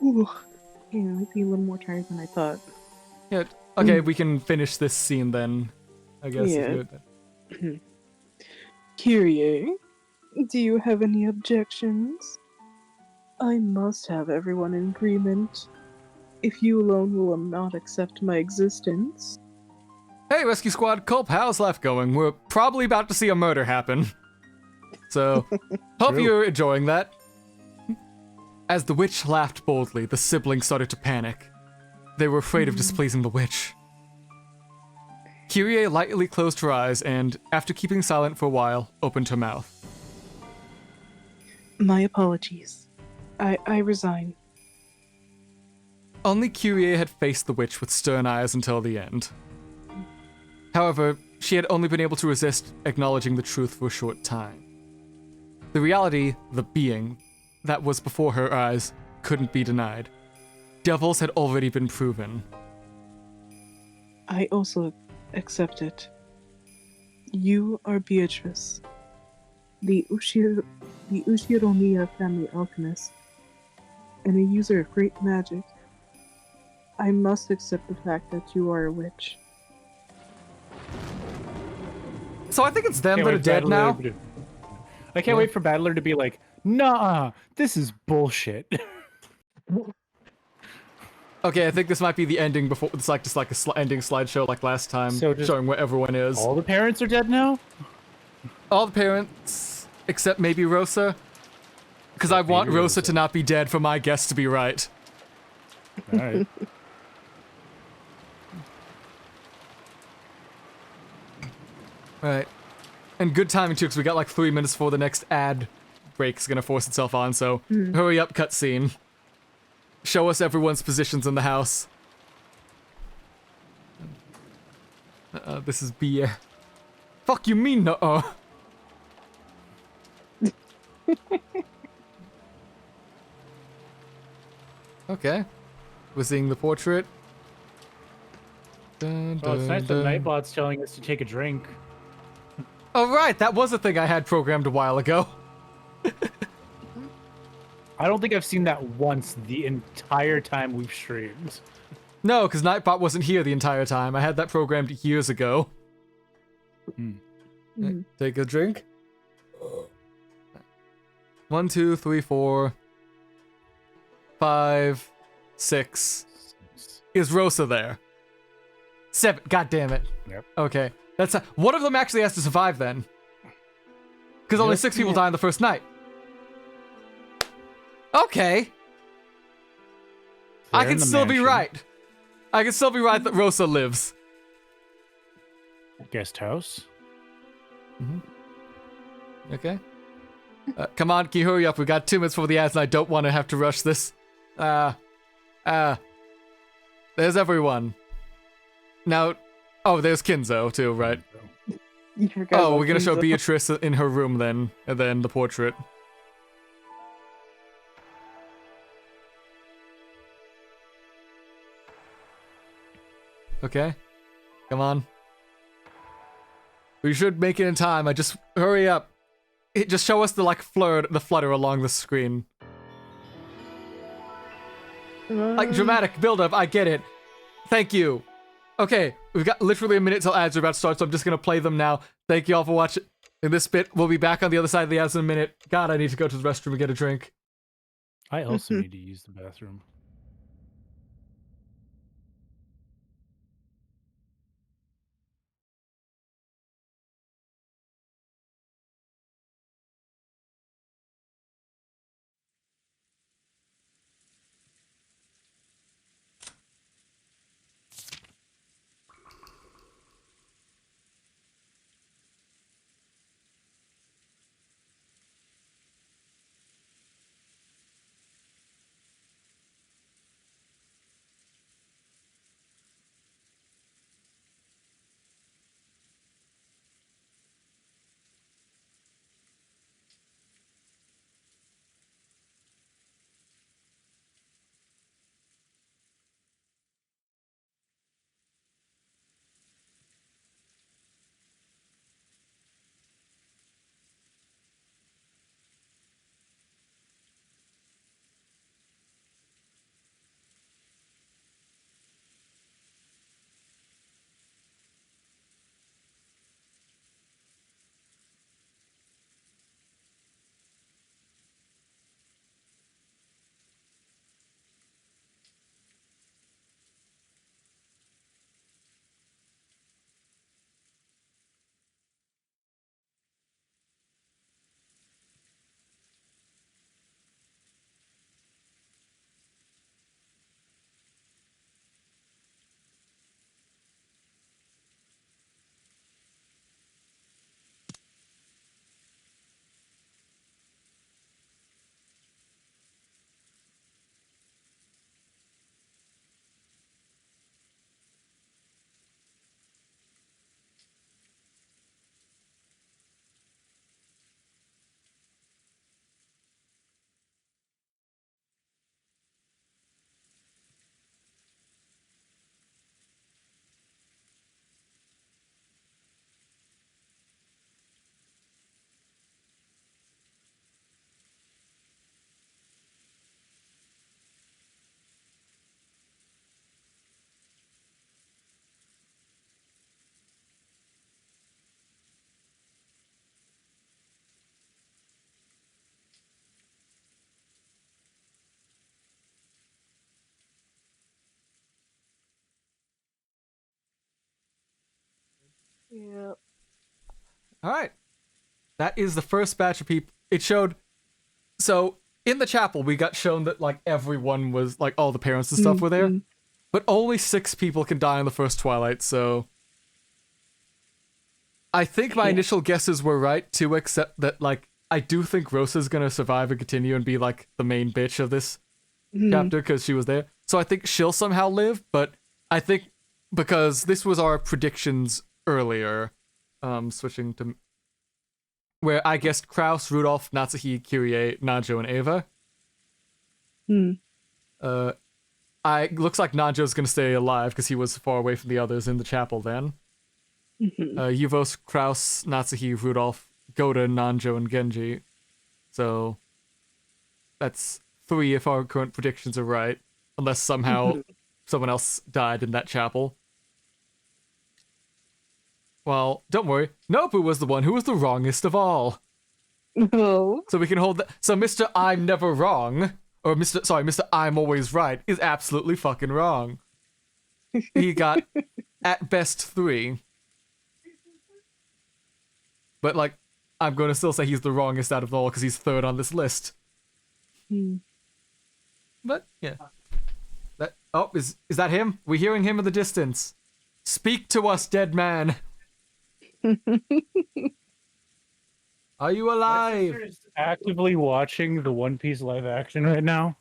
Ooh. Yeah, I might be a little more tired than I thought. Yeah, okay, we can finish this scene then. I guess. Yeah. Kyrie, do you have any objections? I must have everyone in agreement. If you alone will not accept my existence... Hey, Rescue Squad, Culp, how's life going? We're probably about to see a murder happen. So, hope you're enjoying that. As the witch laughed boldly, the siblings started to panic. They were afraid of displeasing the witch. Kyrie lightly closed her eyes and, after keeping silent for a while, opened her mouth. My apologies. I resign. Only Kyrie had faced the witch with stern eyes until the end. However, she had only been able to resist acknowledging the truth for a short time. The reality, the being, that was before her eyes couldn't be denied. Devils had already been proven. I also accept it. You are Beatrice, the Ushiromiya family alchemist, and a user of great magic. I must accept the fact that you are a witch. So I think it's them Can't that are wait for dead now. Battler I can't wait for Battler to be like, nah, this is bullshit. Okay, I think this might be the ending before. It's like just like a ending slideshow like last time, So just showing where everyone is. All the parents are dead now? All the parents, except maybe Rosa. Because I want Rosa to not be dead for my guess to be right. Alright. Alright. And good timing too, because we got like 3 minutes before the next ad break's gonna force itself on, so hurry up, cutscene. Show us everyone's positions in the house. This is beer. Fuck you mean no-oh? Okay. We're seeing the portrait. Dun, Well, it's dun, nice that dun. Nightbot's telling us to take a drink. Oh right, that was a thing I had programmed a while ago. I don't think I've seen that once the entire time we've streamed. No, because Nightbot wasn't here the entire time. I had that programmed years ago. Take a drink. 1, 2, 3, 4, 5, 6. Is Rosa there? 7. God damn it. Yep. Okay. That's one of them actually has to survive then. Because only 6 people die on the first night. Okay. I can still be right. I can still be right that Rosa lives. Guest house? Okay. Come on, can you hurry up? We got 2 minutes before the ads and I don't want to have to rush this. There's everyone. Now, oh, there's Kinzo too, right? You forgot Oh, about we're gonna show Kinzo. Beatrice in her room then, and then the portrait. Okay. Come on. We should make it in time. I just hurry up. Just show us the like flutter along the screen. Like dramatic build up, I get it. Thank you. Okay, we've got literally a minute till ads are about to start, so I'm just gonna play them now. Thank you all for watching. In this bit, we'll be back on the other side of the ads in a minute. God, I need to go to the restroom and get a drink. I also need to use the bathroom. All right. That is the first batch of people. It showed. So in the chapel, we got shown that like everyone was like all the parents and stuff were there, but only 6 people can die in the first Twilight. So I think my initial guesses were right too, except that like I do think Rosa's gonna survive and continue and be like the main bitch of this chapter because she was there. So I think she'll somehow live, but I think because this was our predictions earlier, switching to where I guessed Kraus, Rudolph, Natsuhi, Kyrie, Najo, and Ava. Looks like Najo's gonna stay alive because he was far away from the others in the chapel then. Yuvos, Kraus, Natsuhi, Rudolph, Goda, Nanjo, and Genji. So that's 3 if our current predictions are right. Unless somehow someone else died in that chapel. Well, don't worry. Nobu was the one who was the wrongest of all. No. So we can hold that. So Mr. I'm never wrong, or Mr. I'm always right, is absolutely fucking wrong. He got, at best, 3. But, like, I'm going to still say he's the wrongest out of all because he's 3rd on this list. But, yeah. Is that him? We're hearing him in the distance. Speak to us, dead man. Are you alive? My sister is actively watching the One Piece live action right now.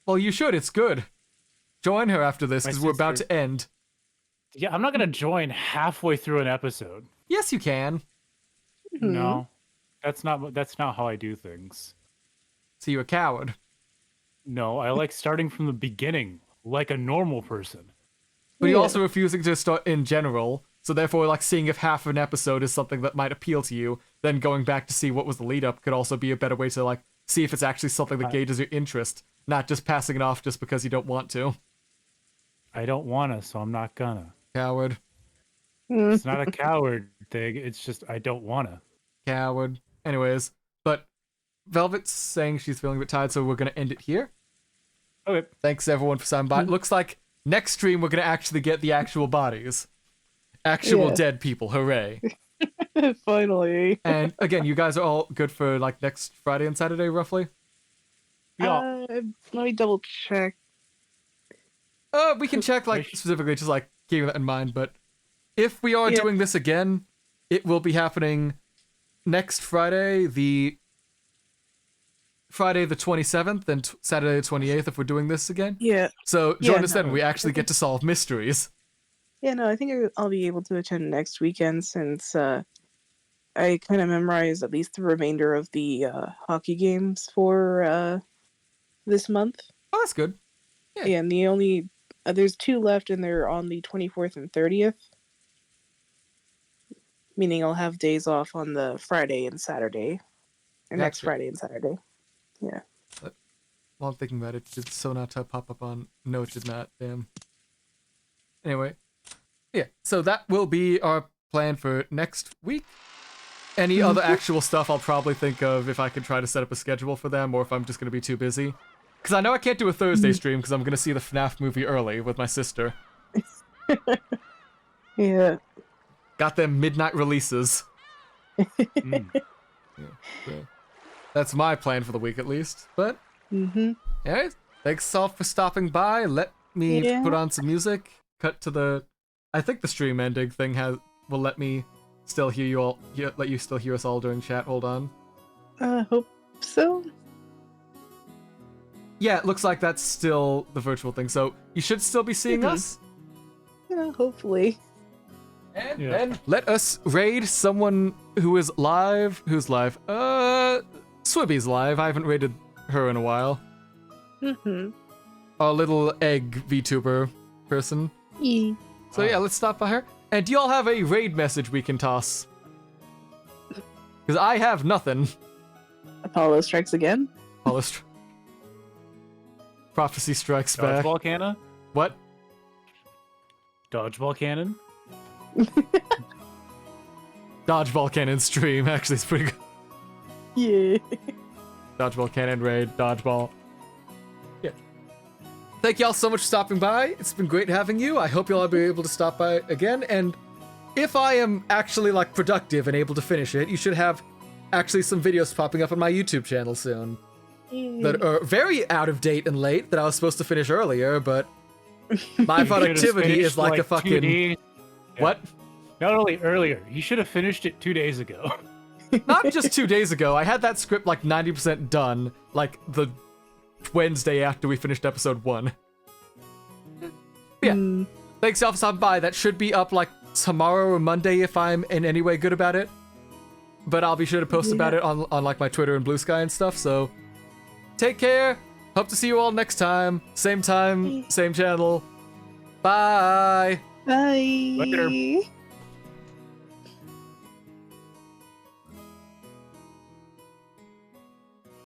Well, you should. It's good. Join her after this because we're about to end. Yeah, I'm not gonna join halfway through an episode. Yes, you can. No, that's not how I do things. So you're a coward. No, I like starting from the beginning, like a normal person. But you're also refusing to start in general. So therefore, like, seeing if half of an episode is something that might appeal to you, then going back to see what was the lead-up could also be a better way to, like, see if it's actually something that gauges your interest, not just passing it off just because you don't want to. I don't wanna, so I'm not gonna. Coward. It's not a coward thing, it's just I don't wanna. Coward. Anyways, but Velvet's saying she's feeling a bit tired, so we're going to end it here. Okay. Thanks, everyone, for stopping by. It looks like next stream we're going to actually get the actual bodies. Actual dead people. Hooray. Finally. And again, you guys are all good for like next Friday and Saturday, roughly? Yeah. Let me double check. We can check like specifically, just like keeping that in mind. But if we are doing this again, it will be happening next Friday, the 27th, and Saturday the 28th if we're doing this again. Yeah. So join us then. We actually get to solve mysteries. Yeah, no, I think I'll be able to attend next weekend since I kind of memorized at least the remainder of the hockey games for this month. Oh, that's good. Yeah, and the only there's 2 left, and they're on the 24th and 30th. Meaning I'll have days off on the Friday and Saturday, or next Friday and Saturday. Yeah. But while I'm thinking about it, did Sonata pop up on? No, it did not. Damn. Anyway. Yeah, so that will be our plan for next week. Any other actual stuff I'll probably think of if I can try to set up a schedule for them, or if I'm just going to be too busy. Because I know I can't do a Thursday stream because I'm going to see the FNAF movie early with my sister. Yeah. Got them midnight releases. Yeah, so that's my plan for the week at least. But, alright, thanks all for stopping by. Let me put on some music. Cut to the... I think the stream ending thing will let me still hear you all. Let you still hear us all during chat. Hold on. Hope so. Yeah, it looks like that's still the virtual thing. So you should still be seeing us. Yeah, hopefully. And then let us raid someone who is live. Who's live? Swibby's live. I haven't raided her in a while. Our little egg VTuber person. So yeah, let's stop by her. And do y'all have a raid message we can toss? Because I have nothing. Apollo strikes again. Prophecy strikes back. Dodgeball cannon? What? Dodgeball cannon? Dodgeball cannon stream actually is pretty good. Yeah. Dodgeball cannon raid, dodgeball. Yeah. Thank y'all so much for stopping by. It's been great having you. I hope y'all will be able to stop by again. And if I am actually like productive and able to finish it, you should have actually some videos popping up on my YouTube channel soon that are very out of date and late that I was supposed to finish earlier, but my productivity is like a fucking what? Not only earlier, you should have finished it 2 days ago. Not just 2 days ago. I had that script like 90% done, like the Wednesday after we finished episode 1. Yeah. Thanks y'all for stopping by. That should be up like tomorrow or Monday if I'm in any way good about it. But I'll be sure to post about it on like my Twitter and Blue Sky and stuff, so take care. Hope to see you all next time. Same channel. Bye. Bye. Later.